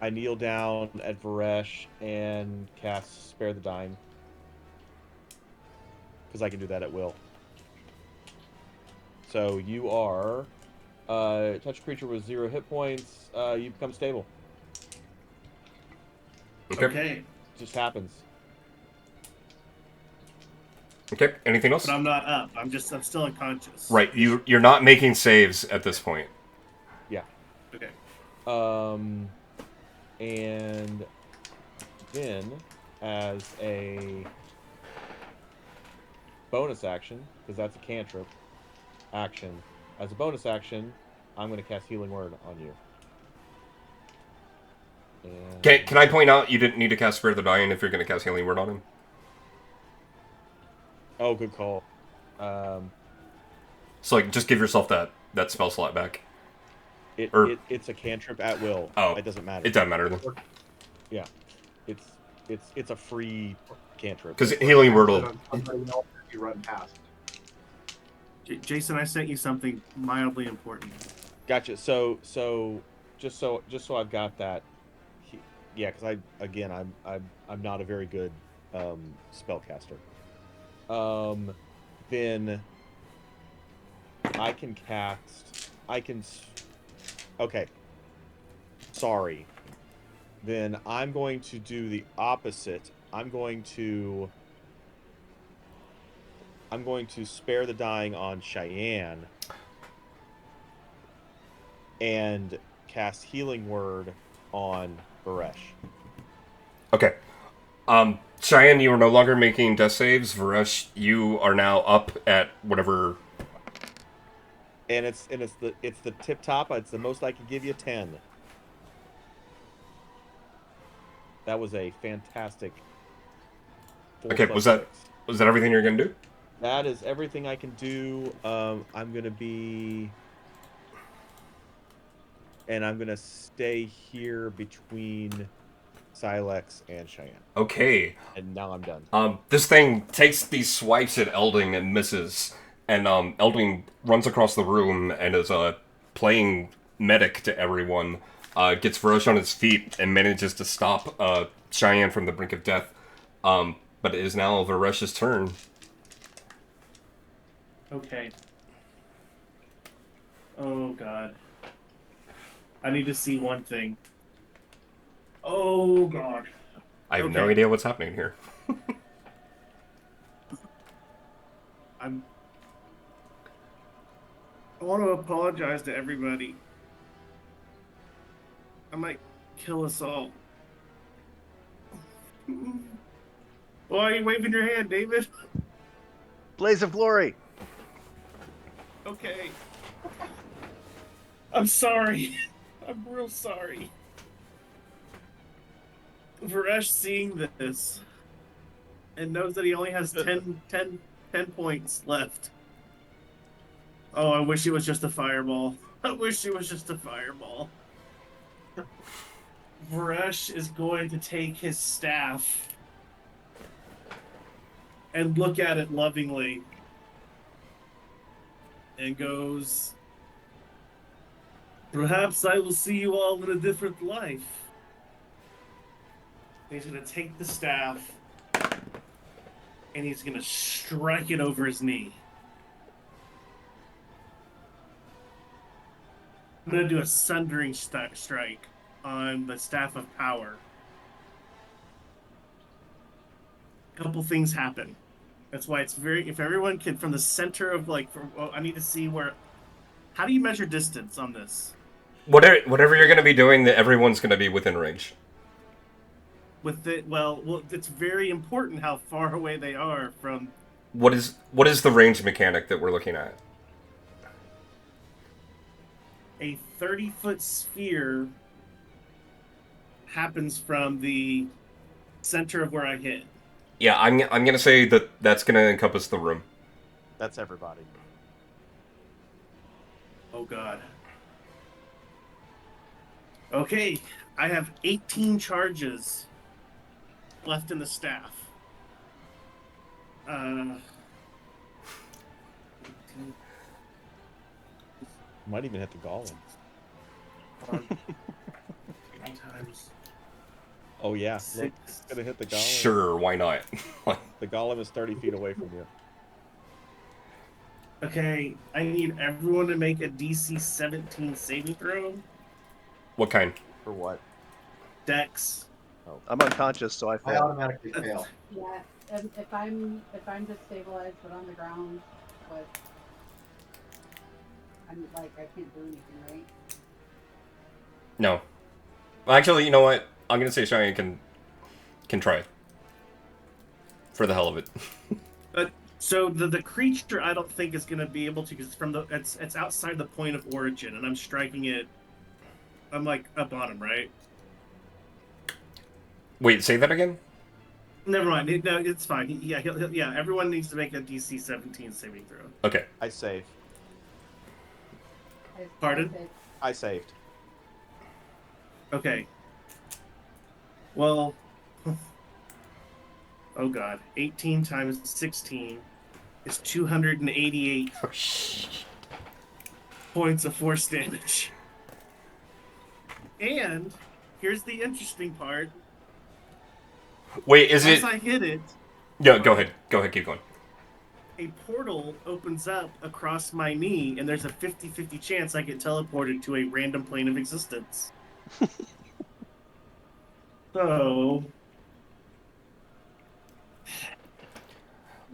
I kneel down at Varesh and cast Spare the Dying. Because I can do that at will. So you are touch a creature with 0 hit points, you become stable. Okay. Just happens. Okay, anything else? But I'm not up. I'm still unconscious. Right, you're not making saves at this point. Yeah. Okay. And then as a bonus action, because that's a cantrip action, as a bonus action, I'm going to cast Healing Word on you. And... Can I point out you didn't need to cast Spare the Dying if you're going to cast Healing Word on him? Oh, good call. So, like, just give yourself that spell slot back. It's a cantrip at will. Oh, it doesn't matter. It doesn't matter then. Yeah, it's a free cantrip. Because Healing Word will... Somebody else that you run past. Jason, I sent you something mildly important. Gotcha. So just so I've got that. Yeah, because I'm not a very good spellcaster. Then I can cast. Okay. Sorry. Then I'm going to do the opposite. I'm going to spare the dying on Cheyenne and cast Healing Word on Varesh. Okay. Cheyenne, you are no longer making death saves. Varesh, you are now up at whatever. And it's the tip top. It's the most I can give you, 10. That was a fantastic. Okay, was that everything you're gonna do? That is everything I can do. I'm gonna be, and I'm gonna stay here between Silex and Cheyenne. Okay. And now I'm done. This thing takes these swipes at Elding and misses, and Elding runs across the room and is playing medic to everyone. Gets Varesh on his feet and manages to stop Cheyenne from the brink of death. But it is now Varesh's turn. Okay. Oh god. I need to see one thing. Oh god. I have no Okay. idea what's happening here. I want to apologize to everybody. I might kill us all. Why are you waving your hand, David? Blaze of glory. Okay. I'm sorry. I'm real sorry. Varesh seeing this and knows that he only has 10 points left. Oh, I wish it was just a fireball. I wish it was just a fireball. Varesh is going to take his staff and look at it lovingly and goes, "Perhaps I will see you all in a different life." He's going to take the staff and he's going to strike it over his knee. I'm going to do a sundering strike on the Staff of Power. A couple things happen. That's why it's very, if everyone can, from the center of I need to see where, how do you measure distance on this? Whatever you're going to be doing, that everyone's going to be within range. With it, well, it's very important how far away they are from. What is the range mechanic that we're looking at? A 30-foot sphere happens from the center of where I hit. Yeah, I'm gonna say that's gonna encompass the room. That's everybody. Oh god. Okay, I have 18 charges left in the staff. Might even hit the golem. Times Oh yeah, look, 6. it's gonna hit the golem. Sure, why not? The golem is 30 feet away from you. Okay, I need everyone to make a DC 17 saving throw. What kind? For what? Dex. I'm unconscious, so I I fail. automatically fail. Yeah, and if I'm just stabilized but on the ground, but I'm like I can't do anything, right? No. Well, actually, you know what? I'm gonna say Cheyenne can try it. For the hell of it. So the creature I don't think is going to be able to, because it's outside the point of origin, and I'm striking it. I'm like up bottom, right? Wait, say that again? Never mind. No, it's fine. Yeah. Everyone needs to make a DC 17 saving throw. Okay. I save. Pardon? I saved. Okay. Well. Oh god. 18 times 16 is 288 points of force damage. And here's the interesting part. Wait, is As it? I hit it, Yeah, go ahead. Go ahead. Keep going. a portal opens up across my knee, and there's a 50-50 chance I get teleported to a random plane of existence. So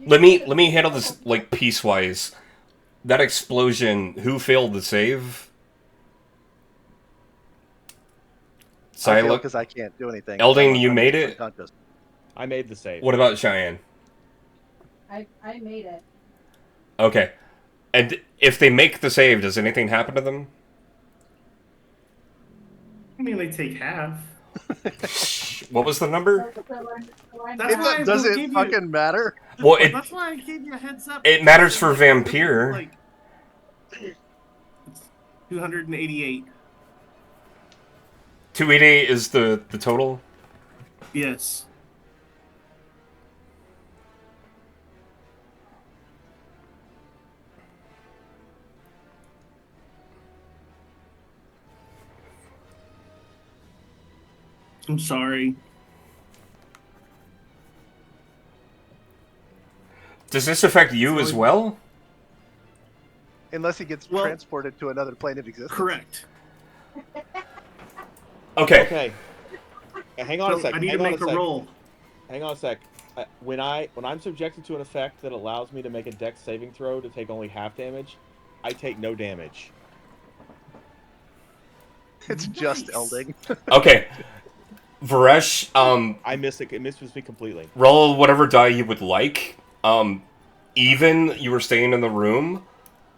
Let me handle this like piecewise. That explosion, who failed the save? Silent. Because I can't do anything. Elding, I'm you made it? unconscious. I made the save. What about Cheyenne? I made it. Okay. And if they make the save, does anything happen to them? I mean, they take half. What was the number? That's why I Does gave it you- fucking matter? Well, it That's why I gave you a heads up. it matters for Vampire. Like, it's 288. 288 is the total. Yes. I'm sorry. Does this affect you as well? Unless he gets Well- transported to another plane of existence. Correct. Okay. Okay. Hang on a So sec. I need Hang to on make a a sec. roll. Hang on a sec. When I'm subjected to an effect that allows me to make a dex saving throw to take only half damage, I take no damage. It's just Nice. Elding. Okay. Varesh, I miss it. It misses me completely. roll whatever die you would like. Even, you were staying in the room,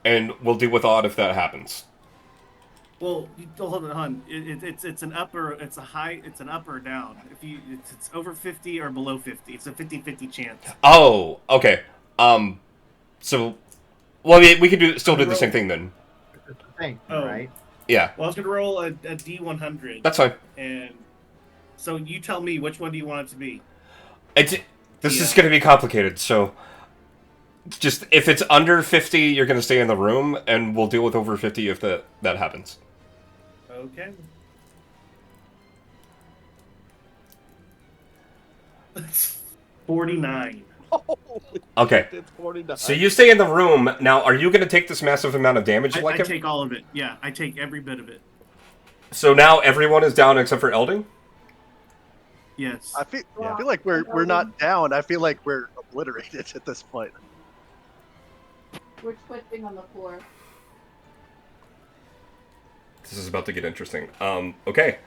and we'll deal with odd if that happens. Well, hold on. It's an upper. It's a high. It's an up or down. If it's over 50 or below 50. It's a 50-50 chance. Oh, okay. So, well, we could still do the same thing then. Thing, Oh. right? Yeah, Well, I was gonna roll a D100. that's fine. And so you tell me which one do you want it to be? This is Yeah. going to be complicated, so just if it's under 50, you're going to stay in the room, and we'll deal with over 50 if that happens. Okay. That's 49. Okay. It's 49. So you stay in the room. Now, are you going to take this massive amount of damage? I Like take all of it. Yeah, I take every bit of it. So now everyone is down except for Elding? Yes. I feel like we're not down. I feel like we're obliterated at this point. We're twitching on the floor. This is about to get interesting. Okay.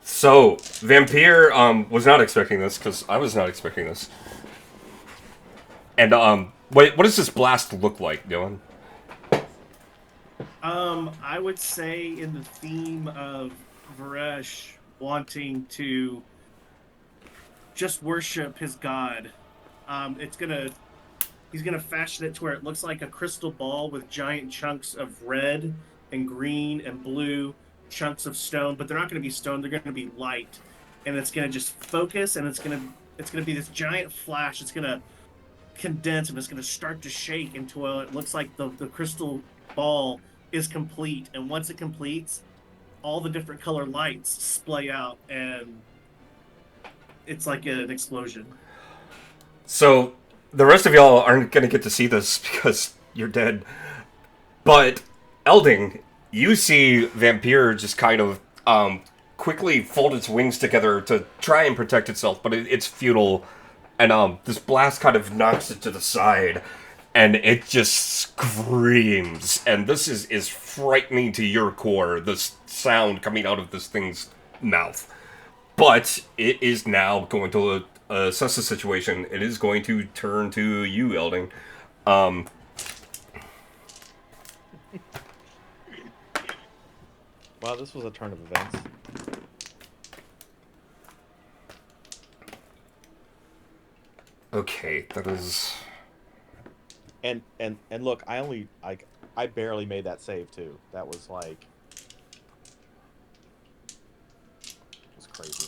So, Vampire, was not expecting this, because I was not expecting this. And, what does this blast look like, Dylan? I would say in the theme of Varesh wanting to just worship his god, he's gonna fashion it to where it looks like a crystal ball with giant chunks of red and green and blue, chunks of stone, but they're not gonna be stone, they're gonna be light. And it's gonna just focus, and it's gonna be this giant flash. It's gonna condense, and it's gonna start to shake until it looks like the crystal ball is complete. And once it completes, all the different color lights splay out, and it's like an explosion. So, the rest of y'all aren't going to get to see this because you're dead. But, Elding, you see Vampire just kind of quickly fold its wings together to try and protect itself, but it's futile. And this blast kind of knocks it to the side, and it just screams. And this is frightening to your core, this sound coming out of this thing's mouth. But it is now going to assess the situation. It is going to turn to you, Elding. Wow, this was a turn of events. Okay, that is... And look, I barely made that save too. That was like, it was crazy.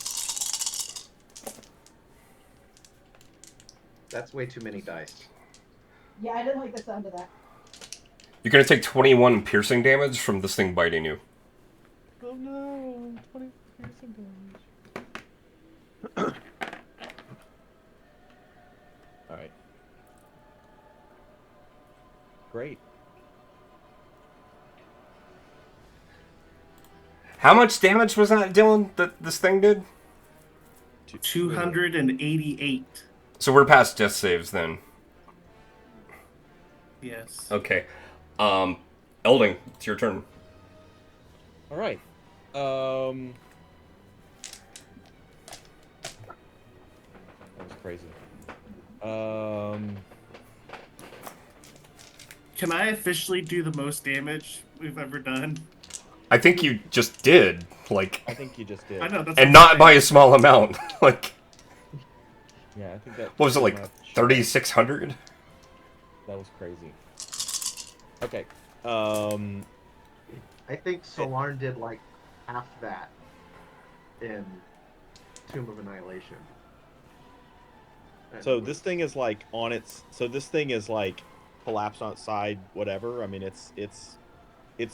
That's way too many dice. Yeah, I didn't like the sound of that. You're going to take 21 piercing damage from this thing biting you. Oh no, 20 piercing damage. All right. Great. How much damage was that, Dylan, that this thing did? 288. So we're past death saves then. Yes. Okay. Elding, it's your turn. All right. That was crazy. Can I officially do the most damage we've ever done? I think you just did, like, I think you just did. I know that's and what I'm not by a small amount. Like, Yeah, I think that. what was it, pretty like much- 3,600? That was crazy. Okay. I think Solarn did like half that in Tomb of Annihilation. And So it this was- thing is like on its. So this thing is like collapsed on its side. Whatever. I mean, it's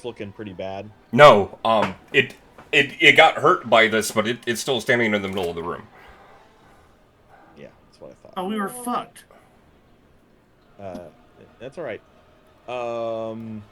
looking pretty bad. No, it got hurt by this, but it's still standing in the middle of the room. Yeah, that's what I thought. Oh, we were fucked. That's all right. I'm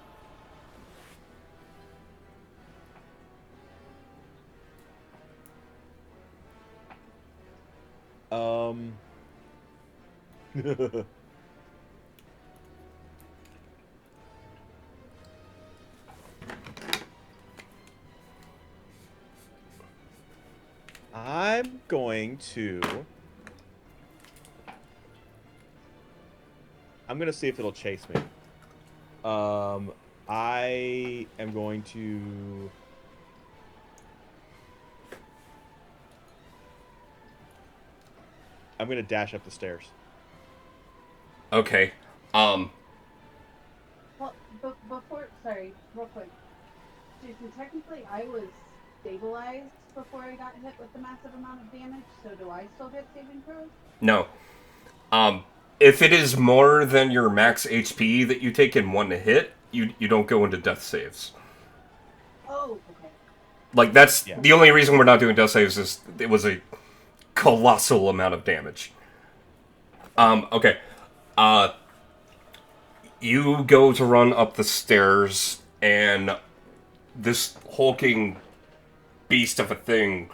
going to. I'm gonna see if it'll chase me. I am going to. I'm gonna dash up the stairs. Okay. Well, sorry, real quick. Jason, technically I was stabilized before I got hit with the massive amount of damage, so do I still get saving throws? No. If it is more than your max HP that you take in one hit, you don't go into death saves. Oh, okay. Like, that's Yeah. the only reason we're not doing death saves is it was a colossal amount of damage. Okay. You go to run up the stairs, and this hulking beast of a thing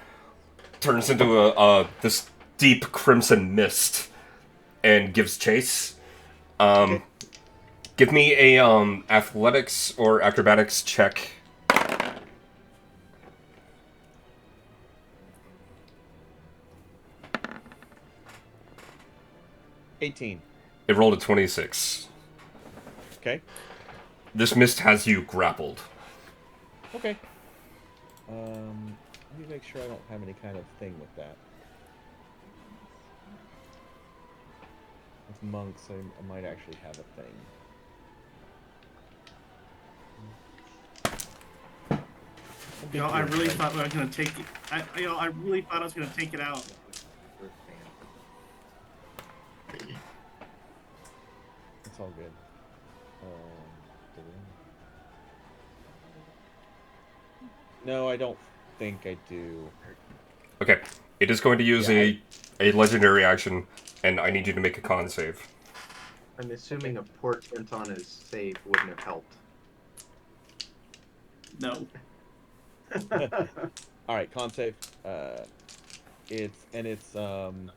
turns into this deep crimson mist and gives chase. Okay. Give me a athletics or acrobatics check. 18. It rolled a 26. Okay. This mist has you grappled. Okay. Let me make sure I don't have any kind of thing with that. With monks, I might actually have a thing. You know, I really thought I was gonna take it. I really thought I was gonna take it out. It's all good. No, I don't think I do. Okay. It is going to use Yeah, a legendary action, and I need you to make a con save. I'm assuming a portent on his save wouldn't have helped. No. All right, con save. It's let me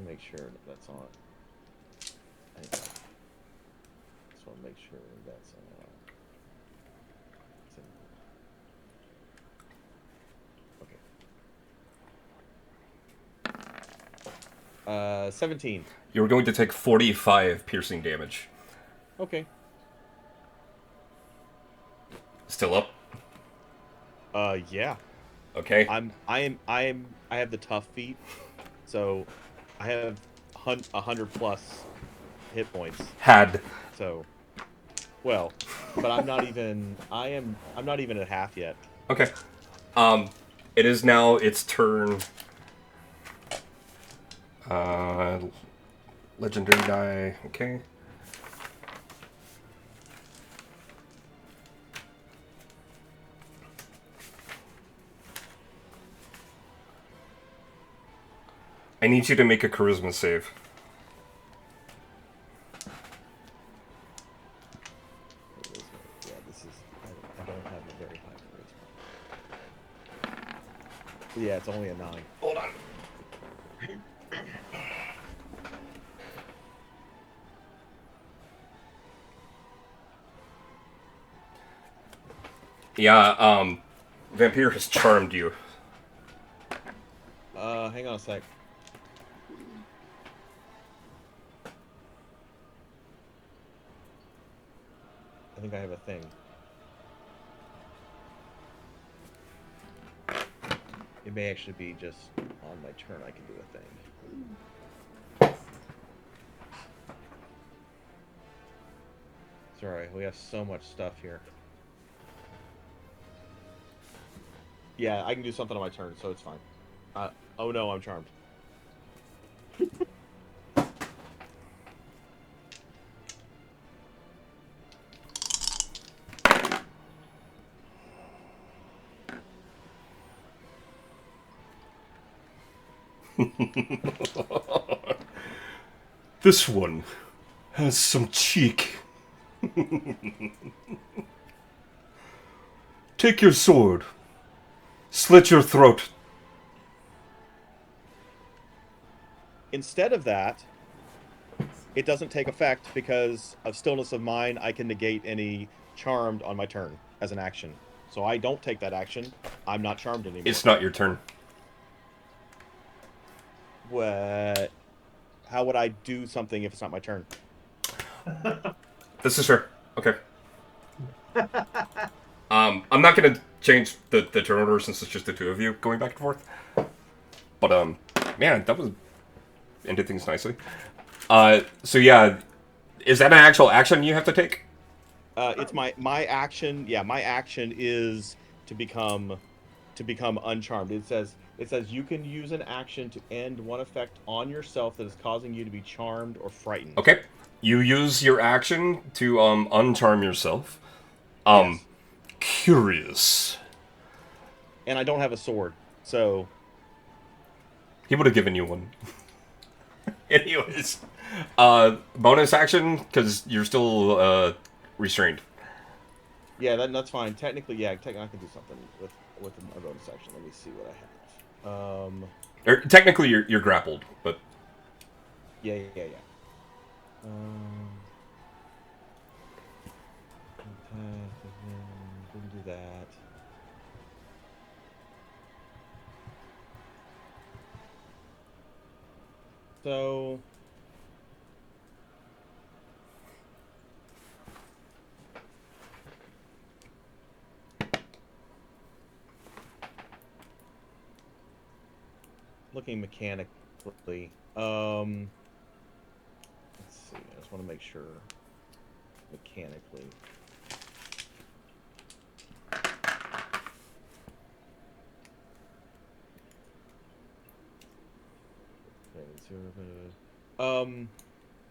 make sure that's on. I just want to make sure that's on. 17. You're going to take 45 piercing damage. Okay. Still up? Yeah. Okay. I have the tough feat, so I have 100 plus hit points. Had. So, well, but I'm not even. I'm not even at half yet. Okay. It is now its turn. Legendary die. Okay. I need you to make a charisma save. Yeah, this is. I don't have a very high charisma. Yeah, it's only a 9. Hold on. Yeah, Vampire has charmed you. Hang on a sec. I think I have a thing. It may actually be just on my turn I can do a thing. Sorry, we have so much stuff here. Yeah, I can do something on my turn, so it's fine. Oh no, I'm charmed. This one has some cheek. Take your sword. Slit your throat. Instead of that, it doesn't take effect because of stillness of mind. I can negate any charmed on my turn as an action. So I don't take that action. I'm not charmed anymore. It's not your turn. What? How would I do something if it's not my turn? This is her. Okay. I'm not gonna change the turn order since it's just the two of you going back and forth. But man, that was ended things nicely. So yeah, is that an actual action you have to take? It's my action. Yeah, my action is to become uncharmed. It says you can use an action to end one effect on yourself that is causing you to be charmed or frightened. Okay. You use your action to uncharm yourself. Yes. Curious. And I don't have a sword, so He would have given you one. Anyways, bonus action because you're still restrained. yeah, that's fine. Technically, yeah, I can do something with my bonus action. Let me see what I have. Or, technically, you're grappled, but Yeah. Didn't do that. So looking mechanically, let's see. I just want to make sure mechanically.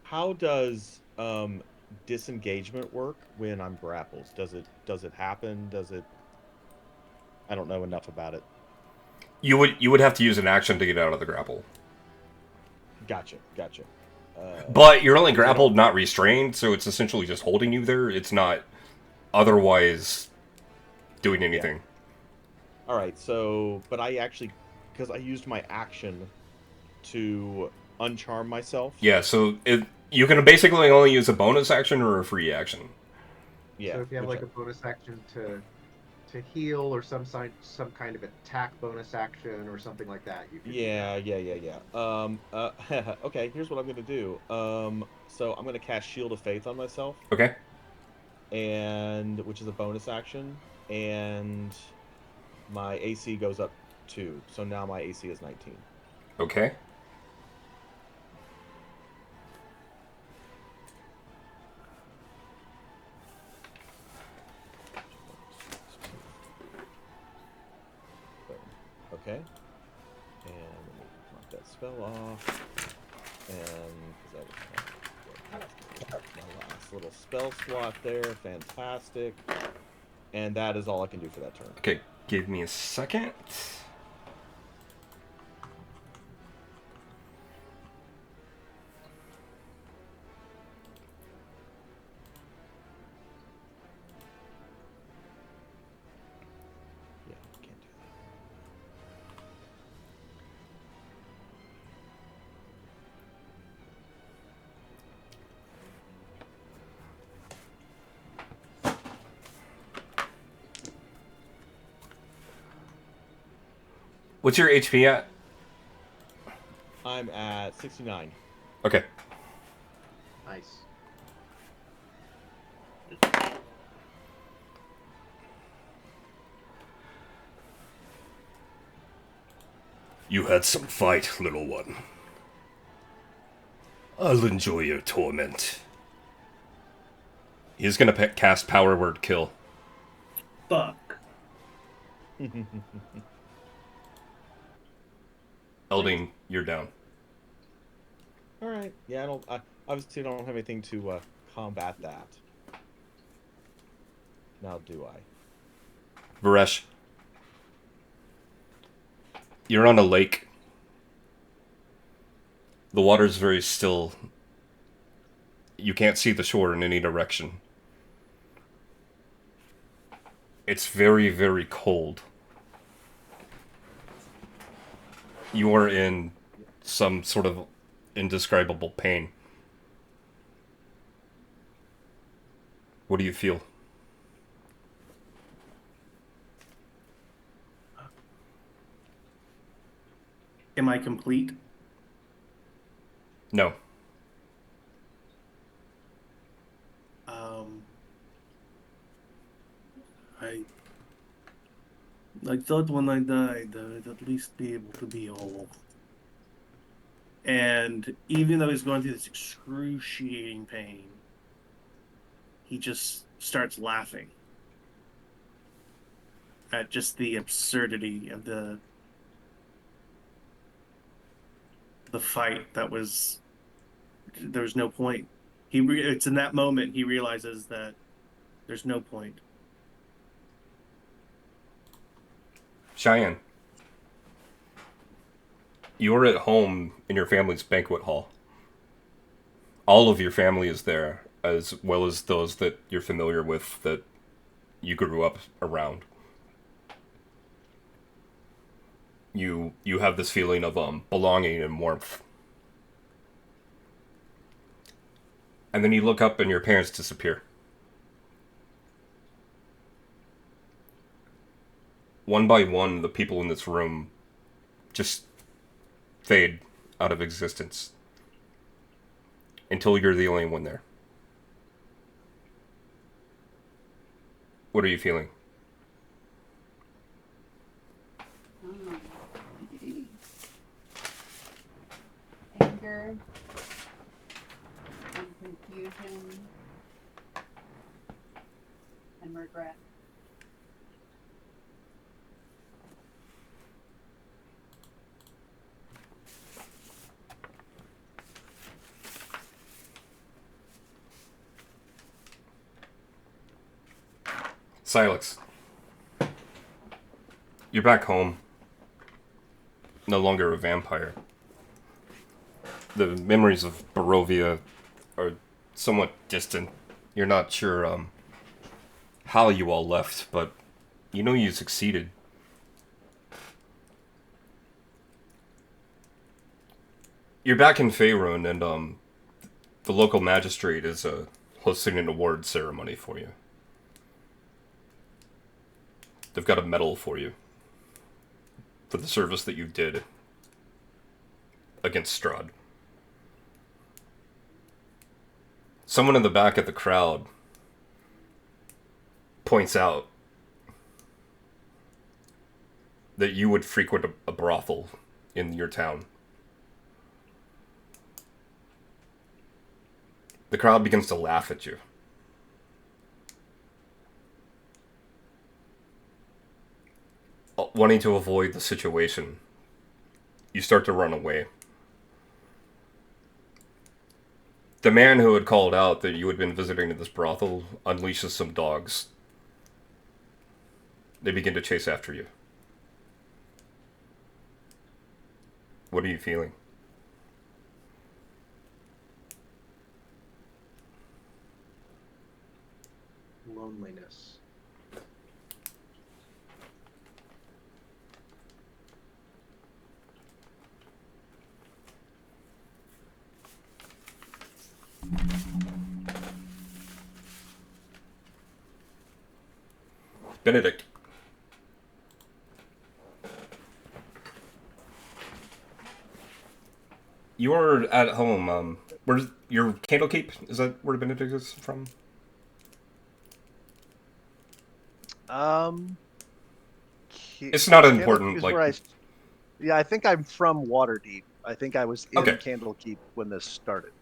How does disengagement work when I'm grappled? Does it happen? I don't know enough about it. you would have to use an action to get out of the grapple. Gotcha. But you're only grappled, not restrained, so it's essentially just holding you there. It's not otherwise doing anything. All right. So, but I actually, because I used my action to uncharm myself. Yeah, so you can basically only use a bonus action or a free action. Yeah. So if you have like a bonus action to heal or some kind of attack bonus action or something like that, you can. Yeah. Okay. Here's what I'm gonna do. So I'm gonna cast Shield of Faith on myself, Okay. and which is a bonus action, and my AC goes up 2. So now my AC is 19. Okay. Okay. And let me mark that spell off. And because that was my last little spell slot there. Fantastic. And that is all I can do for that turn. Okay, give me a second. What's your HP at? I'm at 69. Okay. Nice. You had some fight, little one. I'll enjoy your torment. He's gonna cast Power Word Kill. Fuck. Elding, you're down. All right. Yeah, I obviously don't have anything to combat that. Now, do I? Varesh, you're on a lake. The water's very still. You can't see the shore in any direction. It's very, very cold. You are in some sort of indescribable pain. What do you feel? Am I complete? No. I thought when I died I'd at least be able to be whole. And even though he's going through this excruciating pain, he just starts laughing at just the absurdity of the fight that was. There was no point. It's in that moment he realizes that there's no point. Cheyenne, you're at home in your family's banquet hall. All of your family is there, as well as those that you're familiar with that you grew up around. You have this feeling of belonging and warmth. And then you look up and your parents disappear. One by one, the people in this room just fade out of existence until you're the only one there. What are you feeling? Anger and confusion and regret. Silex, you're back home. No longer a vampire. The memories of Barovia are somewhat distant. You're not sure how you all left, but you know you succeeded. You're back in Faerun, and the local magistrate is hosting an award ceremony for you. They've got a medal for you for the service that you did against Strahd. Someone in the back of the crowd points out that you would frequent a brothel in your town. The crowd begins to laugh at you. Wanting to avoid the situation, you start to run away. The man who had called out that you had been visiting this brothel unleashes some dogs. They begin to chase after you. What are you feeling? Loneliness. Benedict. you're at home. Where's your Candlekeep? Is that where Benedict is from? Um, It's not Candlekeep important. is Like, where yeah, I think I'm from Waterdeep. I think I was in Okay. Candlekeep when this started,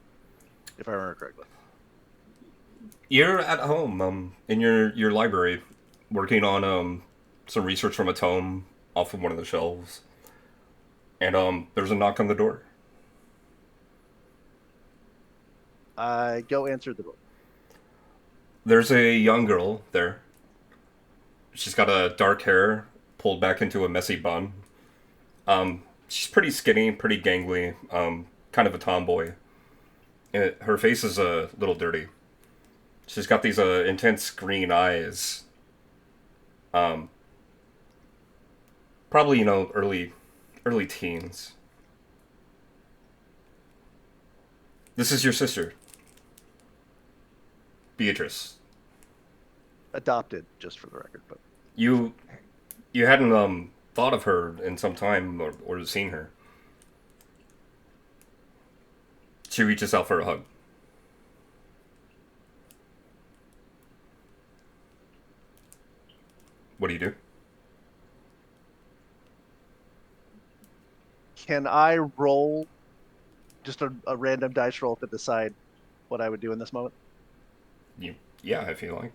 if I remember correctly. you're at home, in your library, working on some research from a tome off of one of the shelves, and there's a knock on the door. I go answer the door. There's a young girl there. She's got a dark hair pulled back into a messy bun. She's pretty skinny, pretty gangly, kind of a tomboy. And her face is a little dirty. She's got these intense green eyes. Probably early teens. This is your sister, Beatrice. Adopted, just for the record, but You hadn't thought of her in some time or seen her. She reaches out for a hug. What do you do? can I roll just a random dice roll to decide what I would do in this moment? Yeah, I feel like.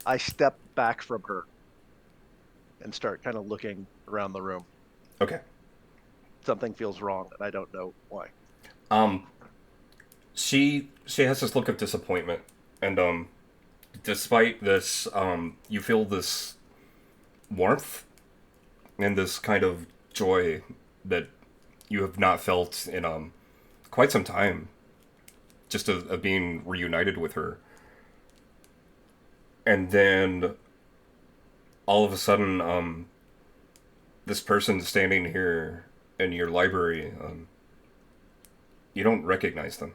I step back from her and start kind of looking around the room. Okay. Something feels wrong, and I don't know why. She has this look of disappointment, and despite this, you feel this warmth and this kind of joy that you have not felt in quite some time, just of being reunited with her. And then all of a sudden, this person standing here in your library, you don't recognize them.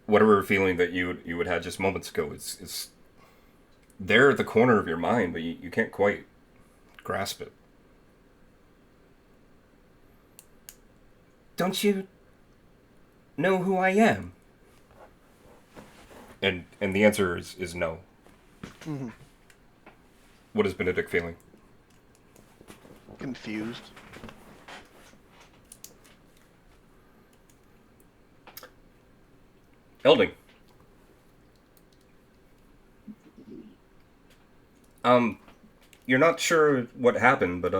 Whatever feeling that you would have just moments ago, it's there at the corner of your mind, but you can't quite grasp it. Don't you know who I am? And the answer is no. Mm-hmm. What is Benedict feeling? Confused. Elding. You're not sure what happened, but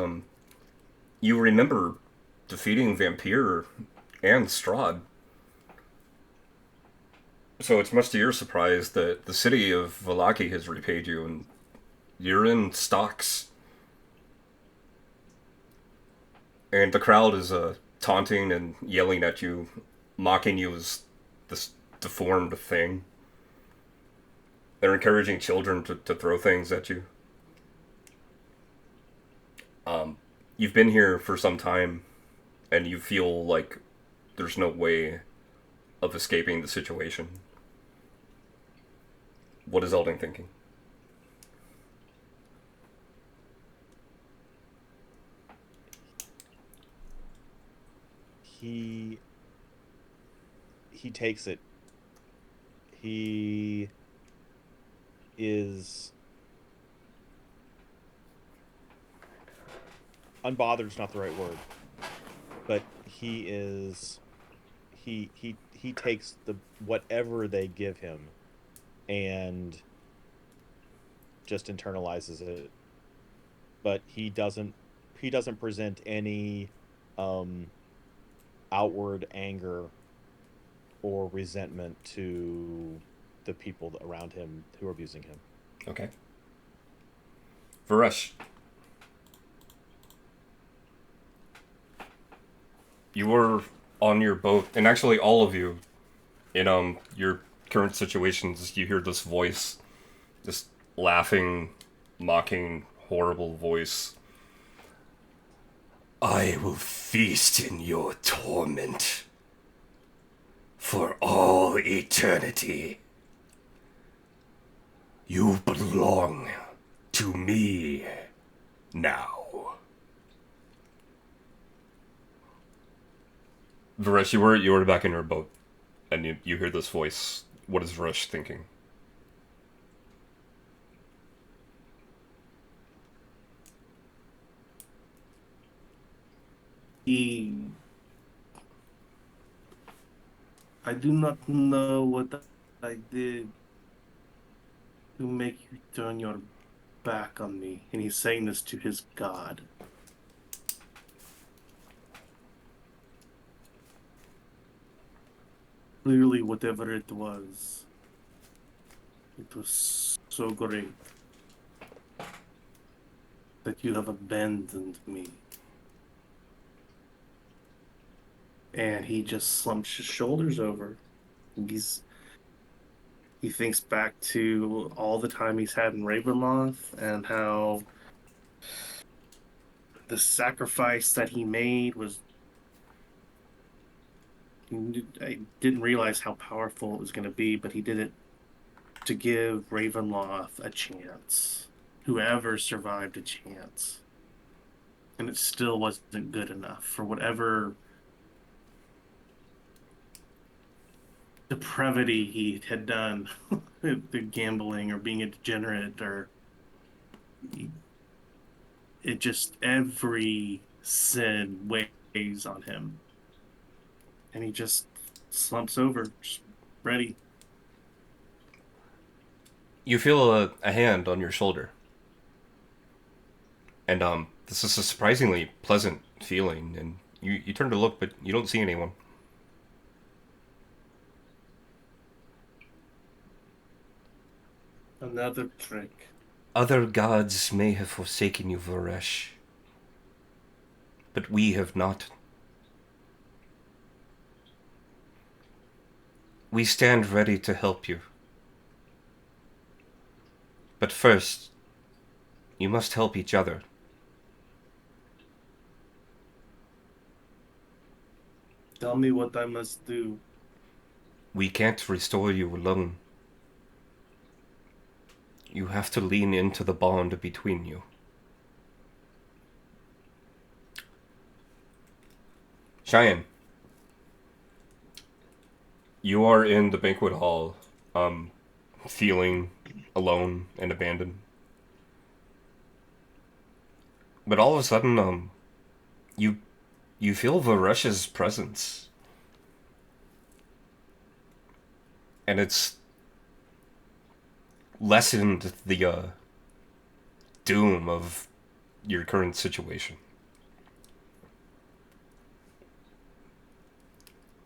you remember defeating Vampire and Strahd. So it's much to your surprise that the city of Vallaki has repaid you, and you're in stocks. And the crowd is taunting and yelling at you, mocking you as this deformed thing. They're encouraging children to throw things at you. You've been here for some time, and you feel like there's no way of escaping the situation. What is Elding thinking? He takes it. He is unbothered's not the right word, but he takes the whatever they give him and just internalizes it. But he doesn't present any outward anger or resentment to the people around him who are abusing him. Okay. Varesh. You were on your boat, and actually all of you, in your current situations, you hear this voice, this laughing, mocking, horrible voice. I will feast in your torment. For all eternity. You belong to me now. Varesh, you were back in your boat, and you hear this voice. What is Varesh thinking? I do not know what I did to make you turn your back on me. And he's saying this to his god. Clearly, whatever it was so great that you have abandoned me. And he just slumps his shoulders over. He thinks back to all the time he's had in Ravenloft and how the sacrifice that he made was. I didn't realize how powerful it was going to be, but he did it to give Ravenloft a chance. Whoever survived a chance. And it still wasn't good enough for whatever depravity he had done, the gambling or being a degenerate, or it just every sin weighs on him, and he just slumps over, just ready. You feel a hand on your shoulder, and this is a surprisingly pleasant feeling. And you turn to look, but you don't see anyone. Another trick. Other gods may have forsaken you, Varesh, but we have not. We stand ready to help you. But first, you must help each other. Tell me what I must do. We can't restore you alone. You have to lean into the bond between you. Cheyenne, you are in the banquet hall, feeling alone and abandoned. But all of a sudden, you feel Varesh's presence. And it's lessened the doom of your current situation.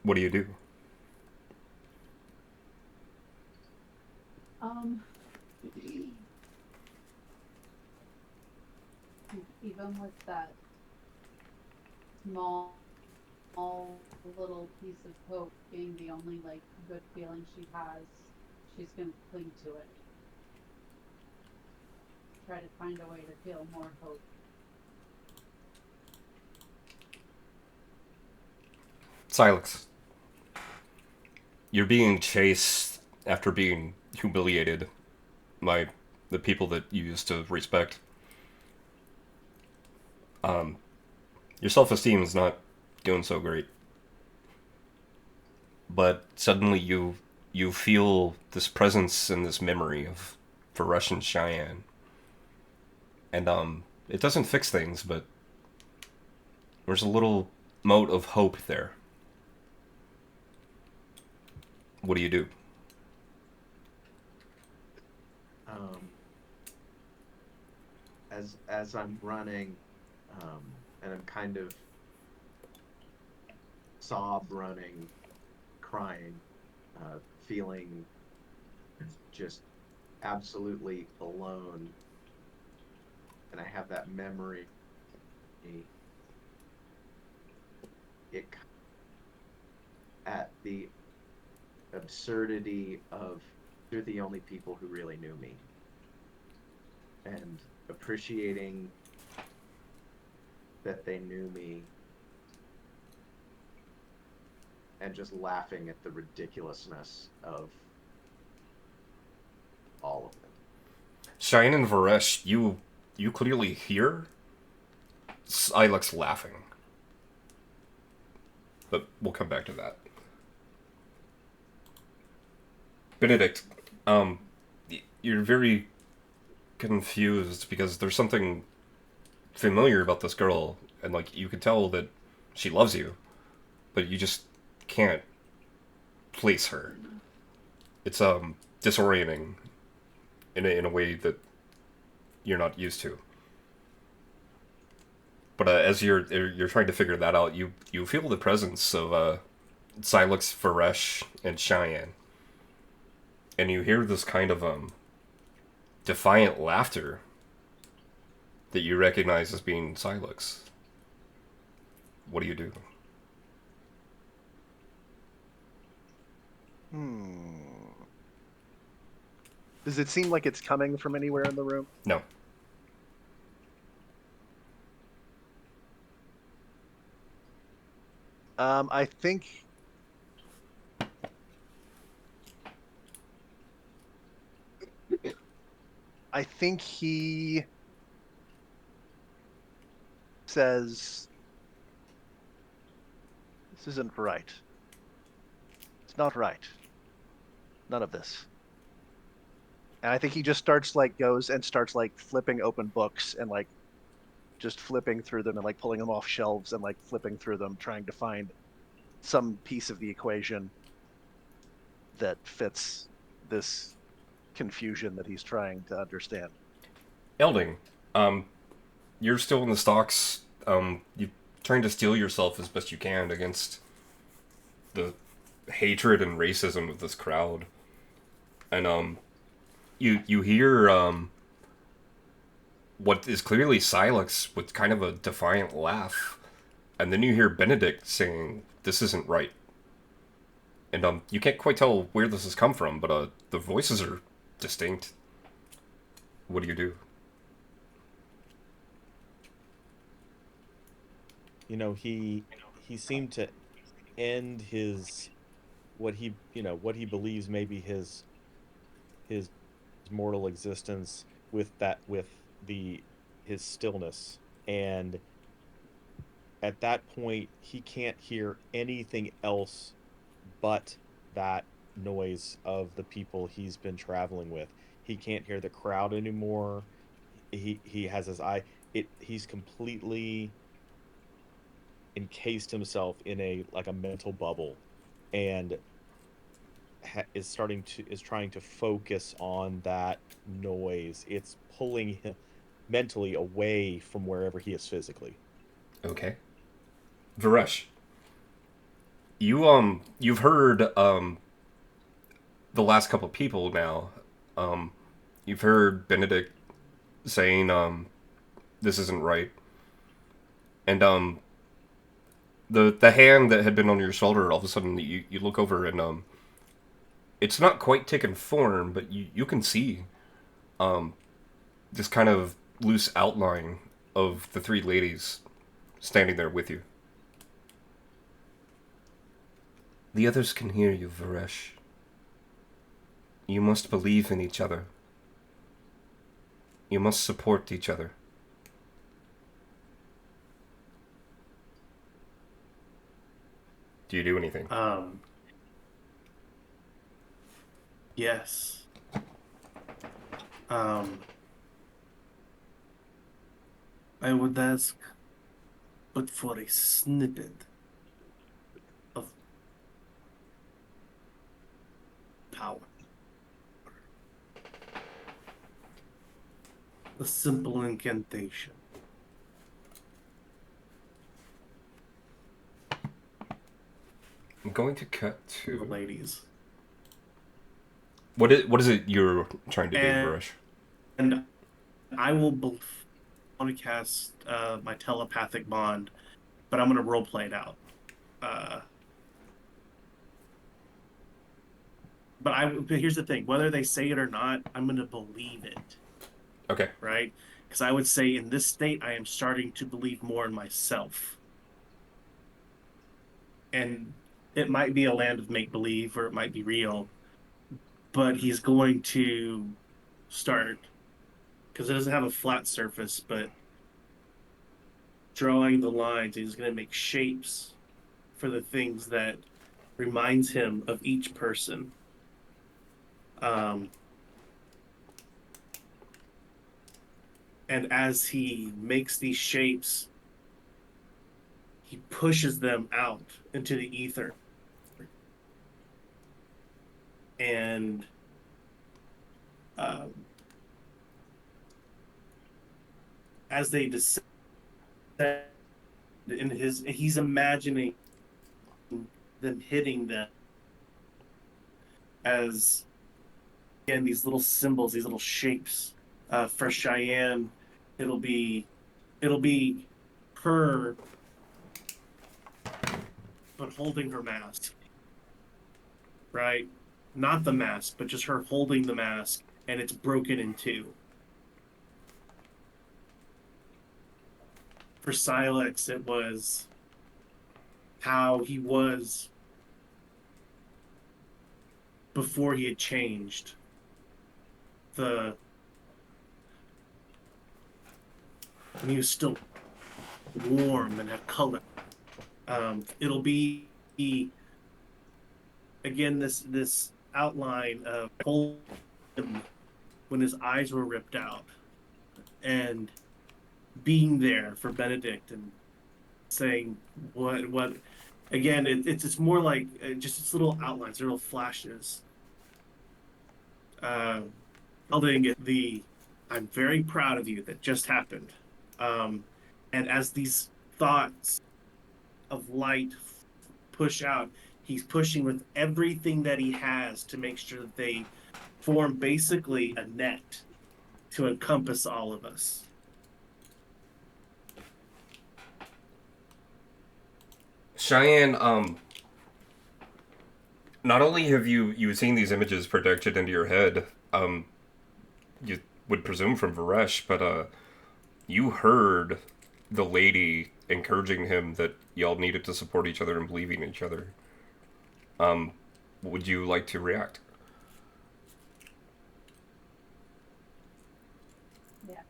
What do you do? Even with that small little piece of hope being the only like good feeling she has, she's gonna cling to it. Try to find a way to feel more hope. Silex. You're being chased after being humiliated by the people that you used to respect. Your self-esteem is not doing so great. But suddenly you feel this presence and this memory of Varesh and Cheyenne. And it doesn't fix things, but there's a little mote of hope there. What do you do? As I'm running, and I'm kind of sob running, crying, feeling just absolutely alone, and I have that memory. It at the absurdity of they're the only people who really knew me, and appreciating that they knew me and just laughing at the ridiculousness of all of it. Cheyenne and Varesh, you clearly hear Silex laughing. But we'll come back to that. Benedict, you're very confused because there's something familiar about this girl, and like you can tell that she loves you, but you just can't place her. It's disorienting in a way that you're not used to. But as you're trying to figure that out, you feel the presence of Silex, Varesh, and Cheyenne, and you hear this kind of defiant laughter that you recognize as being Silex. What do you do? Does it seem like it's coming from anywhere in the room? No. I think he says, "This isn't right. It's not right. None of this." And I think he just goes and starts flipping open books and just flipping through them and pulling them off shelves and flipping through them, trying to find some piece of the equation that fits this confusion that he's trying to understand. Elding, you're still in the stocks. You're trying to steel yourself as best you can against the hatred and racism of this crowd. And you hear what is clearly Silex with kind of a defiant laugh, and then you hear Benedict saying, "This isn't right." And you can't quite tell where this has come from, but the voices are distinct. What do you do? You know, he seemed to end his what he believes maybe his mortal existence with his stillness, and at that point he can't hear anything else but that noise of the people he's been traveling with. He can't hear the crowd anymore. He has his eye. He's completely encased himself in a mental bubble, and is trying to focus on that noise. It's pulling him mentally away from wherever he is physically. Okay. Varesh, you've heard the last couple people now. You've heard Benedict saying this isn't right. And the hand that had been on your shoulder, all of a sudden you look over and it's not quite taken form, but you can see this kind of loose outline of the three ladies standing there with you. The others can hear you, Varesh. You must believe in each other. You must support each other. Do you do anything? Yes. I would ask, but for a snippet of power. A simple incantation. I'm going to cut The to... ladies. What is it you're trying to do, Varesh? And I will want to cast my telepathic bond, but I'm going to roleplay it out. But here's the thing: whether they say it or not, I'm going to believe it. Okay. Right? Because I would say in this state, I am starting to believe more in myself. And it might be a land of make believe or it might be real, but he's going to start because it doesn't have a flat surface, but drawing the lines, he's going to make shapes for the things that reminds him of each person. And as he makes these shapes, he pushes them out into the ether. And as they descend in he's imagining them hitting them as, again, these little symbols, these little shapes. For Cheyenne, it'll be her, but holding her mask, right? Not the mask, but just her holding the mask, and it's broken in two. For Silex, it was how he was before he had changed. When he was still warm and had color. It'll be again this outline of him when his eyes were ripped out, and being there for Benedict and saying what again. It's more like just its little outlines, little flashes. I'll then get the "I'm very proud of you" that just happened. And as these thoughts of light push out, he's pushing with everything that he has to make sure that they form basically a net to encompass all of us. Cheyenne, not only have you seen these images projected into your head, you would presume from Varesh, but you heard the lady encouraging him that y'all needed to support each other and believe in each other. Would you like to react? Yes.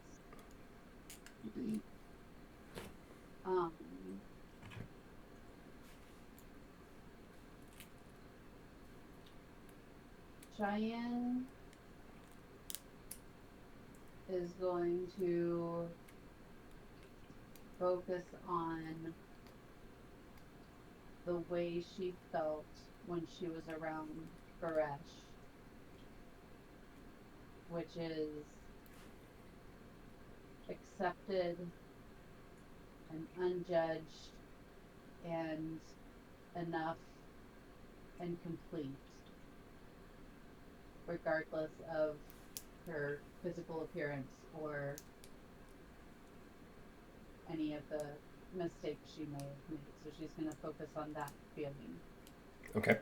Cheyenne is going to focus on the way she felt when she was around Varesh, which is accepted and unjudged and enough and complete, regardless of her physical appearance or any of the mistakes she may have made. So she's going to focus on that feeling. Okay.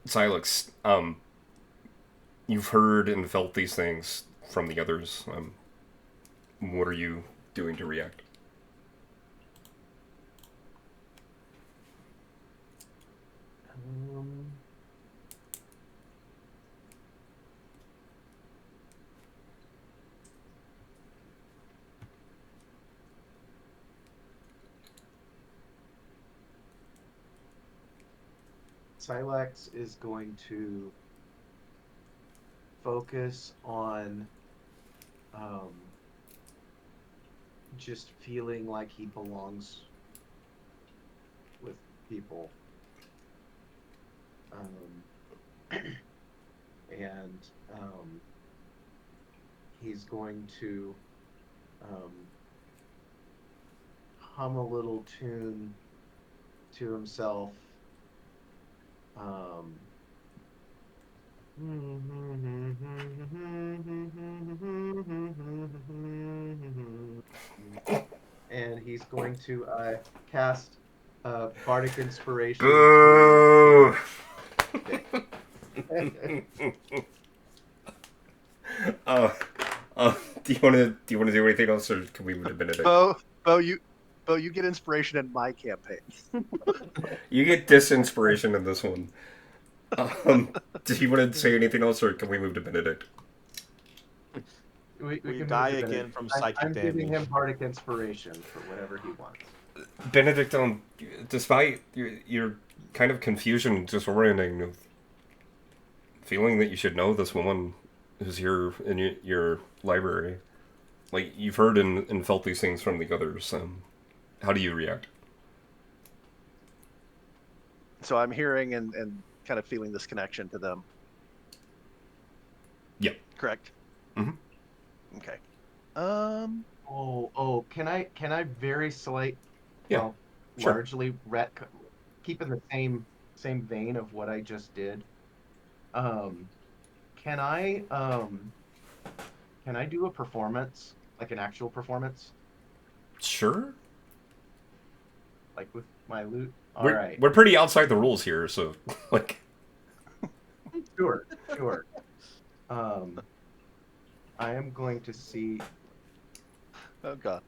Silex, you've heard and felt these things from the others. What are you doing to react? Silex is going to focus on just feeling like he belongs with people. And he's going to hum a little tune to himself. And he's going to cast Bardic Inspiration. Boo! Do you want to do anything else, or can we move to Benedict? Bo, you Bo, you get inspiration in my campaign. You get disinspiration in this one. Do you want to say anything else, or can we move to Benedict? We We can die move to again Benedict. from psychic I'm giving damage. him bardic inspiration for whatever he wants. Benedict, despite your kind of confusion, disorienting, feeling that you should know this woman who's here in your library, like you've heard and felt these things from the others. How do you react? So I'm hearing and kind of feeling this connection to them. Yep. Correct. Mhm. Okay. Can I very slight, Yeah, well, sure. largely keep in the same vein of what I just did. Can I do a performance, like an actual performance, Sure. like with my lute? All right. We're pretty outside the rules here, so like. Sure. I am going to see. Oh God.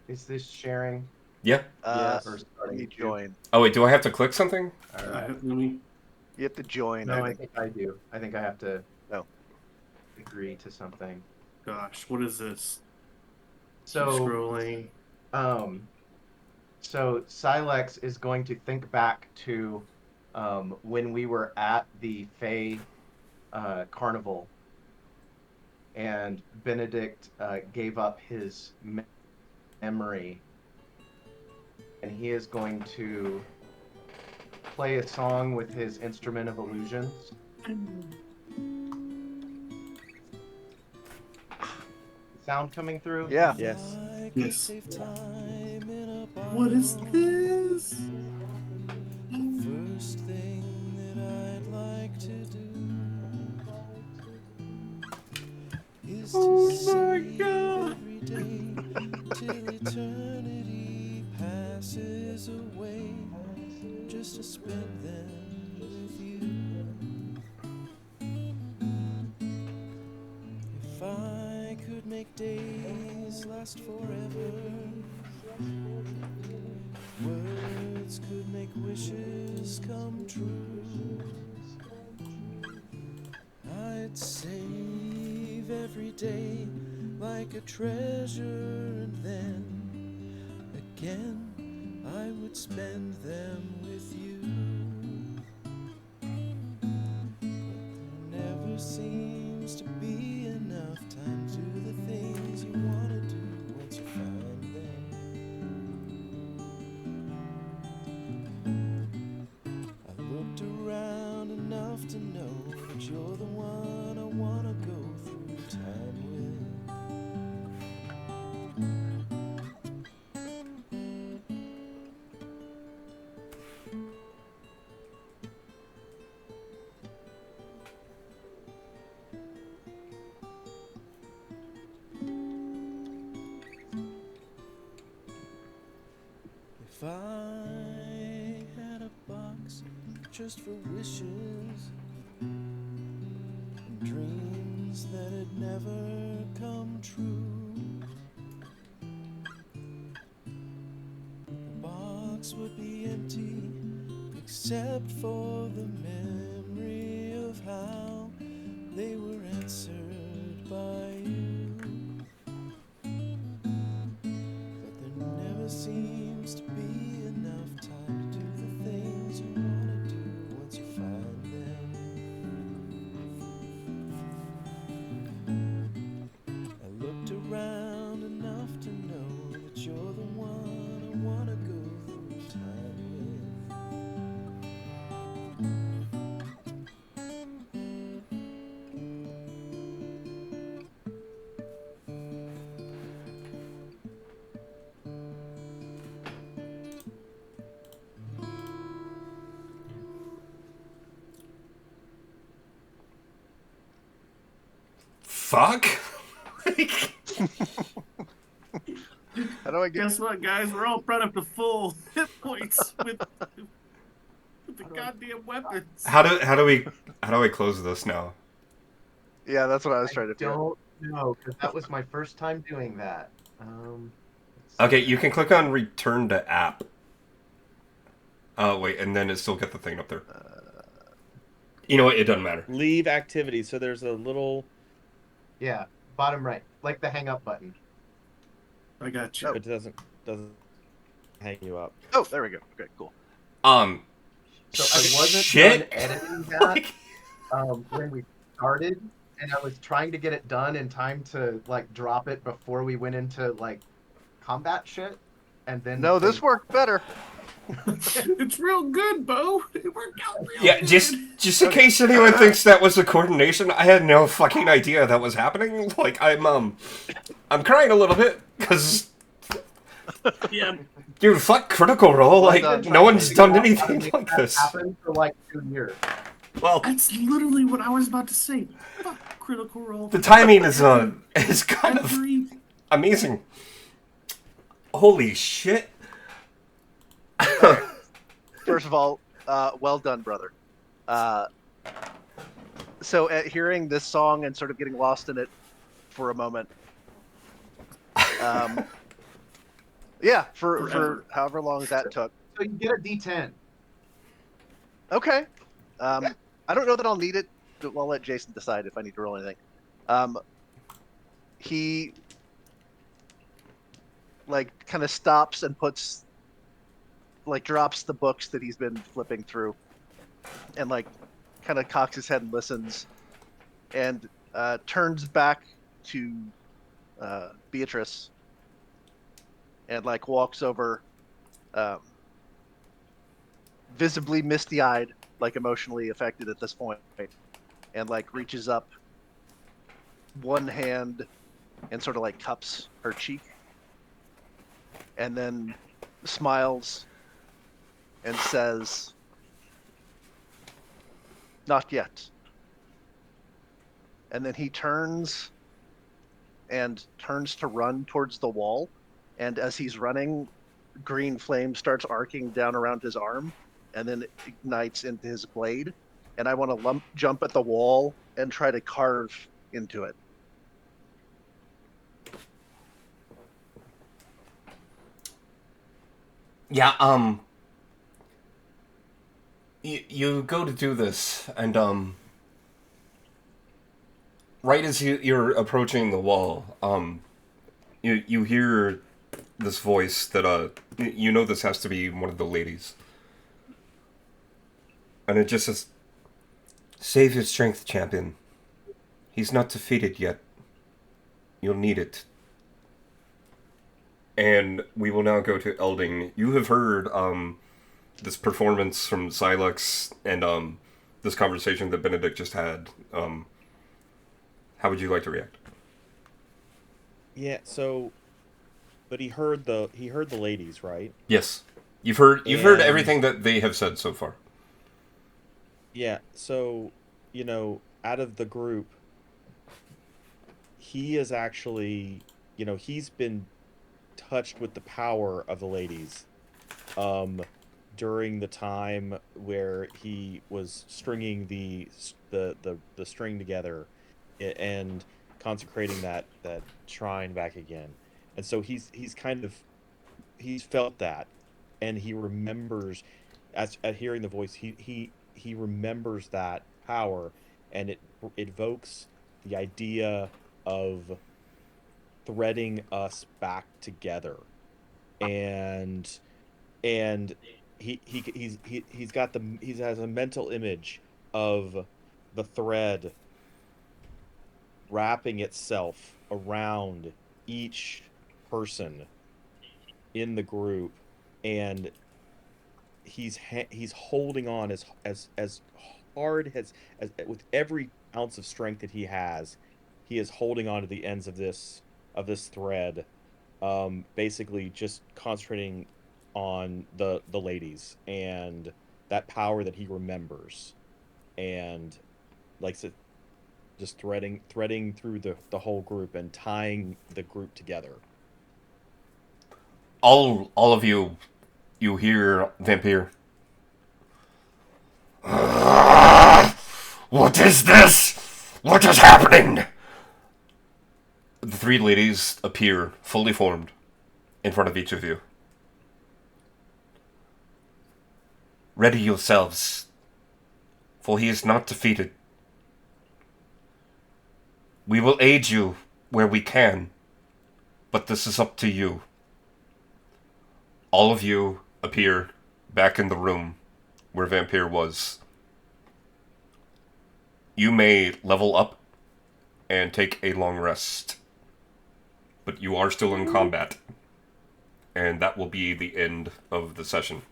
Is this sharing? Yeah. Yes. Or Let starting me to? join. Oh wait, do I have to click something? All right. Let me. You have to join. No, I I think. think I do. I think I have to. No. Agree to something. Gosh, what is this? Keep So. scrolling. So Silex is going to think back to when we were at the Fey carnival, and Benedict gave up his memory, and he is going to play a song with his instrument of illusions. Sound coming through? Yeah. Yes. Yes. What is this? First thing that I'd like to do is to Oh my save God. every day till eternity passes away, just to spend them with you. If I could make days last forever, words could make wishes come true, I'd save every day like a treasure, and then again I would spend them with you. There never seems to be enough time to do the things you want to do once you find them. I looked around enough to know that you're the one I wanna go through time with. If I had a box just for wishes and dreams that had never come true, the box would be empty except for the memory of how they were answered by you. But there never seems to be enough time to do the things you want to do once you find them. I looked around enough to know that you're the one I want to go through time with. Fuck. How do I get? Guess what, guys? We're all brought up to full hit points with the goddamn weapons. How do we close this now? Yeah, that's what I was trying to figure. Don't know, because that was my first time doing that. Let's Okay, you can click on return to app. Wait, and then it still get the thing up there. You know what? It doesn't matter. Leave activity. So there's a little. Yeah, bottom right, like the hang up button. I got you. It doesn't hang you up. Oh, there we go. Okay, cool. So I wasn't Shit. done editing that when we started, and I was trying to get it done in time to like drop it before we went into like combat shit, and then No, this worked better. It's real good, Bo. It worked out real Yeah, good. just in case anyone thinks that was the coordination, I had no fucking idea that was happening. Like, I'm crying a little bit, because, Yeah. dude, fuck Critical Role, like, done. no one's done Figure out how to anything make like that this. happen for like 2 years. Well, That's literally what I was about to say. Fuck Critical Role. the timing is kind of Every amazing. Holy shit. First of all, well done, brother. So at hearing this song and sort of getting lost in it for a moment, yeah, for Forever. however long that took. So you get a D10. Okay. I don't know that I'll need it. But I'll let Jason decide if I need to roll anything. He like kind of stops and drops the books that he's been flipping through, and like kind of cocks his head and listens, and turns back to Beatrice, and like walks over, visibly misty-eyed, like emotionally affected at this point, and like reaches up one hand and sort of like cups her cheek, and then smiles and says, "Not yet." And then he turns to run towards the wall, and as he's running, green flame starts arcing down around his arm and then ignites into his blade, and I want to jump at the wall and try to carve into it. Yeah, you go to do this, and, right as you're approaching the wall, you hear this voice that, you know this has to be one of the ladies. And it just says, "Save your strength, champion. He's not defeated yet. You'll need it." And we will now go to Elding. You have heard, this performance from Xylux and, this conversation that Benedict just had. How would you like to react? Yeah. So, but he heard the ladies, right? Yes. You've heard And- everything that they have said so far. Yeah. So, out of the group, he is actually, he's been touched with the power of the ladies during the time where he was stringing the string together and consecrating that shrine back again. And so he's felt that, and he remembers at hearing the voice, he remembers that power, and it evokes the idea of threading us back together, and he has a mental image of the thread wrapping itself around each person in the group, and he's holding on as hard as with every ounce of strength that he has. He is holding on to the ends of this thread, basically just concentrating on the ladies and that power that he remembers, and like just threading through the whole group and tying the group together. All of you hear Vampire. What is this? What is happening? The three ladies appear, fully formed, in front of each of you. Ready yourselves, for he is not defeated. We will aid you where we can, but this is up to you. All of you appear back in the room where Vampire was. You may level up and take a long rest, but you are still in combat, and that will be the end of the session.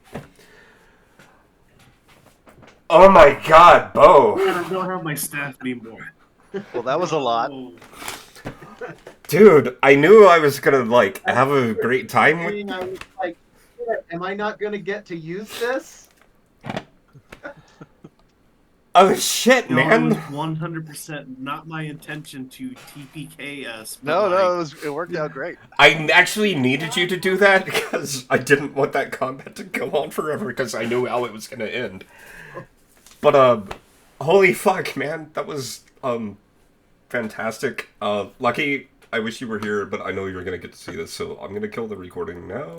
Oh my god, Bo! I don't have my staff anymore. Well, that was a lot. Oh, Dude, I knew I was gonna, like, have a great time with... I was like, "Shit, am I not gonna get to use this?" Oh shit, no, it man! was 100% not my intention to TPK us. but, No, like, it worked out great. I actually needed you to do that because I didn't want that combat to go on forever because I knew how it was gonna end. But, holy fuck, man, that was, fantastic. Lucky, I wish you were here, but I know you're gonna get to see this, so I'm gonna kill the recording now.